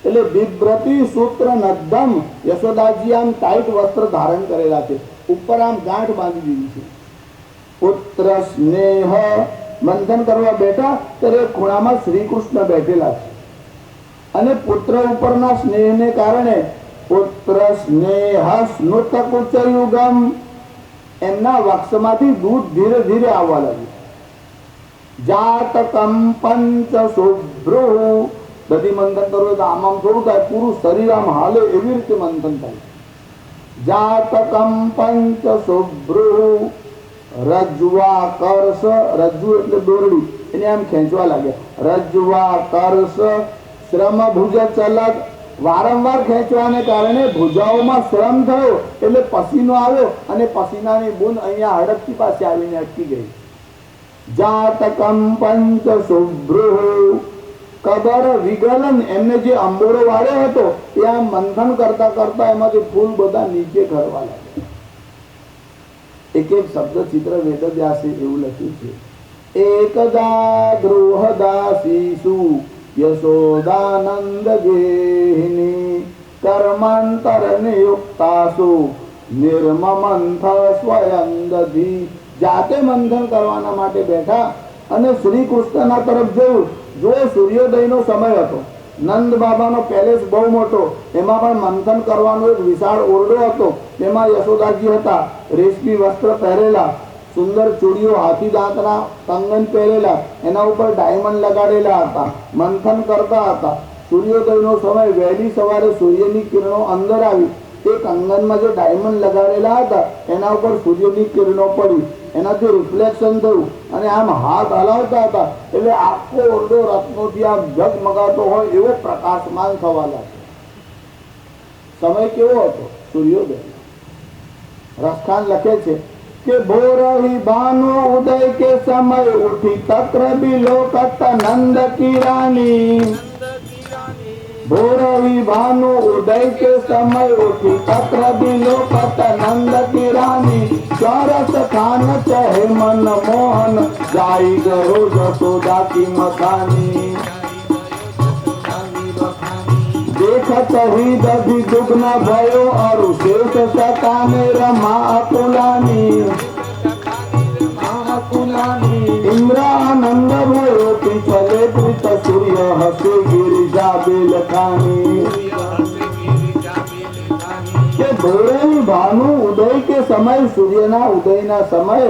એટલે બિભ્રતિ સૂત્ર નદ્ધમ. યશોદાજી આમ ટાઈટ વસ્ત્ર ધારણ કરેલા છે, ઉપર આમ ગાંઠ બાંધી દીધી છે. પુત્ર સ્નેહ, મંથન કરવા બેઠા ત્યારે ખૂણામાં શ્રી કૃષ્ણ બેઠેલા છે અને પુત્ર ઉપરના સ્નેહને કારણે પુત્ર સ્નેહ સ્નુત કુચયુગમ, એમના વક્ષમાંથી દૂધ ધીરે ધીરે આવવા લાગ્યું. જાતકમ પંચ શુભ્રુ, બધી મંથન કરવું તો આમ થોડું થાય, પૂરું શરીર આમ હાલે એવી રીતે મંથન થાય. જાતકમ પંચ શુભ્રુ રજ્વા કર્ષ, રજ્જુ એટલે દોરડી, એને આમ ખેંચવા લાગ્યા. રજ્વા કર્ષ શ્રમ ભુજ ચલક, વારંવાર ખેંચવાને કારણે ભુજાઓમાં શ્રમ થયો એટલે પસીનો આવ્યો અને પસીનાની બૂંદ અહીંયા હડકતી પાસે આવીને અટકી ગઈ. જાતકમ પંચ શુભ્રુ કબર વિગલન, એમને જે અંબોડો વાળ્યો હતો ત્યાં મંથન કરતા કરતા એમાંથી ફૂલ બધા નીચે ખરવા લાગ્યા. એક એક શબ્દ ચિત્ર વેદવ્યાસે એવું લખ્યું છે. એકદા ગૃહદાસીસુ યશોદાનંદ ગેહિની કર્માંતર નિયુક્તાસુ નિર્મમંથ સ્વયં દધી. જાતે મંથન કરવાના માટે બેઠા અને શ્રી કૃષ્ણના તરફ જોયું. જો સૂર્યોદયનો સમય હતો, નંદ બાબાનો પેલેસ બહુ મોટો, એમાં પણ મંથન કરવાનો એક વિશાળ ઓરડો હતો. તેમાં યશોદાજી હતા, રેશમી વસ્ત્ર પહેરેલા, સુંદર ચૂડીઓ, હાથી દાંતના કંગન પહેરેલા, એના ઉપર ડાયમંડ લગાડેલા હતા, મંથન કરતા હતા. સૂર્યોદયનો સમય, વહેલી સવારે સૂર્યની કિરણો અંદર આવી, તે કંગનમાં જે ડાયમંડ લગાડેલા હતા એના ઉપર સૂર્યની કિરણો પડી, એનાથી રિફ્લેક્શન થયું અને આમ હાથ હલાવતા હતા એટલે આખો ઓરડો રત્નોથી આમ ઝગમગાતો હોય એવો પ્રકાશમાન થવા લાગ્યો. સમય કેવો હતો? સૂર્યોદય. રસખાન લખે છે કે ભોરહી ભાનો ઉદય કે સમય ઉઠી તક્ર બિલોકત નંદ કી રાની. ભોરહી ભાનો ઉદય કે સમય ઉઠી તક્ર બિલોકત નંદ કી રાની. સરસ ખાન ચહે મન મોહન જાઈ ગયો જશોદા કી મથાની. देखत ही दधि दुग्न भयो और शेष सताने रमा अकुलानी. इंद्रानंद भयो पिछले कृत सूर्य हसे गिरिजा बेलखानी. के भोरे भानु उदय के समय, सूर्यना उदयना समय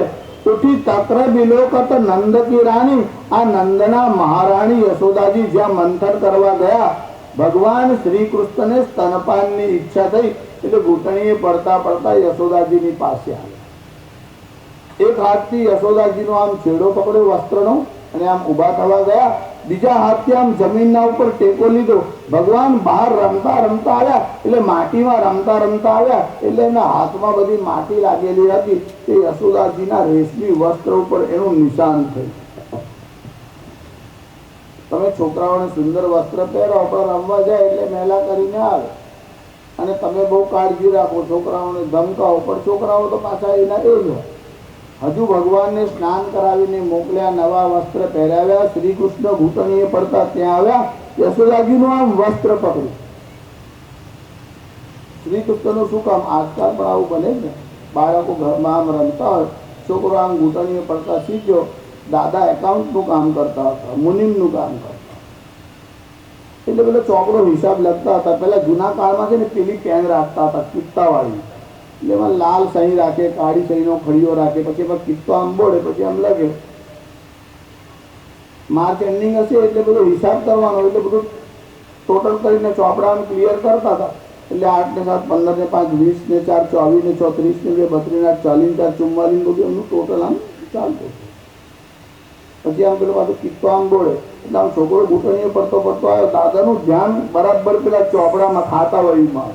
ઉઠી તક્ર બિલોકત નંદ કી રાણી. આ નંદના મહારાણી યશોદાજી જ્યાં મંથન કરવા ગયા, ભગવાન શ્રી કૃષ્ણને સ્તનપાનની ઈચ્છા થઈ એટલે ઘૂંટણીએ પડતા પડતા યશોદાજીની પાસે આવ્યા. એક હાથથી યશોદાજીનો આમ છેડો પકડ્યો વસ્ત્રનો અને આમ ઊભા થવા ગયા, બીજા હાથથી આમ જમીનના ઉપર ટેકો લીધો. ભગવાન બહાર રમતા રમતા આવ્યા, એટલે માટીમાં રમતા રમતા આવ્યા, એટલે એના હાથમાં બધી માટી લાગેલી હતી. તે યશોદાજીના રેશમી વસ્ત્ર ઉપર એનું નિશાન થયું. તમે છોકરાઓને સુંદર વસ્ત્ર પહેરો પણ રમવા જાય એટલે મેલા કરીને આવે, અને તમે બહુ કાળજી રાખો, છોકરાઓને ધમકાવો, પણ છોકરાઓ તો પાછા એના એ જ હોય. હજુ ભગવાનને સ્નાન કરાવીને મોકલ્યા, નવા વસ્ત્ર પહેરાવ્યા. શ્રી કૃષ્ણ ઘૂંટણીએ પડતા ત્યાં આવ્યા, યશોદાજીનું આમ વસ્ત્ર પકડ્યું. શ્રી કૃષ્ણનું શું કામ? આજકાલ પણ આવું બને ને, બાળકો ઘરમાં આમ રમતા હોય, છોકરો આમ ઘૂંટણીએ પડતા શીખ્યો. દાદા એકાઉન્ટનું કામ કરતા હતા, મુનિમનું કામ કરતા, એટલે પેલો ચોપડો હિસાબ લખતા હતા. પેલા જૂના કાળમાં છે ને પેલી પેન રાખતા હતા કિત્તાવાળી, એટલે એમાં લાલ સહી રાખે, કાળી સહીનો ખડીયો રાખે, પછી એમાં કિત્તો આમ બોળે, પછી આમ લખે. માર્ચ એન્ડિંગ હશે એટલે બધો હિસાબ કરવાનો, એટલે બધું ટોટલ કરીને ચોપડા આમ ક્લિયર કરતા હતા. એટલે 8 ને 7 15 ને 5 20 ને 4 24 ને 6 30 ને 2 32 ને 8 40 ને 4 44 બધું એમનું ટોટલ આમ ચાલતું. પછી આમ પેલો પાછો કિસ્સો આમ બોલે, એટલે આમ છોકરો ઘૂંટણીએ પડતો પડતો આવ્યો. દાદાનું ધ્યાન બરાબર પેલા ચોપડામાં, ખાતા વહીમાં.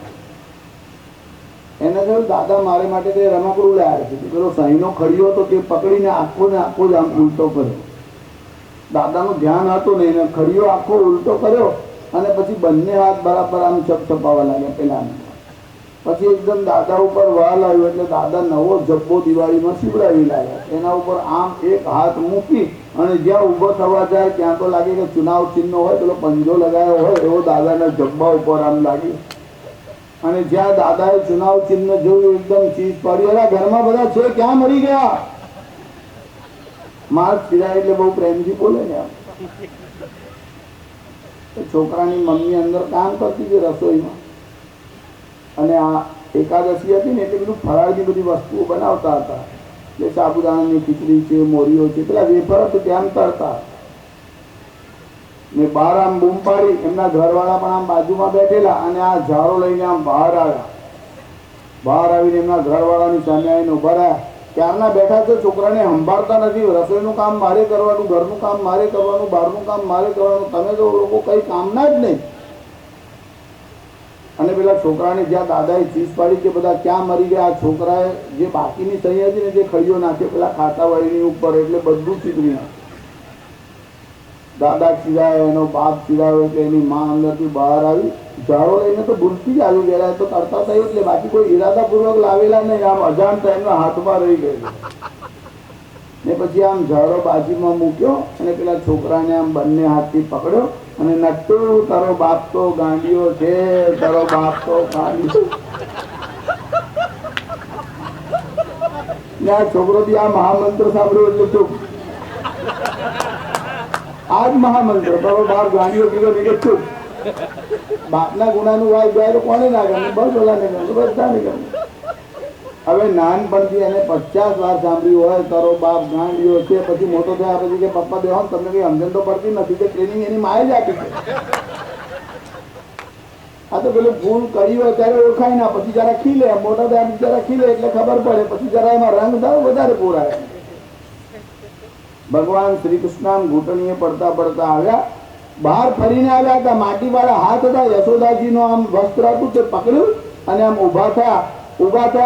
એને કહ્યું, દાદા મારે માટે તે રમકડું લાવ્યા છે. પેલો સહીનો ખડીયો હતો તે પકડીને આખો ને આખો જ આમ ઉલટો કર્યો. દાદાનું ધ્યાન હતું ને, એને ખડીયો આખો ઉલટો કર્યો, અને પછી બંને હાથ બરાબર આમ છપછપાવા લાગ્યા પેલાને. પછી એકદમ દાદા ઉપર વાલ આવ્યો, એટલે દાદા નવો જબ્બો દિવાળીમાં સીવડાવી લાગ્યા. એના ઉપર આમ એક હાથ મૂકી, અને જ્યાં ઊભો થવા જાય ત્યાં તો લાગે કે ચુનાવ ચિહ્ન હોય, પેલો પંજો લગાવ્યો હોય એવો દાદાના જબ્બા ઉપર આમ લાગ્યું. અને જ્યાં દાદાએ ચુનાવ ચિહ્ન જોયું, એકદમ ચીજ પડી. અરે ઘરમાં બધા છે, ક્યાં મરી ગયા? માર્ગ ફિરાય એટલે બહુ પ્રેમથી બોલે ને. આમ છોકરાની મમ્મી અંદર કામ કરતી હતી રસોઈમાં, અને આ એકાદશી હતી ને એટલે બધું ફરાળની બધી વસ્તુઓ બનાવતા હતા. એટલે સાબુદાણાની ખીચડી છે, મોરીઓ છે, પેલા વેફર હતું ત્યાં તરતા. ને બહાર આમ બૂમ પાડી, એમના ઘરવાળા પણ આમ બાજુમાં બેઠેલા, અને આ ઝાડો લઈને આમ બહાર આવ્યા. બહાર આવીને એમના ઘરવાળાની સામે આવીને ઉભા રહ્યા. ક્યારના બેઠા છે, છોકરાને સંભાળતા નથી. રસોઈનું કામ મારે કરવાનું, ઘરનું કામ મારે કરવાનું, બહારનું કામ મારે કરવાનું. તમે તો લોકો કઈ કામના જ નહીં. અને પેલા છોકરાને જ્યાં દાદાએ ચીજ પાડી કે બધા ક્યાં મરી ગયા, છોકરાએ જે બાકીની સહી હતી ને તે ખડીયો નાખ્યો પેલા ખાતાવાળીની ઉપર, એટલે બધું ચીતરી નાખ્યું. દાદા ચીરાયો, એનો બાપ ચીરાયો, એટલે એની માં અંદરથી બહાર આવી. ઝાડો લઈને તો ભૂલથી જ આવી ગયા, તો કરતા થયું, એટલે બાકી કોઈ ઈરાદાપૂર્વક લાવેલા નહીં. આમ અજાણતા એમના હાથમાં રહી ગયેલું. ને પછી આમ ઝાડો બાજુમાં મૂક્યો, અને પેલા છોકરાને આમ બંને હાથથી પકડ્યો, અને નટ્ટુ તારો બાપ તો ગાંડિયો છે, તારો બાપ તો ગાંડિયો. ને આ છોકરો થી આ મહામંત્ર સાંભળ્યો એટલે ચૂપ. આ જ મહામંત્ર, તારો બાપ ગાંડિયો કીધો કે ચૂપ. બાપના ગુનાનું વાય જાય તો કોને ના ગમે? બસ ઓલાને ગમે, બધાને ગમે. હવે નાનપણથી એને 50 વાર સાંભળ્યું હોય તારો બાપ ગાંડિયો છે, પછી મોટો થયા પછી કે પપ્પા દેવા તમને કઈ સમજણ તો પડતી નથી, કે ટ્રેનિંગ એની માએ જ આપી છે. આ તો પેલું ભૂલ કરી હોય ત્યારે ઓળખાય ના, પછી જરા ખીલે, મોટા થયા જરા ખીલે એટલે ખબર પડે, પછી જરા એમાં રંગ થાય વધારે પૂરાય. ભગવાન શ્રી કૃષ્ણ ઘૂંટણીએ પડતા પડતા આવ્યા, બહાર ફરીને આવ્યા હતા. માટીવાળા હાથ હતા, યશોદાજીનો આમ વસ્ત્ર હતું તે પકડ્યું, અને આમ ઊભા થયા.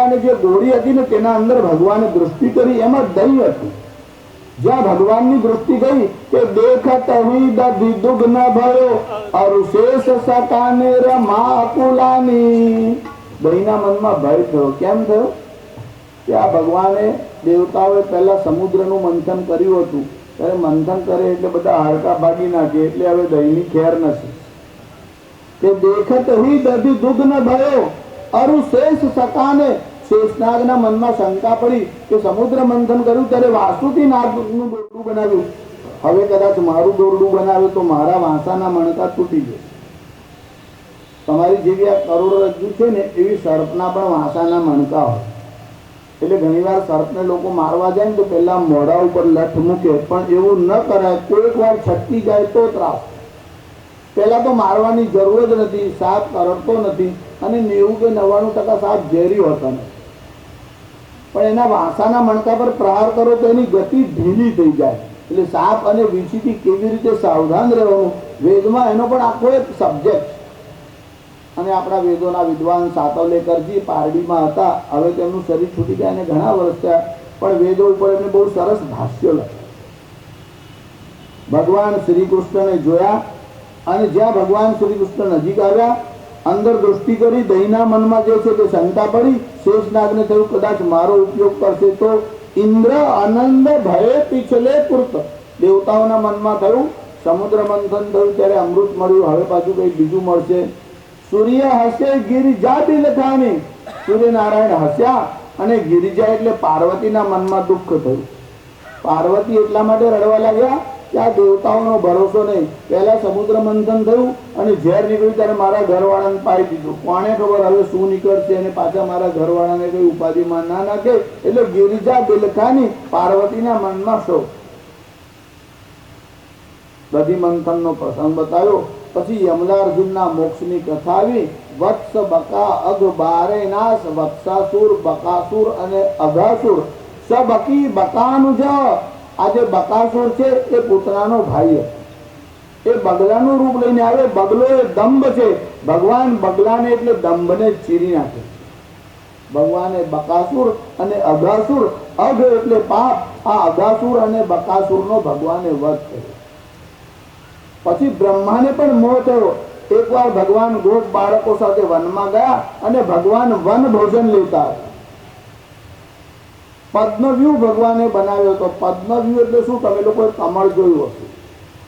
અને જે ગોળી હતી ને તેના અંદર ભગવાને દૃષ્ટિ કરી, એમાં દહીં હતું. જ્યાં ભગવાનની દૃષ્ટિ ગઈ કે દેખત દુગ ન ભયો અરુશેષ સકાને રમા અકુલાની. દહીંના મનમાં ભય થયો. કેમ થયો? કે આ ભગવાને દેવતાઓએ પહેલા સમુદ્રનું મંથન કર્યું હતું, ત્યારે મંથન કરે એટલે બધા હાડકા ભાગી નાખે, એટલે હવે દહીંની ખેર નથી. કે દેખત દુગ ન ભયો અરુશેષ સકાને. શેષનાગના મનમાં શંકા પડી કે સમુદ્ર મંથન કર્યું ત્યારે વાસુથી નાગનું દોરડું બનાવ્યું, હવે કદાચ મારું દોરડું બનાવ્યું તો મારા વાંસાના મણકા તૂટી જાય. તમારી જેવી આ કરોડરજ્જુ છે ને એવી સર્પના પણ વાંસાના મણકા હોય. એટલે ઘણીવાર સર્પને લોકો મારવા જાય ને તો પેલા મોઢા ઉપર લઠ મૂકે, પણ એવું ન કરાય. કોઈક વાર છટકી જાય તો ત્રાસ. પેલા તો મારવાની જરૂર જ નથી, સાપ કરડતો નથી, અને 90 કે 99% સાપ ઝેરી હોતા નથી. પણ એના વાંસાના મણકા પર પ્રહાર કરો તો એની ગતિ ઢીલી થઈ જાય, એટલે સાપ અને વીંછીથી કેવી રીતે સાવધાન રહેવાનું વેદમાં એનો પણ આખો એક સબ્જેક્ટ. અને આપણા વેદોના વિદ્વાન સાતવલેકરજી પારડીમાં હતા, હવે તેમનું શરીર છૂટી ગયા અને ઘણા વર્ષ થયા, પણ વેદો ઉપર એમને બહુ સરસ ભાષ્ય લખ્યા. ભગવાન શ્રી કૃષ્ણને જોયા અને જ્યાં ભગવાન શ્રી કૃષ્ણ નજીક આવ્યા, અંદર દૃષ્ટિ કરી દહીંના મનમાં જે છે તે શંકા પડી. શેષનાગને થયું કદાચ મારો ઉપયોગ કરશે તો ઇન્દ્ર આનંદ ભયે પીછલે પૂર્ત. દેવતાઓના મનમાં થયું, સમુદ્ર મંથન થયું ત્યારે અમૃત મળ્યું, હવે પાછું કઈ બીજું મળશે. સૂર્ય હસે ગિરિજા બિલખાની. સૂર્યનારાયણ હસ્યા અને ગિરિજા એટલે પાર્વતીના મનમાં દુઃખ થયું. પાર્વતી એટલા માટે રડવા લાગ્યા કે આ દેવતાઓનો ભરોસો નહીં. પહેલા સમુદ્ર મંથન થયું અને ઝેર નીકળ્યું ત્યારે મારા ઘરવાળાને પાઈ દીધું. કોને ખબર હવે શું નીકળશે અને પાછા મારા ઘરવાળાને કઈ ઉપાધિમાં ના નાખે. એટલે ગિરિજા બિલખાની, પાર્વતીના મનમાં શોક. દધી મંથનનો પ્રસંગ બતાવ્યો. પછી યમલાર્જુનના મોક્ષની કથા આવી. વત્સ બકા અઘ બારે નાશ, વત્સાસુર બકાસુર અને અઘાસુર. સબકી બકાનુજ. આ જે બકાસુર છે એ પુતનાનો ભાઈ હતો. એ બગલાનું રૂપ લઈને આવે. બગલો એ દંભ છે. ભગવાન બગલાને એટલે દંભને ચીરી નાખે. ભગવાને બકાસુર અને અઘાસુર, અઘ એટલે પાપ, આ અઘાસુર અને બકાસુરનો ભગવાને વધ કર્યો. પછી બ્રહ્માને પણ મોહ થયો. એકવાર ભગવાન ગોપ બાળકો સાથે વનમાં ગયા અને ભગવાન વન ભોજન લેતા હતા. પદ્મવ્યૂહ ભગવાને બનાવ્યો હતો. પદ્મવ્યૂહ એટલે શું? તમે લોકોએ કમળ જોયું હશે.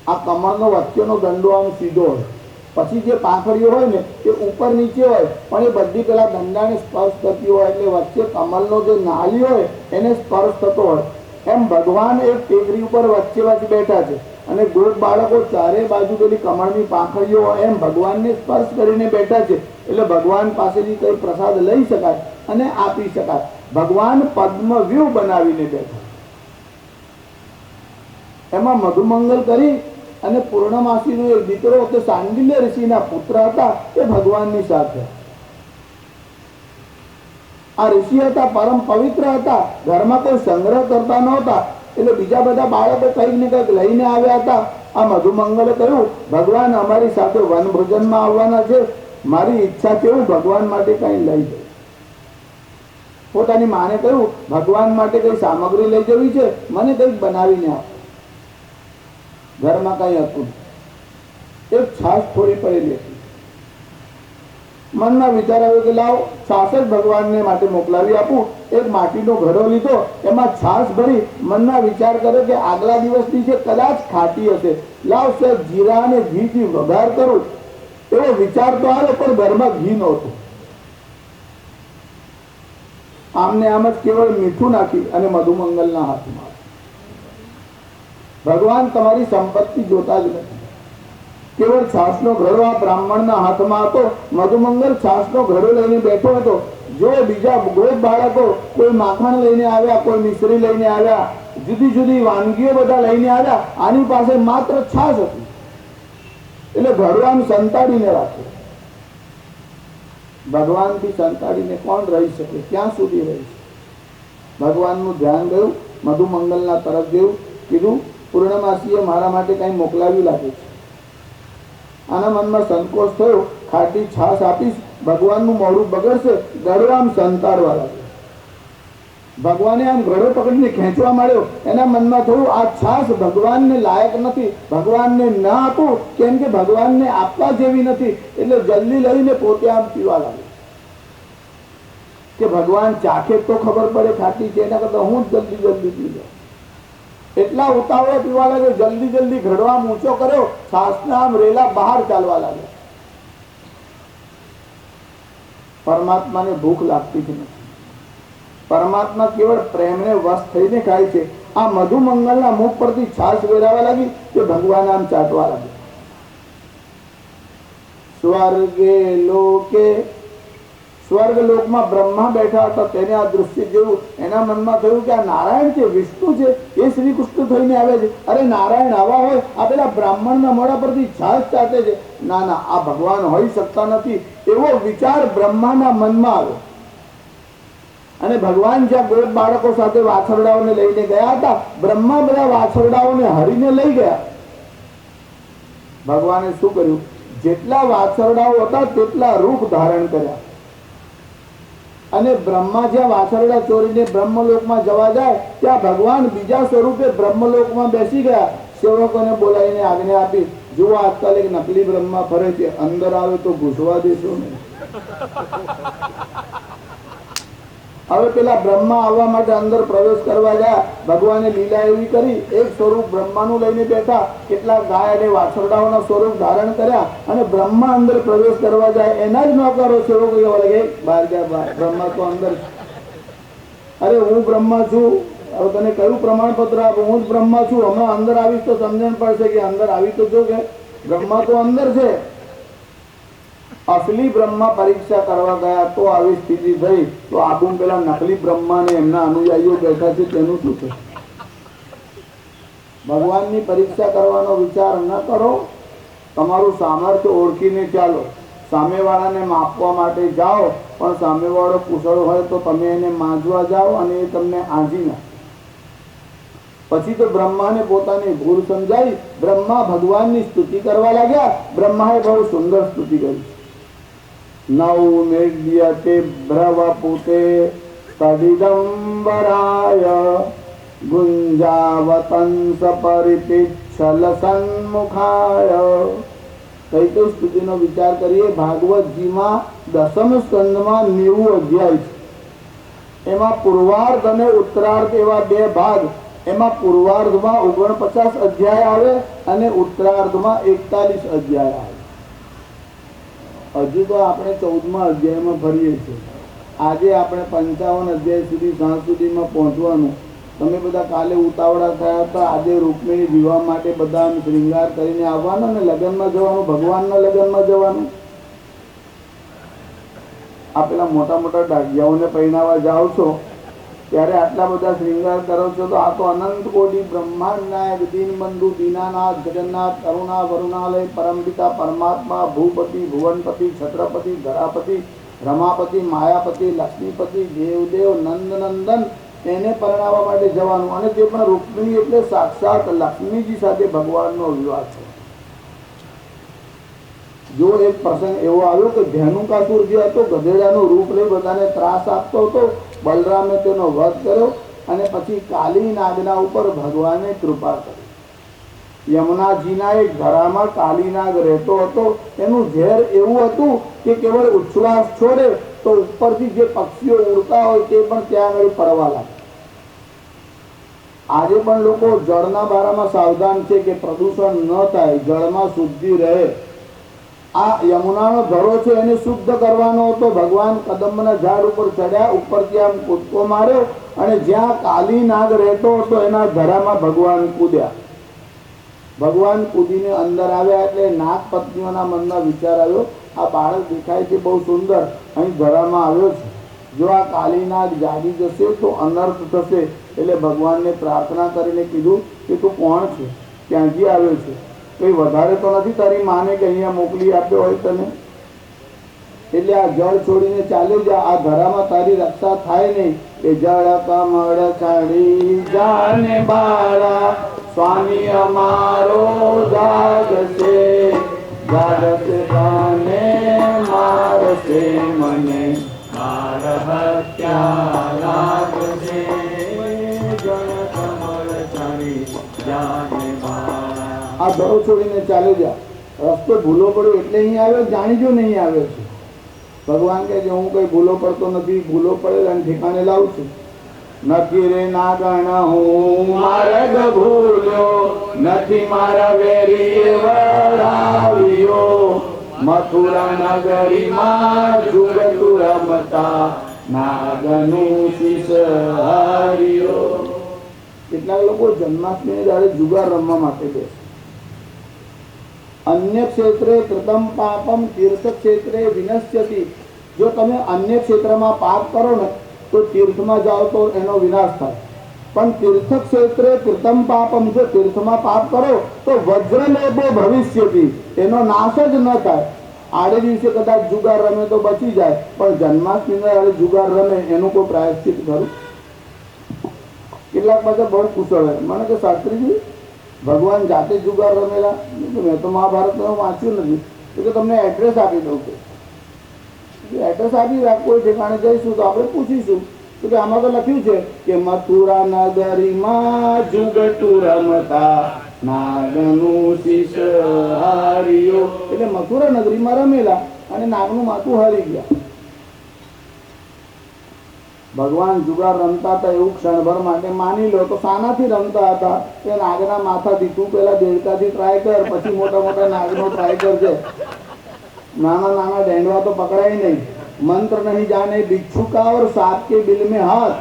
આ કમળનો વચ્ચેનો દંડો આમ સીધો હોય, પછી જે પાંખડીઓ હોય ને એ ઉપર નીચે હોય, પણ એ બધી પેલા દંડાને સ્પર્શ કરતી હોય, એટલે વચ્ચે કમળનો જે નાળી હોય એને સ્પર્શ થતો હોય. એમ ભગવાન એક ટેકરી ઉપર વચ્ચે વચ્ચે બેઠા છે અને ગોપ બાળકો ચારે બાજુ પેલી કમળની પાંખડીઓ હોય એમ ભગવાનને સ્પર્શ કરીને બેઠા છે. એટલે ભગવાન પાસેથી કઈ પ્રસાદ લઈ શકાય અને આપી શકાય. ભગવાન પદ્મવ્યૂહ બનાવીને બેઠા. એમાં મધુમંગલ કરી અને પૂર્ણમાસીનો એક દીકરો તે સાંડિલ્ય ઋષિના પુત્ર હતા, એ ભગવાનની સાથે. આ ઋષિ હતા, પરમ પવિત્ર હતા, ઘરમાં કોઈ સંગ્રહ કરતા નહોતા, એટલે બીજા બધા બાળકો કંઈક ને કંઈક લઈને આવ્યા હતા. આ મધુમંગલે કહ્યું, ભગવાન અમારી સાથે વન ભોજનમાં આવવાના છે, મારી ઈચ્છા છે હું ભગવાન માટે કંઈ લઈ જઉં. પોતાની માને કહ્યું, ભગવાન માટે કઈ સામગ્રી લઈ જવી છે, મને કંઈક બનાવીને આપો. ઘરમાં કઈ હતું. એક છાશ થોડી પડેલી હતી. મનમાં વિચાર આવ્યો કે લાવ છાશ જ ભગવાનને માટે મોકલાવી આપું. એક માટીનો ઘડો લીધો, એમાં છાશ ભરી મનમાં વિચાર કર્યો કે આગલા દિવસની છે કદાચ ખાટી હશે, લાવ સર જીરા અને ઘીથી વઘાર કરું. એવો વિચાર તો આવ્યો, પણ ઘરમાં ઘી નહોતું. આમને આમ જ કેવળ મીઠું નાખી અને મધુમંગલના હાથમાં. ભગવાન તમારી સંપત્તિ જોતા જ નથી. કેવળ છાસનો ઘડો આ બ્રાહ્મણના હાથમાં હતો. મધુમંગલ છાસનો ઘડો લઈને બેઠો હતો. જો બીજા ગોપ બાળકો કોઈ માખણ લઈને આવ્યા, કોઈ મિશ્રી લઈને આવ્યા, જુદી જુદી વાનગીઓ બધા લઈને આવ્યા, આની પાસે માત્ર છાસ હતી. એટલે ઘડો આમ સંતાડીને રાખ્યો. ભગવાનથી સંતાડીને કોણ રહી શકે? ક્યાં સુધી રહી શકે? ભગવાનનું ધ્યાન ગયું. મધુમંગલના તરફ ગયું. કીધું, પૂર્ણમાસીએ મારા માટે કંઈ મોકલાવ્યું લાગે છે. આના મનમાં સંકોચ થયો. ખાટી છાશ આપીશ, ભગવાનનું મોઢું બગડશે. ઘડો આમ સંતાડવા લાગ્યો. ભગવાને આમ ઘડો પકડીને ખેંચવા માંડ્યો. એના મનમાં થયું, આ છાશ ભગવાનને લાયક નથી, ભગવાનને ના આપું, કેમ કે ભગવાનને આપવા જેવી નથી. એટલે જલ્દી લઈને પોતે આમ પીવા લાગ્યો કે ભગવાન ચાખે તો ખબર પડે ખાટી છે, એના કરતા હું જ જલ્દી જલ્દી પી જાઉં. એટલા ઉતાવળે પીવા લાગ્યો. જલ્દી જલ્દી ઘડો આમ ઊંચો કર્યો. છાસના આમ રેલા બહાર ચાલવા લાગ્યા. પરમાત્માને ભૂખ લાગતી જ નથી. પરમાત્મા કેવળ પ્રેમને વશ થઈને ખાય છે. આ મધુમંગલના મુખ પરથી છાસ વેરાવા લાગી કે ભગવાન આમ ચાટવા લાગ્યા. સ્વર્ગે લોકે, સ્વર્ગ લોકમાં બ્રહ્મા બેઠા હતા, તેને આ દૃશ્ય જોયું. એના મનમાં થયું કે આ નારાયણ છે, વિષ્ણુ છે, એ શ્રી કૃષ્ણ થઈને આવે છે. અરે નારાયણ આવા હોય, આ પેલા બ્રાહ્મણના મોઢા પરથી છાસ ચાટે છે. ના ના, આ ભગવાન હોઈ શકતા નથી. એવો વિચાર બ્રહ્માના મનમાં આવ્યો. અને ભગવાન જ્યાં ગોપ બાળકો સાથે વાછરડાઓને લઈને ગયા હતા, બ્રહ્મા બધા વાછરડાઓને હરીને લઈ ગયા. ભગવાને શું કર્યું? જેટલા વાછરડાઓ હતા તેટલા રૂપ ધારણ કર્યા. અને બ્રહ્મા જ્યાં વાછરડા ચોરીને બ્રહ્મલોકમાં જવા જાય ત્યાં ભગવાન બીજા સ્વરૂપે બ્રહ્મલોકમાં બેસી ગયા. સેવકોને બોલાવીને આજ્ઞા આપી, જુઓ આજકાલ એક નકલી બ્રહ્મા ફરે છે, અંદર આવે તો ઘૂસવા દેશો ને. હવે પેલા બ્રહ્મા આવવા માટે અંદર પ્રવેશ કરવા ગયા. ભગવાને લીલા એવી કરી, એક સ્વરૂપ બ્રહ્માનું લઈને બેઠા, કેટલાક ગાય અને વાછરડાઓના સ્વરૂપ ધારણ કર્યા અને બ્રહ્મા અંદર પ્રવેશ કરવા જાય એના જ નોકરો સેવકો કહેવા લાગે, બહાર ગયા બહાર, બ્રહ્મા તો અંદર છે. અરે હું બ્રહ્મા છું, હવે તને કયું પ્રમાણપત્ર આપું? હું જ બ્રહ્મા છું, હમણાં અંદર આવીશ તો સમજણ પડશે કે અંદર આવી તો જો કે બ્રહ્મા તો અંદર છે. અસલી બ્રહ્મા પરીક્ષા કરવા ગયા તો આવી સ્થિતિ થઈ, તો આબુ પેલા નકલી બ્રહ્માને એમના અનુયાયીઓ બેઠા છે તેનું શું છે? ભગવાનની પરીક્ષા કરવાનો વિચાર ન કરો. તમારું સામર્થ્ય ઓળખીને ચાલો. સામેવાળાને માપવા માટે જાઓ, પણ સામેવાળો કુશળ હોય તો તમે એને માંજવા જાઓ અને એ તમને આંજી નાખે. પછી તો બ્રહ્માને પોતાની ભૂલ સમજાઈ, બ્રહ્મા ભગવાનની સ્તુતિ કરવા લાગ્યા. બ્રહ્માએ બહુ સુંદર સ્તુતિ કરી. નૌમિડ્યતે ભ્રવપુતે તદિદંબરાય ગુંજાવતંસ પરિપિચ્છલ સન્મુખાય. કઈ કઈ સ્તુતિનો વિચાર કરીએ. ભાગવતજીમાં 10મ સ્કંદમાં 90 અધ્યાય છે. એમાં પૂર્વાર્ધ અને ઉત્તરાર્ધ એવા બે ભાગ. એમાં પૂર્વાર્ધમાં 49 અધ્યાય આવે અને ઉત્તરાર્ધમાં 41 અધ્યાય આવે. હજુ તો આપણે 14મા અધ્યાયમાં ફરીએ છીએ. આજે આપણે 55 અધ્યાય સુધી સાંજ સુધીમાં પહોંચવાનું. તમે બધા કાલે ઉતાવળા થયા હતા. આજે રૂકમિણી વિવાહ માટે બધા શ્રૃંગાર કરીને આવવાનો ને લગ્નમાં જવાનું, ભગવાનના લગ્નમાં જવાનું. આ પેલા મોટા મોટા ડાઘિયાઓને પહેરાવા જાઓ છો ત્યારે આટલા બધા શ્રૃંગાર કરો છો, તો આ તો અનંત કોટી બ્રહ્માંડ નાયક, દીન બંધુ, દીનાનાથ, જગન્નાથ, કરુણા, વરુણાલય, પરમપિતા, પરમાત્મા, ભૂપતિ, ભુવનપતિ, છત્રપતિ, ધરાપતિ, રમાપતિ, માયાપતિ, લક્ષ્મીપતિ, દેવદેવ, નંદનંદન, એને પરણાવવા માટે જવાનું. અને તે પણ રૂકમિણી એટલે સાક્ષાત લક્ષ્મીજી સાથે ભગવાનનો વિવાહ છે. જો એક પ્રસંગ એવો આવ્યો કે ધેનુકાસુર જે હતો, ગધેડાનું રૂપ લઈ બધાને ત્રાસ આપતો હતો. બલરામે તેનો વધ કર્યો અને પછી કાલી નાગના ઉપર ભગવાને કૃપા કરી. યમુનાજીના એક ધરામાં કાલી નાગ રહેતો હતો. એનું ઝેર એવું હતું કે કેવળ ઉચ્છ્વાસ છોડે તો ઉપરથી જે પક્ષીઓ ઉડતા હોય તે પણ ત્યાં આગળ પડવા લાગે. આજે પણ લોકો જળના બારામાં સાવધાન છે કે પ્રદૂષણ ન થાય, જળમાં શુદ્ધિ રહે. આ યમુનાનો ધરો છે એને શુદ્ધ કરવાનો હતો. ભગવાન કદંબના ઝાડ ઉપર ચડ્યા, ઉપરથી આમ કૂદકો માર્યો અને જ્યાં કાલી નાગ રહેતો હતો એના ધરામાં ભગવાન કૂદ્યા. ભગવાન કૂદીને અંદર આવ્યા એટલે નાગ પત્નીઓના મનમાં વિચાર આવ્યો, આ બાળક દેખાય છે બહુ સુંદર, અહીં ધરામાં આવ્યો છે, જો આ કાલી નાગ જાગી જશે તો અનર્થ થશે. એટલે ભગવાનને પ્રાર્થના કરીને કીધું કે તું કોણ છે, ક્યાંથી આવ્યો છે, કઈ વધારે તો નથી તારી માને કે અહીંયા મોકલી આપ્યો હોય તને? એટલે આ જળ છોડીને ચાલી જા, આ ધરામાં તારી રક્ષા થાય નહીં. એ જળ કમળ છાડી જાને બાળા, સ્વામી અમારો જાગશે, જાગશે તને મારશે મને, માર હત્યા લાગશે. જળ કમળ છાડી જાને બાળા. આ ધરો છોડીને ચાલી જા. રસ્તો ભૂલો પડ્યો એટલે અહીં આવ્યો, જાણી જો નહીં આવ્યો છે. ભગવાન કહે છે હું કઈ ભૂલો પડતો નથી, ભૂલો પડેલા ઠેકાણે લાવું છું. નથી રે નાગણ હું માર્ગ ભૂલ્યો, નથી મારા વેરીએ વળાવ્યો, મથુરા નગરીમાં જુગતું રમતા નાગનું શીશ હાર્યો. કેટલાક લોકો જન્માષ્ટમી દાડે જુગાર રમવા માટે બેસે. અન્ય ક્ષેત્રે કૃતમ પાપમ તીર્થ ક્ષેત્રે વિનશ્યતિ. જો તમે અન્ય ક્ષેત્રમાં પાપ કરો ને તો તીર્થમાં જાઓ તો એનો વિનાશ થાય. પણ તીર્થ ક્ષેત્રે કૃતમ પાપમ, જો તીર્થમાં પાપ કરો તો વજ્રલેપો ભવિષ્યતિ, એનો નાશ જ ન થાય. આડે દિવસે કદાચ જુગાર રમે તો બચી જાય, પણ જન્માષ્ટમીના આડે જુગાર રમે એનું કોઈ પ્રાયશ્ચિત ખરું? કેટલાક બધા બહુ કુશળ હોય, મને કે શાસ્ત્રીજી ભગવાન જાતે જુગાર રમેલા? મેં તો મહાભારતમાં વાંચ્યું નથી. તો કે તમને એડ્રેસ આપી દઉં કે એડ્રેસ આપી કોઈ ઠેકાણે જઈશું તો આપણે પૂછીશું. તો કે આમાં તો લખ્યું છે કે મથુરા નગરીમાં જુગટું રમતા નાગનું શીશ હાર્યો. એટલે મથુરા નગરીમાં રમેલા અને નાગનું માથું હારી ગયા. ભગવાન જુગાર રમતા હતા એવું ક્ષણભર માટે માની લો તો શાનાથી રમતા હતા? કે નાગના માથાથી. તું પેલા દેડકાથી ટ્રાય કર, પછી મોટા મોટા નાગનો ટ્રાય કરજે. નાના નાના ડેંડવા તો પકડાય નહીં. મંત્ર નહીં જાને બિच्छू और सांप के बिल में हाथ.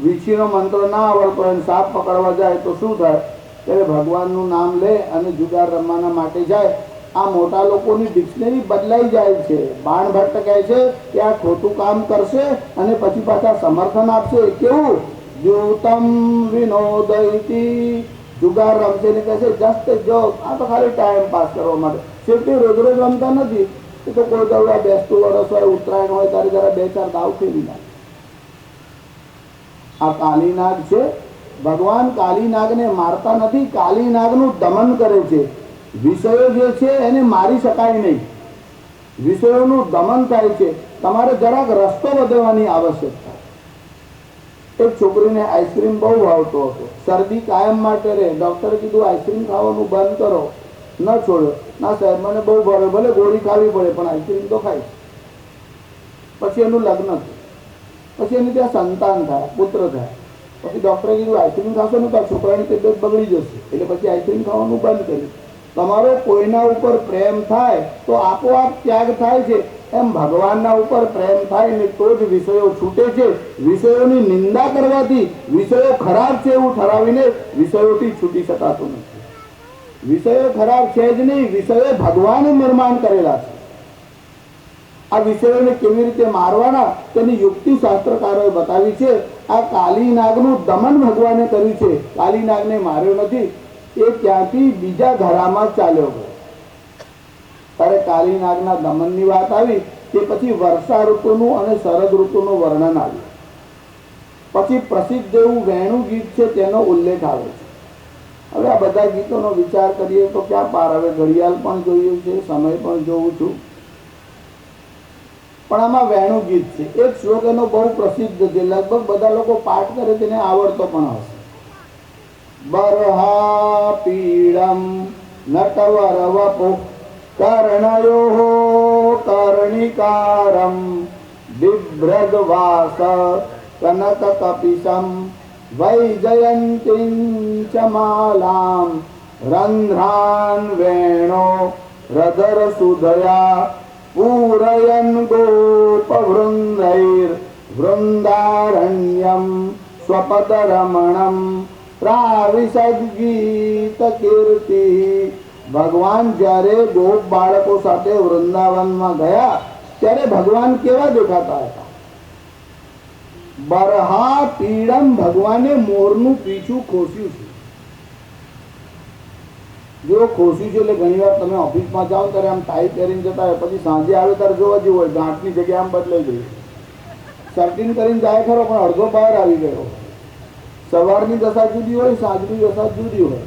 વીછીનો મંત્ર ના આવડતો હોય સાપ પકડવા જાય તો શું થાય? ત્યારે ભગવાનનું નામ લે અને જુગાર રમવાના માટે જાય. આ મોટા લોકોની ડિક્શનરી બદલાઈ જાય છે. બાણ ભટ્ટ કહે છે કે આ ખોટું કામ કરશે અને પછી પાછા સમર્થન આપશે. કેવું? જૂતમ વિનોદયતી. જુગાર રમશે ને કહે છે જસ્ટ જોક, આ તો ખાલી ટાઈમ પાસ કરવા માટે. છેવટે રોજ રોજ રમતા નથી. એ તો કોઈ દવડા બેસતું વરસ હોય, ઉત્તરાયણ હોય ત્યારે જરા બે ચાર દાવ ખેલી નાખે. આ કાલીનાગ છે. ભગવાન કાલીનાગને મારતા નથી, કાલીનાગનું દમન કરે છે. વિષયો જે છે એને મારી શકાય નહીં, વિષયોનું દમન થાય છે. તમારે જરાક રસ્તો બદલવાની આવશ્યકતા. એક છોકરીને આઈસ્ક્રીમ બહુ ભાવતો હતો. શરદી કાયમ માટે રહે. ડોક્ટરે કીધું આઈસ્ક્રીમ ખાવાનું બંધ કરો. ન છોડ્યો. ના સાહેબ મને બહુ ભાવે, ભલે ગોળી ખાવી પડે પણ આઈસ્ક્રીમ તો ખાઈશ. પછી એનું લગ્ન થયું. પછી એની ત્યાં સંતાન થાય, પુત્ર થાય. પછી ડોક્ટરે કીધું આઈસ્ક્રીમ ખાશો ને તો આ છોકરાની તબિયત બગડી જશે. એટલે પછી આઈસ્ક્રીમ ખાવાનું બંધ કર્યું. તમારો કોઈના ઉપર પ્રેમ થાય તો આપોઆપ ત્યાગ થાય છે. એમ ભગવાનના ઉપર પ્રેમ થાય ને તો જ વિષયો છૂટે છે. વિષયોની નિંદા કરવાથી વિષયો ખરાબ છે એવું ઠરાવીને વિષયોથી છૂટી શકાતું નથી. વિષયો ખરાબ છે જ નહીં, વિષયો ભગવાને નિર્માણ કરેલા છે. આ વિષયોને કેવી રીતે મારવાના તેની યુક્તિ શાસ્ત્રકારોએ બતાવી છે. આ કાલીનાગનું દમન ભગવાને કર્યું છે. કાલીનાગને માર્યો નથી. એ ત્યાંથી બીજા ઘરામાં ચાલ્યો ગયો. ત્યારે કાલીનાગના દમનની વાત આવી તે પછી વર્ષા ઋતુનું અને શરદ ઋતુનું વર્ણન આવ્યું. પછી પ્રસિદ્ધ એવું વેણુ ગીત છે તેનો ઉલ્લેખ આવે છે. હવે આ બધા ગીતોનો વિચાર કરીએ તો ક્યાં પાર આવે? ઘડિયાળ પણ જોયું છે, સમય પણ જોઉં છું, પણ આમાં વેણુ ગીત છે. એક શ્લોક એનો બહુ પ્રસિદ્ધ છે, લગભગ બધા લોકો પાઠ કરે તેને આવડતો પણ હશે. બરહા પીડમ નટવર વપો કર્ણયો કર્ણિકારમ બિભ્રદવાસ કનક કપિશમ વૈજયંતીં ચ માલામ રંધ્રાન વેણો રધર સુધયા પૂરયન ગોપવૃંદૈર વૃંદારણ્યમ સ્વપદ રમણમ પ્રાવિશદ્ગીત કીર્તિ. ભગવાન જ્યારે ગોપ બાળકો સાથે વૃંદાવનમાં ગયા ત્યારે ભગવાન કેવા દેખાતા હતા? બરહા પીડમ. ભગવાને મોરનું પીછું ખોસ્યું છે. જો ખોસ્યું છે એટલે ઘણી વાર તમે ઓફિસમાં જાઓ ત્યારે આમ ટાઈ પહેરીને જતા હોય, પછી સાંજે આવે ત્યારે જોવા જેવું હોય ગાંઠની જગ્યાએ આમ બદલાઈ ગઈ. સર્ટિન કરીને જાય ખરો પણ અડધો બહાર આવી ગયો. સવારની દશા જુદી હોય, સાંજની દશા જુદી હોય.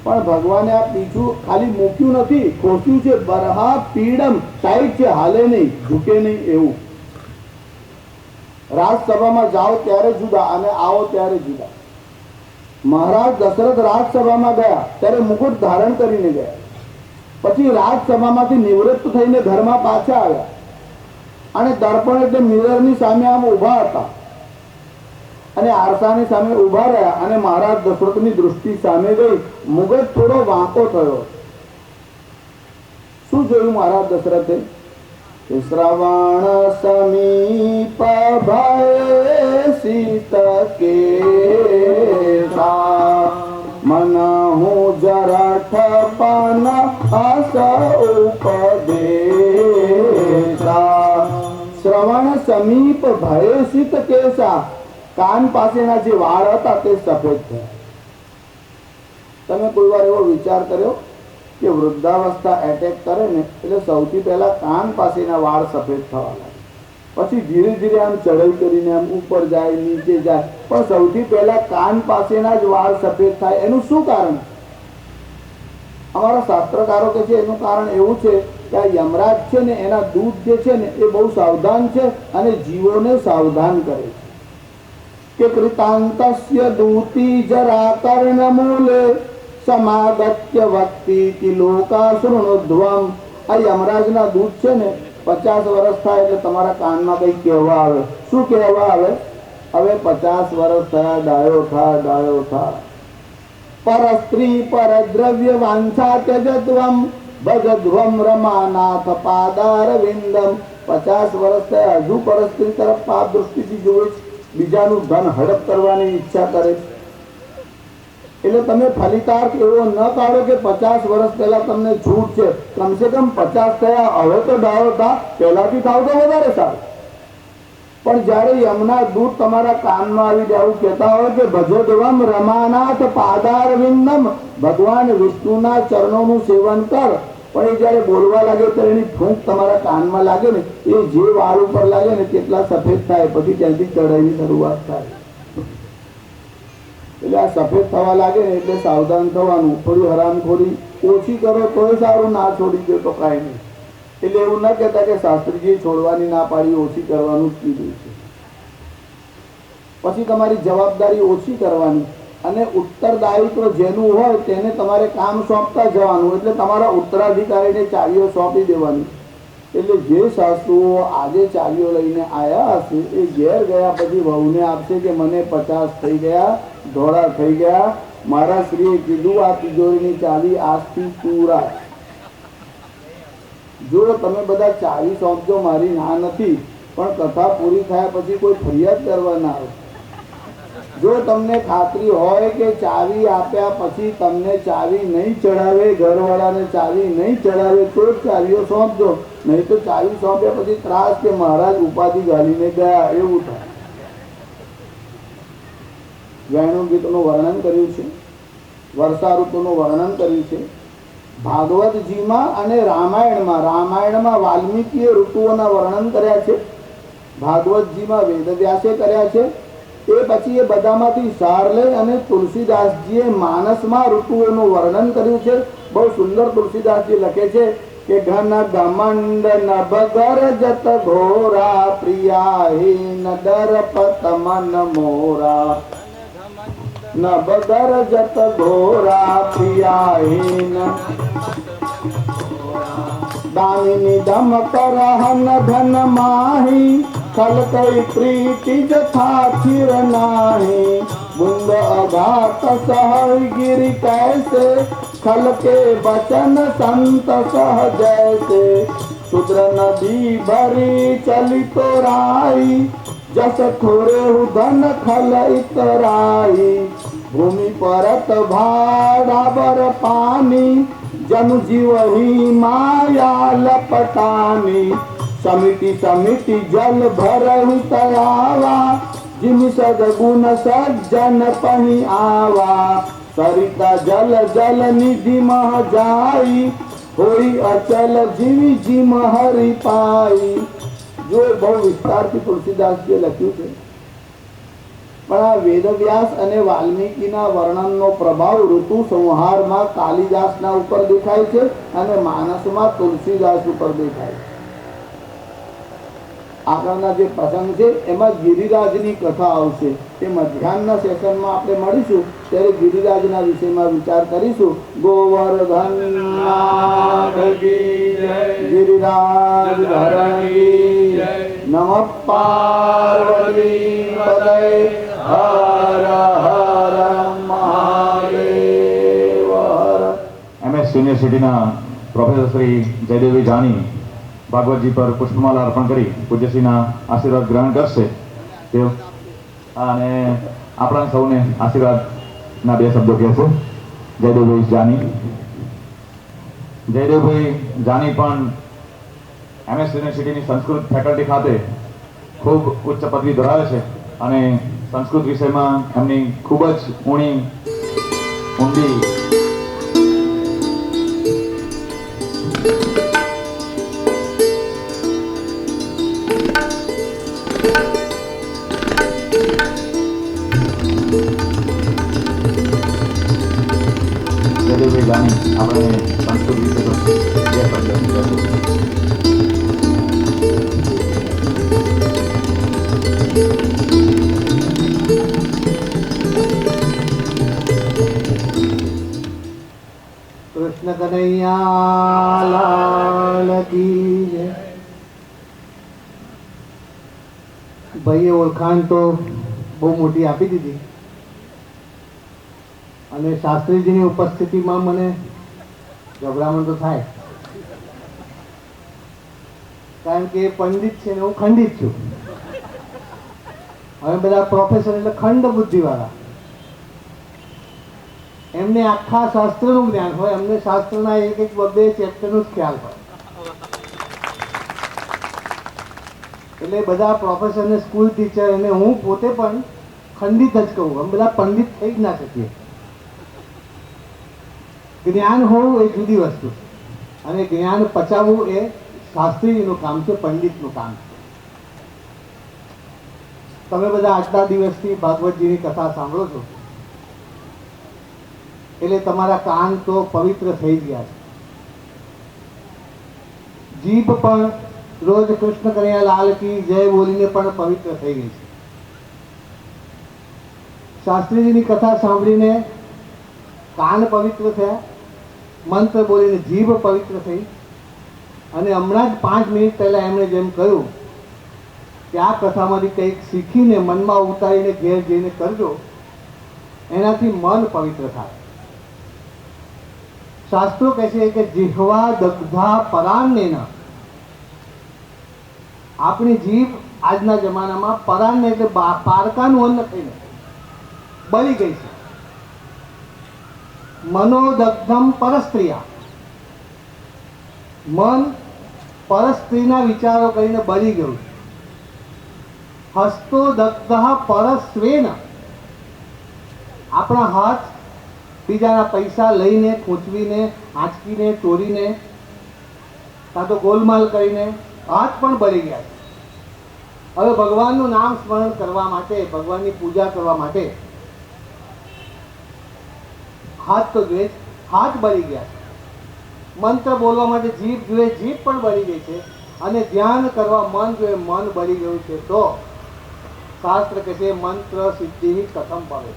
પણ ભગવાને આ પીછું ખાલી મૂક્યું નથી, ખોસ્યું છે. બરહા પીડમ. ટાઈટ છે, હાલે નહીં, ઝૂકે નહીં એવું. રાજસભામાં જાઓ ત્યારે જુદા અને આવો ત્યારે જુદા. મહારાજ દશરથ રાજસભામાં ગયા ત્યારે મુકુટ ધારણ કરીને ગયા. પછી રાજસભામાંથી નિવૃત્ત થઈને ઘરમાં પાછા આવ્યા અને દર્પણ એટલે મિરરની સામે આમ ઊભા હતા અને આરસાની સામે ઊભા રહ્યા અને મહારાજ દશરથની દૃષ્ટિ સામે ગઈ. મુગટ થોડો વાંકો થયો. શું જોયું મહારાજ દશરથે? શ્રવણ સમીપ ભય સીત કેસા મનહુ જરઠ પન અસ ઉપદેશા. શ્રવણ સમીપ ભય સીત કેસા. કાન પાસેના જે વાળ હતા તે સફેદ થયા. તમે કોઈ વાર એવો વિચાર કર્યો કે વૃદ્ધાવસ્થા એટેક કરે ને એટલે સૌથી પહેલા કાન પાસેના વાળ સફેદ થવા લાગે, પછી ધીરે ધીરે આમ ચડાઈ કરીને આમ ઉપર જાય, નીચે જાય, પણ સૌથી પહેલા કાન પાસેના જ વાળ સફેદ થાય. એનું શું કારણ? અમારા શાસ્ત્રકારો કહે છે એનું કારણ એવું છે કે આ યમરાજ છે ને એના દૂત જે છે ને એ બહુ સાવધાન છે અને જીવોને સાવધાન કરે છે કે કૃતાંતસ્ય દૂતી જરા કર્ણ મૂલે સમાગત્ય વક્તિ લોકા શૃણુધ્વમ. આ યમરાજના દૂત છે ને 50 વર્ષ થાય એટલે તમારા કાનમાં કઈ કહેવા આવે. શું કહેવા આવે? હવે 50 વર્ષ થયા, ડાયો થા, ડાયો થા. પર સ્ત્રી પર દ્રવ્ય વાંછા ત્યજત્વમ ભજધ્વમ રમાનાથ પાદાર વિંદમ. 50 વર્ષ થયા, હજુ પર સ્ત્રી તરફ પાપ દૃષ્ટિથી જોવે છે, બીજાનું ધન હડપ કરવાની ઈચ્છા કરે છે. એટલે તમે ફલિતાર્થ એવો ન કાઢો કે 50 વર્ષ પહેલા તમને છૂટ છે. કમસે કમ 50 થયા, હવે તો ડાયો થા, પહેલાથી થાવ તો વધારે સારું. પણ જ્યારે યમના દૂત તમારા કાનમાં આવી જાય કહેતા હોય કે ભજોદ્વમ રમાનાથ પાદાર વિંદમ, ભગવાન વિષ્ણુના ચરણોનું સેવન કર, પણ એ જ્યારે બોલવા લાગે તો એની ફૂંક તમારા કાનમાં લાગે ને, એ જે વાળ ઉપર લાગે ને કેટલા સફેદ થાય, પછી ત્યાંથી ચડાઈની શરૂઆત થાય. એટલે આ સફેદ થવા લાગે ને એટલે સાવધાન થવાનું. થોડી હરામખોરી ઓછી કરો તોય સારું, ના છોડી દો તો કાંઈ નહીં. એટલે એવું ન કહેતા કે શાસ્ત્રીજીએ છોડવાની ના પાડી, ઓછી કરવાનું જ કીધું છે. પછી તમારી જવાબદારી ઓછી કરવાની અને ઉત્તરદાયિત્વ જેનું હોય તેને તમારે કામ સોંપતા જવાનું. એટલે તમારા ઉત્તરાધિકારીને ચાવીઓ સોંપી દેવાની. એટલે જે સાસુઓ આજે ચાવીઓ લઈને આવ્યા હશે એ ઘેર ગયા પછી વહુને આપશે કે મને 50 થઈ ગયા, ધોળા થઈ ગયા, મારા શ્રીએ કીધું આ તિજોરીની ચાવી આજથી પૂરા. જો તમે બધા ચાવી સોંપજો, મારી ના નથી, પણ કથા પૂરી થયા પછી કોઈ ફરિયાદ કરવા ના આવે. જો તમને ખાતરી હોય કે ચાવી આપ્યા પછી તમને ચાવી નહીં ચડાવે, ઘરવાળાને ચાવી નહીં ચડાવે તો જ ચાવીઓ સોંપજો, નહીં તો ચાવી સોંપ્યા પછી ત્રાસ કે મહારાજ ઉપાધિ ગાલીને ગયા એવું થાય. વેણુ ગીતનું વર્ણન કર્યું છે, વર્ષા ઋતુનું વર્ણન કર્યું છે ભાગવતજીમાં અને રામાયણમાં વાલ્મીકીએ ઋતુઓના વર્ણન કર્યા છે, ભાગવતજીમાં વેદવ્યાસે કર્યા છે. એ પછી એ બધામાંથી સાર લઈ અને તુલસીદાસજીએ માનસમાં ઋતુઓનું વર્ણન કર્યું છે. બહુ સુંદર તુલસીદાસજી લખે છે કે ઘન ગમંડ નભગર જત ઘોરા પ્રિયાહીન દરપત મન મોરા. નભગર જત ઘોરા પ્રિયાહીન દામિની દમ કરહન ધન માહી ખલકઈ પ્રીતિ જથા ચિર નાહી. બુંદ અઘાત સહ ગિરી કૈસે ખલકે બચન સંત સહ જૈસે. શુદ્ર નદી ભરી ચલિતો રાઈ જસ થોરે ધન ખલ ઇતરાઈ. ભૂમિ પરત ભાડાબર પાની જनु जीवही माया लपटानी. समिति समिति जल भरहु तयावा जिम सदगुण सज्जन पही आवा. सरिता जल जल निधि मह जाई होई अचल जीवी जिम हरि पाई. जो બહુ વિસ્તારથી તુલસીદાસજીએ લખ્યું છે, પણ આ વેદવ્યાસ અને વાલ્મીકીના વર્ણનનો પ્રભાવ ઋતુ સંહારમાં કાલિદાસના ઉપર દેખાય છે અને માનસમાં તુલસીદાસ ઉપર દેખાય છે. આગળના જે પ્રસંગ છે એમાં ગિરિરાજની કથા આવશે. એ મધ્યાહનના સેશનમાં આપણે મળીશું ત્યારે ગિરિરાજના વિષયમાં વિચાર કરીશું. ગોવર્ધન ગિરિરાજ ધરણ નમઃ પાર્વતી પદય હર હર મહાદેવ હર. MS યુનિવર્સિટીના પ્રોફેસર શ્રી જયદેવી જાની ભાગવતજી પર પુષ્પમાલા અર્પણ કરી પૂજ્યશ્રીના આશીર્વાદ ગ્રહણ કરશે. તેઓ અને આપણા સૌને આશીર્વાદના 2 શબ્દો કહેશે. જયદેવભાઈ જાની. જયદેવભાઈ જાની પણ MS યુનિવર્સિટીની સંસ્કૃત ફેકલ્ટી ખાતે ખૂબ ઉચ્ચ પદવી ધરાવે છે અને સંસ્કૃત વિષયમાં એમની ખૂબ જ ઊંડી જયદેવી જાની આપણે સંસ્કૃત વિશે બે શબ્દ કહેશે. કૃષ્ણ કનૈયા લાલ કી જય. ભાઈએ ઓળખાણ તો બહુ મોટી આપી દીધી અને શાસ્ત્રીજીની ઉપસ્થિતિમાં મને ગભરામણ તો થાય, કારણ કે એ પંડિત છે ને હું ખંડિત છું. હવે બધા પ્રોફેસર એટલે ખંડ બુદ્ધિવાળા, એમને આખા શાસ્ત્રનું જ્ઞાન હોય, અમને શાસ્ત્રના એક એક બે ચેપ્ટરનું જ ખ્યાલ હોય. એટલે બધા પ્રોફેસર ને સ્કૂલ ટીચર અને હું પોતે પણ ખંડિત જ કહું. અમે બધા પંડિત થઈ જ ના શકીએ. જ્ઞાન હોવું એ જુદી વસ્તુ અને જ્ઞાન પચાવવું એ શાસ્ત્રીજીનું કામ છે, પંડિતનું કામ છે. તમે બધા આજના દિવસથી ભાગવતજીની કથા સાંભળો છો એટલે તમારા કાન તો પવિત્ર થઈ ગયા છે. જીભ પણ રોજ કૃષ્ણ કનૈયા લાલ કી જય બોલીને પણ પવિત્ર થઈ ગઈ છે. શાસ્ત્રીજીની કથા સાંભળીને કાન પવિત્ર થયા, મંત્ર બોલીને જીભ પવિત્ર થઈ અને હમણાં જ 5 મિનિટ પહેલા એમણે જેમ કહ્યું કે આ કથામાંથી કંઈક શીખીને મનમાં ઉતારીને ઘેર જઈને કરજો, એનાથી મન પવિત્ર થાય. શાસ્ત્રો કહે છે કે જીહવા દગ્ધા પરાન્નેન, આપણી જીભ આજના જમાનામાં પરાન્ન એટલે પારકાનું અન્ન થઈને બળી ગઈ છે. મનોદગ્ધમ પરસ્ત્રીયા, મન પરસ્ત્રીના વિચારો કરીને બળી ગયું. હસ્તો દગ્ધ પરસ્વેન, આપણા હાથ બીજાના પૈસા લઈને, ખૂંચવીને, આંચકીને, ચોરીને, કાં તો ગોલમાલ કરીને હાથ પણ બળી ગયા છે. હવે ભગવાનનું નામ સ્મરણ કરવા માટે, ભગવાનની પૂજા કરવા માટે હાથ તો જોઈએ, હાથ બળી ગયા છે. મંત્ર બોલવા માટે જીભ જોઈએ, જીભ પણ બળી ગઈ છે. અને ધ્યાન કરવા મન જોઈએ, મન બળી ગયું છે. તો શાસ્ત્ર કહે છે મંત્ર સિદ્ધિ કથમ ભવે,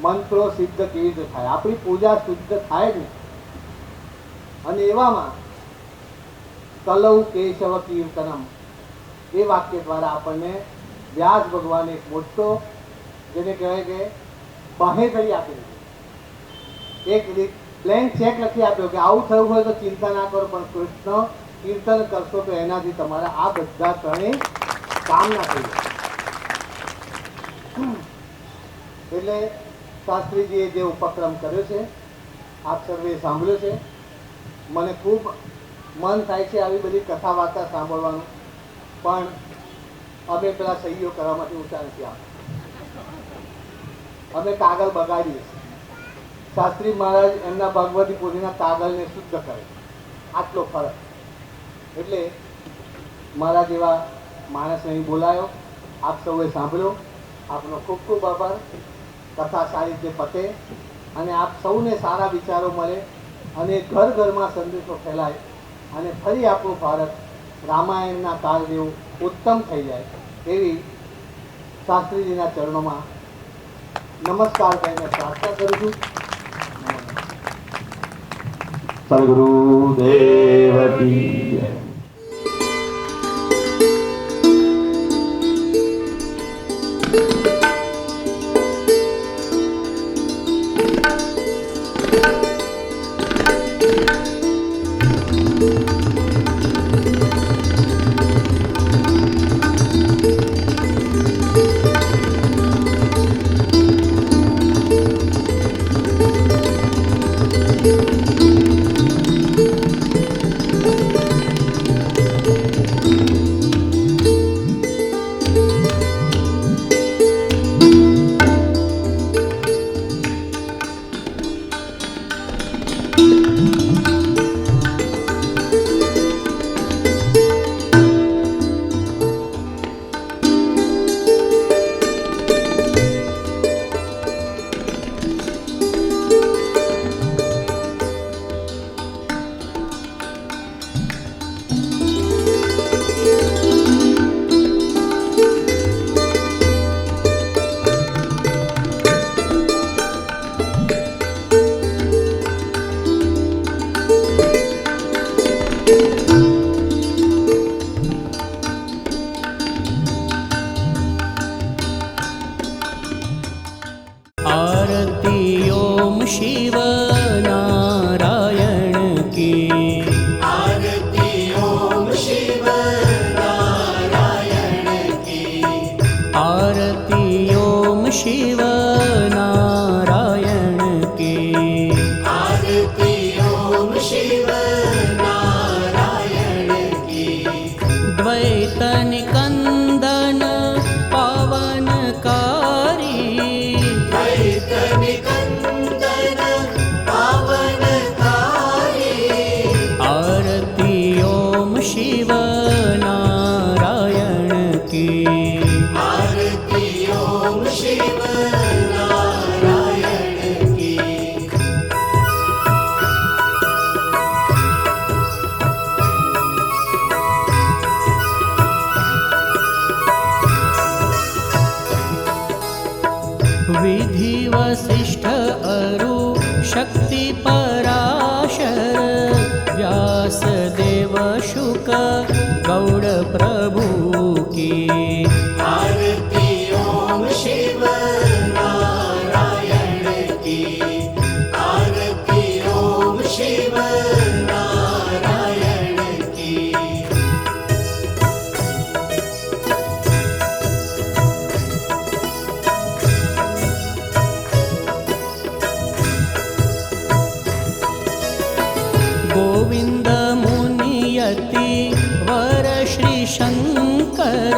મંત્રો સિદ્ધ કેવી રીતે થાય? આપણી પૂજા શુદ્ધ થાય જ નહીં. અને એવામાં કલૌ કેશવ કીર્તનમ, એ વાક્ય દ્વારા આપણને વ્યાસ ભગવાને એક મોટો, જેને કહેવાય કે બાહેધરી આપી દીધી, એક બ્લેન્ક ચેક લખી આપ્યો કે આવું થયું હોય તો ચિંતા ના કરો, પણ કૃષ્ણ કીર્તન કરશો તો એનાથી તમારા આ બધા ત્રણેય કામ ના થઈ જાય. એટલે શાસ્ત્રીજીએ જે ઉપક્રમ કર્યો છે આપ સર્વે સાંભળ્યો છે. મને ખૂબ મન થાય છે આવી બધી કથા વાર્તા સાંભળવાનું, પણ અમે પેલા સહીઓ કરવા માટે ઊંચા નથી આવતા. અમે કાગળ બગાડીએ. શાસ્ત્રી મહારાજ એમના ભગવતી પોથીના કાગળને શુદ્ધ કરે, આટલો ફરક. એટલે મારા જેવા માણસને અહીં બોલાયો, આપ સૌએ સાંભળ્યો, આપનો ખૂબ ખૂબ આભાર. કથા સારી રીતે પતે અને આપ સૌને સારા વિચારો મળે અને ઘર ઘરમાં સંદેશો ફેલાય અને ફરી આપણું ભારત રામાયણના કાળ જેવું ઉત્તમ થઈ જાય એવી શાસ્ત્રીજીના ચરણોમાં નમસ્કાર કહીને પ્રાર્થના કરું છું. સદગુરુદેવ કી જય. शिव नारायण की। आरती ओम शिव नारायण की। आरती ओम शिव नारायण की। आरती ओम शिव नारायण की। द्वैत निकंदन पावनकारी। द्वैत निकंदन पावनकारी। आरती ओम शिव नारायण की। आरती ओम शिव नारायण की। विधि वसिष्ठ अरु शक्ति पराशर व्यास देव शुक गौड़ प्रभु की। आरती ओम शिव नारायण की। आरती ओम शिव नारायण की। गोविंद मुनियति वर श्री शंकर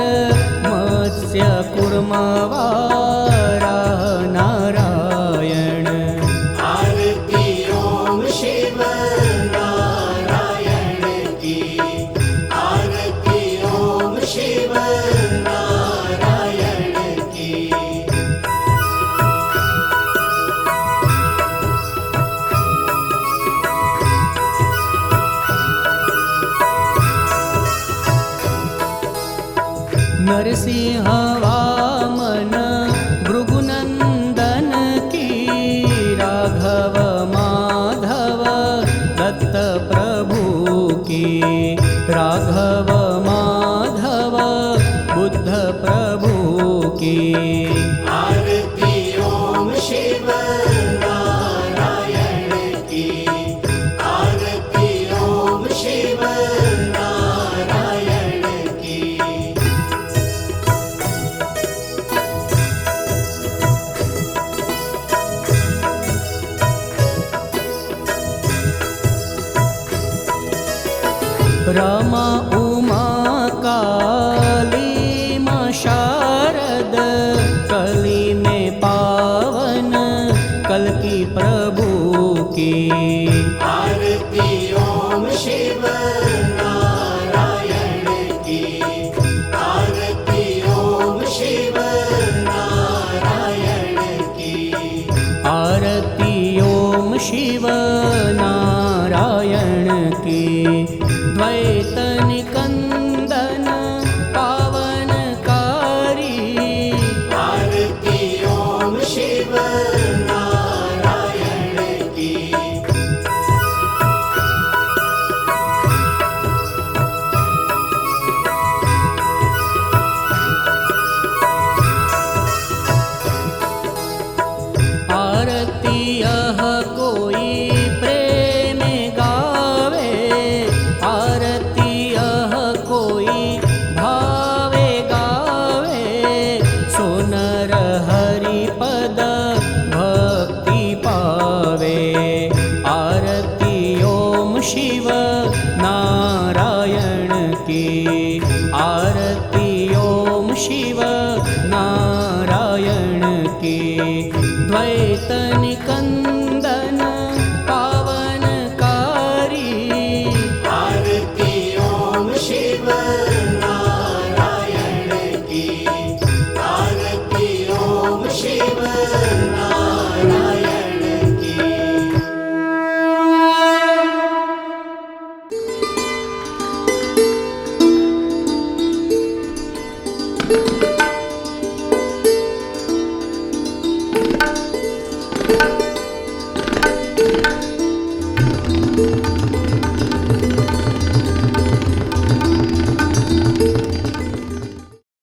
मत्स्य कुर्मवारा नारायण। आरती ओम शिव नारायण की। आरती ओम शिव नारायण की। नरसिंह वामन भृगुनंदन की। राघव माधव दत्त प्रभु की। राघव माधव बुद्ध प्रभु की। आरती ओम शिव नारायण की। आरती ओम शिव नारायण की। रमा उमा काली माँ शारद कली में पावन कल की प्रभु की। आरती ओम शिव नारायण की। आरती ओम शिव नारायण की। आरती ओम शिव नारायण की। द्वैत निकंदन पावनकारी। आरती ओम शिव नारायण की। आरती यह कोई प्रेम गावे। आरती यह कोई भावे गावे। सोनर हरि पद भक्ति पावे। आरती ओम शिव नारायण की। आरती ओम शिव नारायण की। द्वैत निकंदन